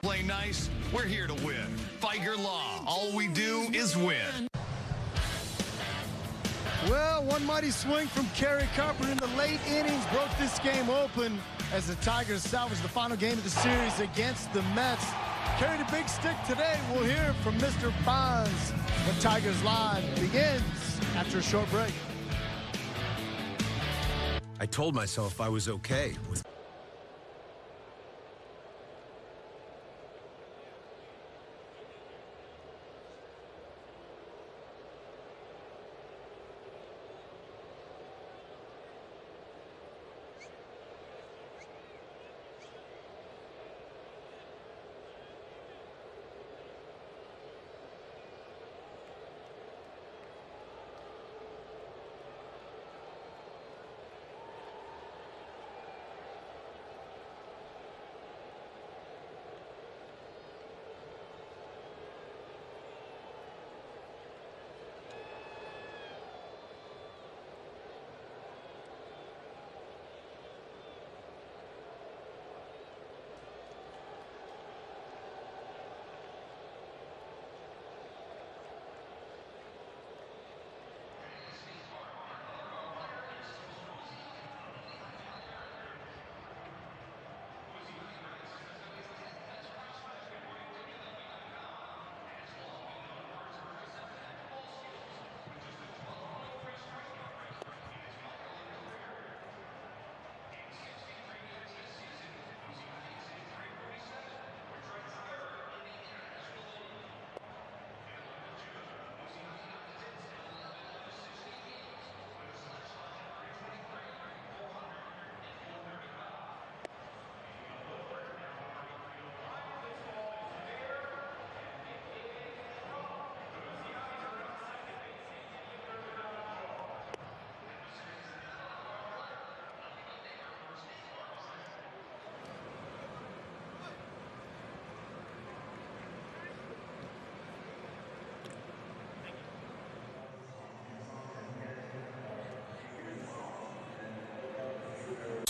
Play nice, we're here to win. Figer Law, all we do is win. Well, one mighty swing from Kerry Carpenter in the late innings broke this game open as the Tigers salvaged the final game of the series against the Mets. Carried a big stick today. We'll hear from Mr. Bonds when Tigers Live begins after a short break. I told myself I was okay with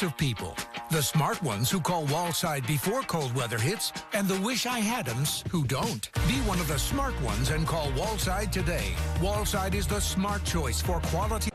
of people. The smart ones who call Wallside before cold weather hits, and the wish I had-ems who don't. Be one of the smart ones and call Wallside today. Wallside is the smart choice for quality.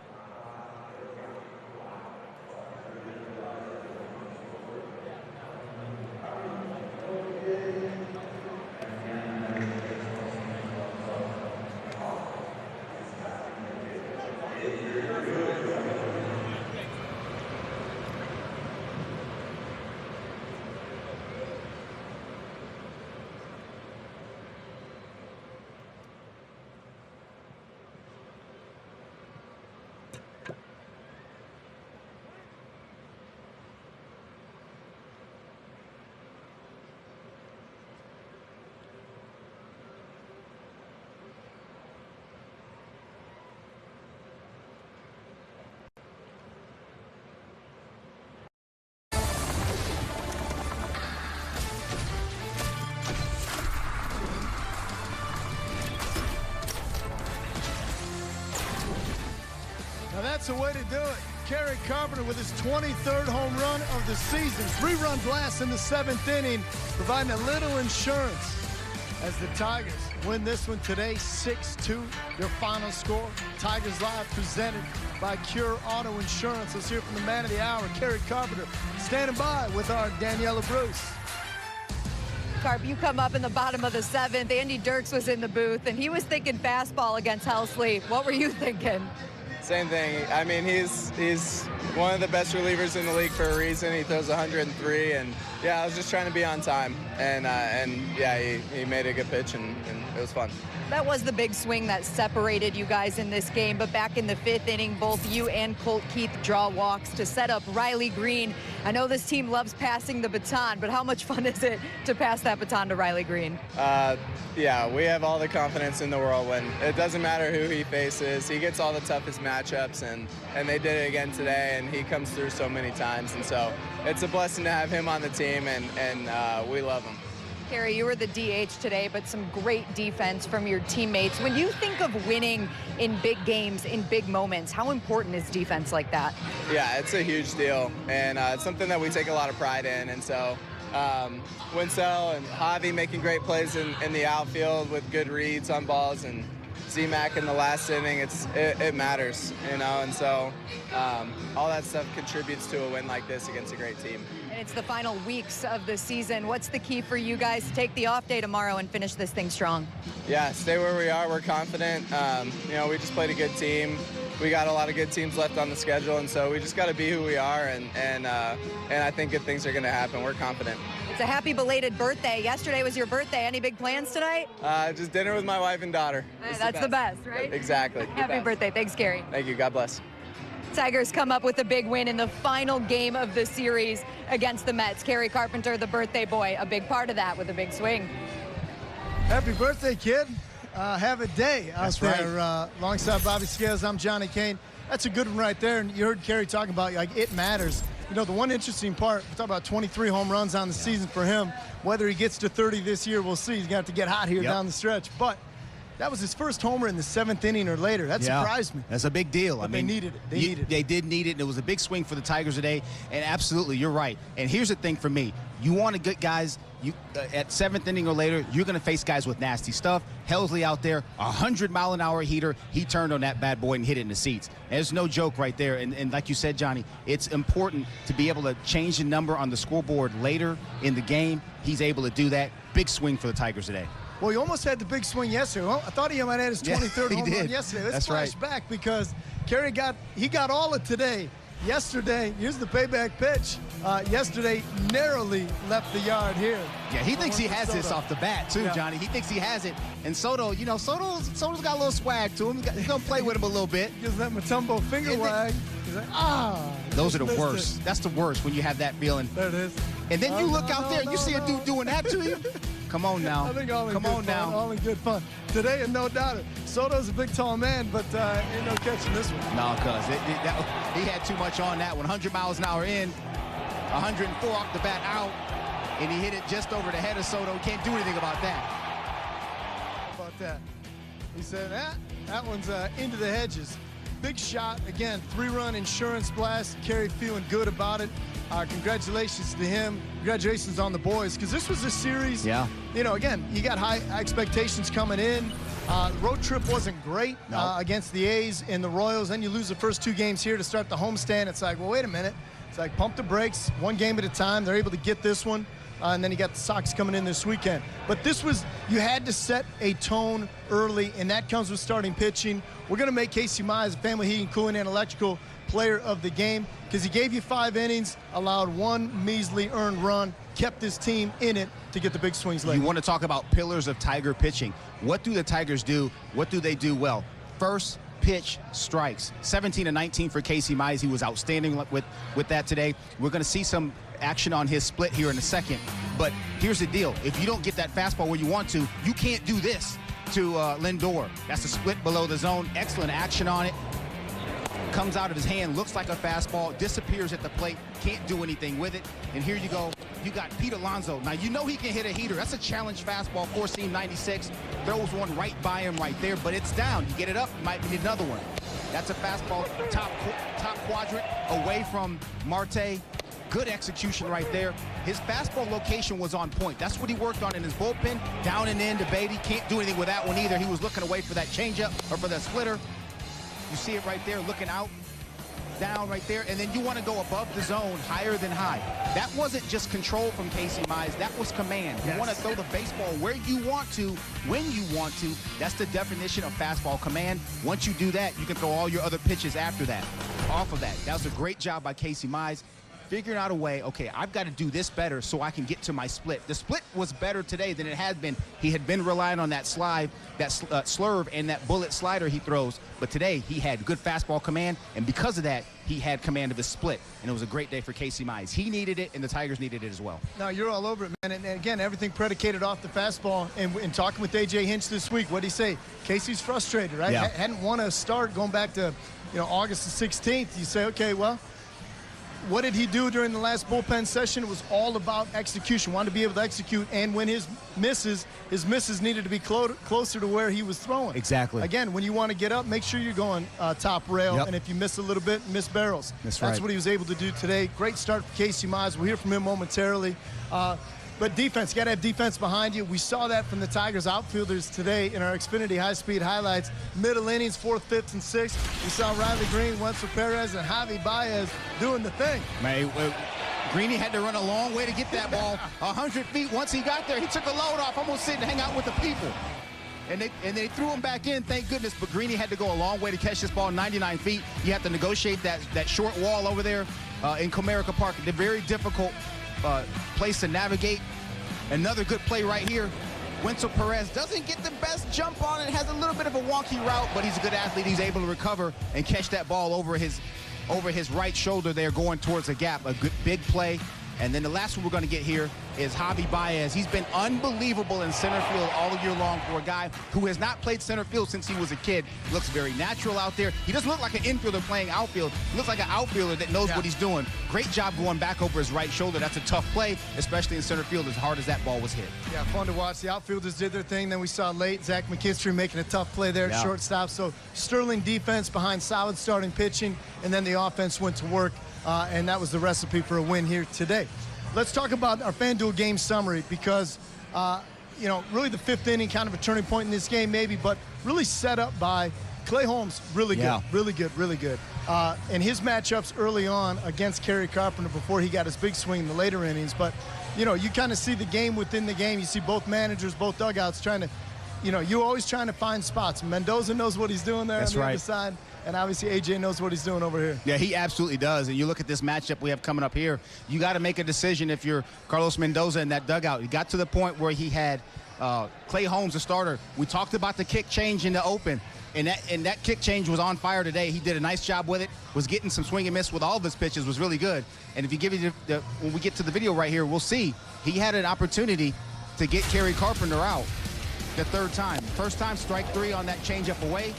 That's the way to do it. Kerry Carpenter with his 23rd home run of the season. 3-run blast in the 7th inning, providing a little insurance as the Tigers win this one today, 6-2, their final score. Tigers Live presented by Cure Auto Insurance. Let's hear from the man of the hour, Kerry Carpenter, standing by with our Daniela Bruce. Carp, you come up in the bottom of the 7th. Andy Dirks was in the booth, and he was thinking fastball against Helsley. What were you thinking? Same thing. I mean, he's one of the best relievers in the league for a reason. He throws 103, and yeah, I was just trying to be on time, and yeah, he made a good pitch, and it was fun. That was the big swing that separated you guys in this game, but back in the 5th inning, both you and Colt Keith draw walks to set up Riley Green. I know this team loves passing the baton, but how much fun is it to pass that baton to Riley Green? Yeah, we have all the confidence in the world when it doesn't matter who he faces. He gets all the toughest matchups, and they did it again today, and he comes through so many times, and so it's a blessing to have him on the team, and we love him. Kerry, you were the DH today, but some great defense from your teammates. When you think of winning in big games, in big moments, how important is defense like that? Yeah, it's a huge deal, and it's something that we take a lot of pride in. And so Winsell and Javi making great plays in the outfield with good reads on balls, and Z-Mac in the last inning, it matters, you know, and so all that stuff contributes to a win like this against a great team. And it's the final weeks of the season. What's the key for you guys to take the off day tomorrow and finish this thing strong? Yeah, stay where we are. We're confident. You know, we just played a good team. We got a lot of good teams left on the schedule, and so we just got to be who we are, and I think good things are going to happen. We're confident. It's a happy belated birthday. Yesterday was your birthday. Any big plans tonight? Just dinner with my wife and daughter. That's the best, right? Exactly. Happy birthday. Thanks, Kerry. Thank you. God bless. Tigers come up with a big win in the final game of the series against the Mets. Kerry Carpenter, the birthday boy, a big part of that with a big swing. Happy birthday, kid. Have a day out there. Right. Alongside Bobby Scales, I'm Johnny Kane. That's a good one right there. And you heard Kerry talking about, like, it matters. You know, the one interesting part, we talk about 23 home runs on the season for him. Whether he gets to 30 this year, we'll see. He's going to have to get hot here down the stretch. But that was his first homer in the 7th inning or later. That surprised me. That's a big deal. But I mean, they needed it. They did need it, and it was a big swing for the Tigers today. And absolutely, you're right. And here's the thing for me. You want to get guys, at 7th inning or later, you're going to face guys with nasty stuff. Helsley out there, 100-mile-an-hour heater. He turned on that bad boy and hit it in the seats. There's no joke right there. And like you said, Johnny, it's important to be able to change the number on the scoreboard later in the game. He's able to do that. Big swing for the Tigers today. Well, he almost had the big swing yesterday. Well, I thought he might have had his 23rd home run yesterday. Let's flash back because Kerry got all of today. Yesterday, here's the payback pitch. Yesterday, narrowly left the yard here. Yeah, he thinks he has this off the bat, too, Johnny. He thinks he has it. And Soto, you know, Soto's got a little swag to him. He's going to play with him a little bit. Gives that Mutombo finger wag. He's like, Those are the worst. That's the worst when you have that feeling. There it is. And then you look out there and you see a dude doing that to you. Come on now. I think all in good fun. Today, and no doubt it. Soto's a big, tall man, but ain't no catching this one. No, because he had too much on that. 100 miles an hour in, 104 off the bat out, and he hit it just over the head of Soto. Can't do anything about that. How about that? He said, that one's into the hedges. Big shot. Again, 3-run insurance blast. Kerry feeling good about it. Congratulations to him. Congratulations on the boys, because this was a series. Yeah. You know, again, you got high expectations coming in. Road trip wasn't great against the A's and the Royals. Then you lose the first 2 games here to start the homestand. It's like, well, wait a minute. It's like pump the brakes, 1 game at a time. They're able to get this one. And then you got the Sox coming in this weekend. But this was, you had to set a tone early, and that comes with starting pitching. We're going to make Casey Mize Family Heating, Cooling, and Electrical Player of the Game because he gave you 5 innings, allowed 1 measly earned run, kept this team in it to get the big swings late. You want to talk about pillars of Tiger pitching. What do the Tigers do? What do they do well? First pitch strikes. 17-19 for Casey Mize. He was outstanding with that today. We're going to see some action on his split here in a second. But here's the deal. If you don't get that fastball where you want to, you can't do this to Lindor. That's a split below the zone. Excellent action on it. Comes out of his hand, looks like a fastball, disappears at the plate, can't do anything with it. And here you go. You got Pete Alonso. Now, you know he can hit a heater. That's a challenge fastball, 4-seam 96. Throws one right by him right there, but it's down. You get it up, you might need another one. That's a fastball, top quadrant, away from Marte. Good execution right there. His fastball location was on point. That's what he worked on in his bullpen. Down and in to Beatty. Can't do anything with that one either. He was looking away for that changeup or for that splitter. You see it right there, looking out, down right there, and then you want to go above the zone, higher than high. That wasn't just control from Casey Mize, that was command. You want to throw the baseball where you want to, when you want to. That's the definition of fastball command. Once you do that, you can throw all your other pitches after that, off of that. That was a great job by Casey Mize. Figuring out a way, okay, I've got to do this better so I can get to my split. The split was better today than it had been. He had been relying on that slide, that slurve, and that bullet slider he throws. But today, he had good fastball command, and because of that, he had command of his split. And it was a great day for Casey Mize. He needed it, and the Tigers needed it as well. No, you're all over it, man. And again, everything predicated off the fastball. And talking with A.J. Hinch this week, what did he say? Casey's frustrated, right? Yeah. Hadn't won a start going back to, August the 16th. You say, okay, well, what did he do during the last bullpen session? It was all about execution. Wanted to be able to execute, and when his misses needed to be closer to where he was throwing. Exactly. Again, when you want to get up, make sure you're going top rail, and if you miss a little bit, miss barrels. That's what he was able to do today. Great start for Casey Mize. We'll hear from him momentarily. But defense, you got to have defense behind you. We saw that from the Tigers outfielders today in our Xfinity high-speed highlights. Middle innings, 4th, 5th, and 6th. We saw Riley Green, Wenzel Perez, and Javi Baez doing the thing. Man, Greeny had to run a long way to get that ball 100 feet. Once he got there, he took a load off, almost sitting to hang out with the people. And they threw him back in, thank goodness. But Greeny had to go a long way to catch this ball 99 feet. You have to negotiate that short wall over there in Comerica Park. A very difficult place to navigate. Another good play right here. Wenzel Perez doesn't get the best jump on it, has a little bit of a wonky route, but he's a good athlete. He's able to recover and catch that ball over his right shoulder there going towards the gap. A good big play. And then the last one we're going to get here is Javi Baez. He's been unbelievable in center field all year long for a guy who has not played center field since he was a kid. Looks very natural out there. He doesn't look like an infielder playing outfield. He looks like an outfielder that knows what he's doing. Great job going back over his right shoulder. That's a tough play, especially in center field as hard as that ball was hit. Yeah, fun to watch. The outfielders did their thing. Then we saw late Zach McKinstry making a tough play there at shortstop. So sterling defense behind solid starting pitching, and then the offense went to work, and that was the recipe for a win here today. Let's talk about our FanDuel game summary because, really the 5th inning, kind of a turning point in this game maybe, but really set up by Clay Holmes. Really good, really good, really good. And his matchups early on against Kerry Carpenter before he got his big swing in the later innings. But, you kind of see the game within the game. You see both managers, both dugouts trying to, you're always trying to find spots. Mendoza knows what he's doing there on the other side. And obviously, A.J. knows what he's doing over here. Yeah, he absolutely does. And you look at this matchup we have coming up here, you got to make a decision if you're Carlos Mendoza in that dugout. He got to the point where he had Clay Holmes, the starter. We talked about the kick change in the open, and that kick change was on fire today. He did a nice job with it, was getting some swing and miss with all of his pitches, was really good. And if you give you when we get to the video right here, we'll see he had an opportunity to get Kerry Carpenter out the 3rd time. First time, strike 3 on that changeup away.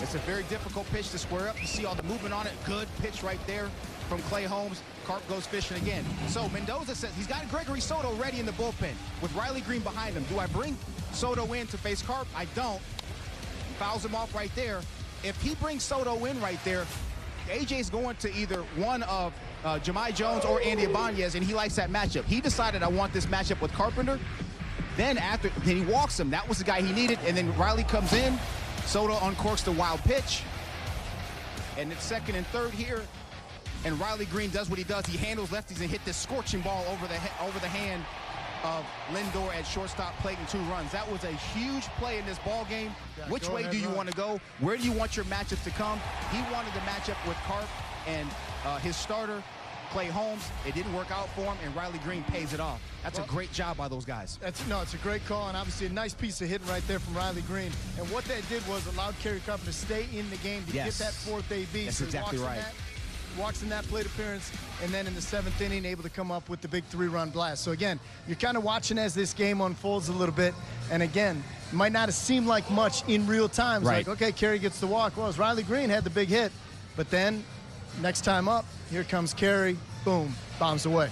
It's a very difficult pitch to square up. You see all the movement on it. Good pitch right there from Clay Holmes. Carp goes fishing again. So Mendoza says he's got Gregory Soto ready in the bullpen with Riley Green behind him. Do I bring Soto in to face Carp? I don't. Fouls him off right there. If he brings Soto in right there, AJ's going to either one of Jahmai Jones or Andy Ibanez, and he likes that matchup. He decided, I want this matchup with Carpenter. Then he walks him. That was the guy he needed, and then Riley comes in. Soto uncorks the wild pitch. And it's second and third here. And Riley Green does what he does. He handles lefties and hit this scorching ball over the hand of Lindor at shortstop, plating 2 runs. That was a huge play in this ball game. Which way do you want to go? Where do you want your matchups to come? He wanted the matchup with Carp and his starter, Clay Holmes. It didn't work out for him, and Riley Green pays it off. That's a great job by those guys. It's a great call, and obviously a nice piece of hitting right there from Riley Green. And what that did was allowed Kerry Carpenter to stay in the game to get that 4th AB. That's exactly right. Walks in that plate appearance, and then in the 7th inning, able to come up with the big 3-run blast. So again, you're kind of watching as this game unfolds a little bit. And again, it might not have seemed like much in real time. It's like, okay, Kerry gets the walk. Well, Riley Green had the big hit, but then next time up, here comes Kerry. Boom, bombs away.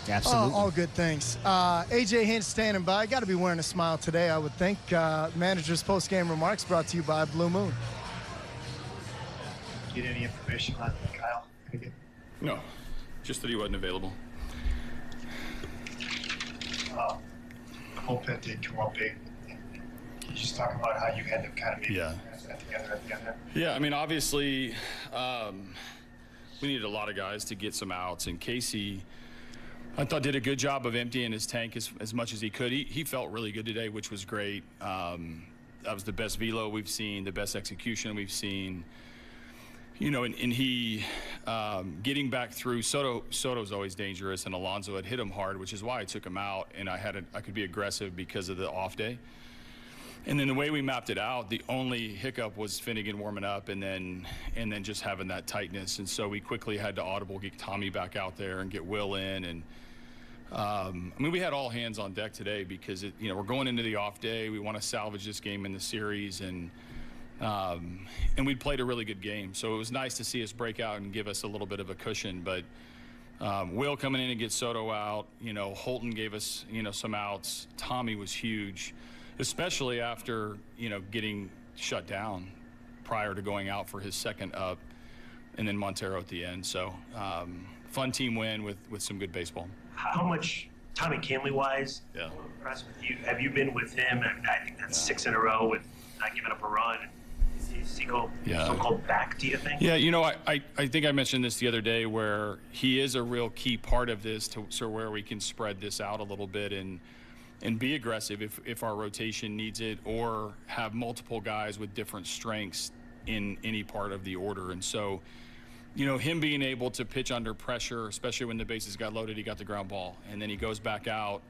Absolutely. All good things. A.J. Hinch standing by. Got to be wearing a smile today, I would think. Manager's post-game remarks brought to you by Blue Moon. Get any information on Kyle? No, just that he wasn't available. The bullpen did come up big. Can you just talk about how you had to kind of maybe together at the end there? Yeah, I mean, obviously, we needed a lot of guys to get some outs, and Casey, I thought, did a good job of emptying his tank as much as he could. He felt really good today, which was great. That was the best velo we've seen, the best execution we've seen. You know, and he getting back through, Soto's always dangerous, and Alonso had hit him hard, which is why I took him out, and I could be aggressive because of the off day. And then the way we mapped it out, the only hiccup was Finnegan warming up and then just having that tightness. And so we quickly had to audible, get Tommy back out there and get Will in. And I mean, we had all hands on deck today because we're going into the off day. We want to salvage this game in the series, and we'd played a really good game. So it was nice to see us break out and give us a little bit of a cushion. But Will coming in and get Soto out, Holton gave us, some outs. Tommy was huge, especially after, getting shut down prior to going out for his second up, and then Montero at the end. So fun team win with some good baseball. How much Tommy Kahnle-wise impressed with you? Have you been with him? I think that's 6 in a row with not giving up a run. Is he so-called back, do you think? Yeah, I think I mentioned this the other day where he is a real key part of this so where we can spread this out a little bit and be aggressive if our rotation needs it, or have multiple guys with different strengths in any part of the order. And so, him being able to pitch under pressure, especially when the bases got loaded, he got the ground ball. And then he goes back out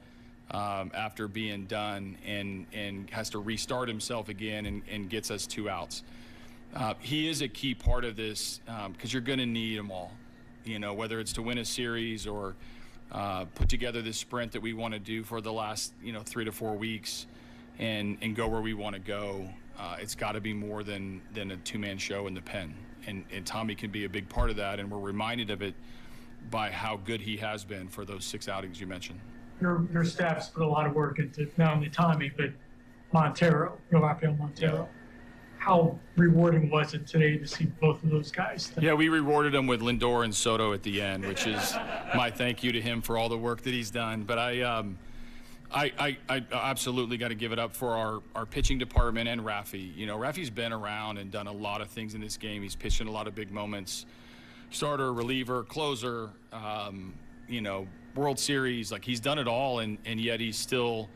after being done and has to restart himself again and gets us 2 outs. He is a key part of this because you're going to need them all, whether it's to win a series or put together this sprint that we want to do for the last 3 to 4 weeks and go where we want to go. It's got to be more than a 2-man show in the pen, and Tommy can be a big part of that, and we're reminded of it by how good he has been for those 6 outings you mentioned. Your staff's put a lot of work into not only Tommy but Rafael Montero. How rewarding was it today to see both of those guys? Yeah, we rewarded him with Lindor and Soto at the end, which is my thank you to him for all the work that he's done. But I absolutely got to give it up for our pitching department and Rafi. Rafi's been around and done a lot of things in this game. He's pitched in a lot of big moments. Starter, reliever, closer, World Series. Like, he's done it all, and yet he's still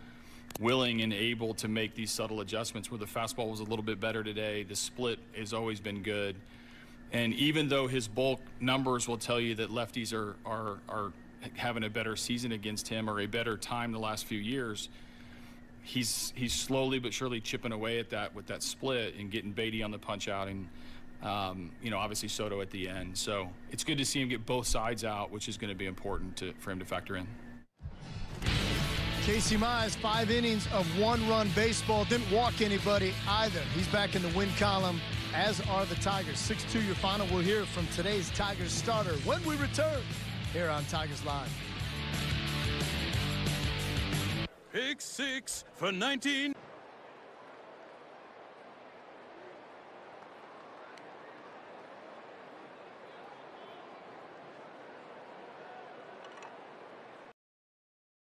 willing and able to make these subtle adjustments where the fastball was a little bit better today. The split has always been good. And even though his bulk numbers will tell you that lefties are having a better season against him or a better time the last few years, he's slowly but surely chipping away at that with that split and getting Beatty on the punch out and, obviously Soto at the end. So it's good to see him get both sides out, which is going to be important for him to factor in. Casey Mize, 5 innings of 1-run baseball. Didn't walk anybody either. He's back in the win column, as are the Tigers. 6-2 your final. We'll hear from today's Tigers starter when we return here on Tigers Live. Pick 6 for 19.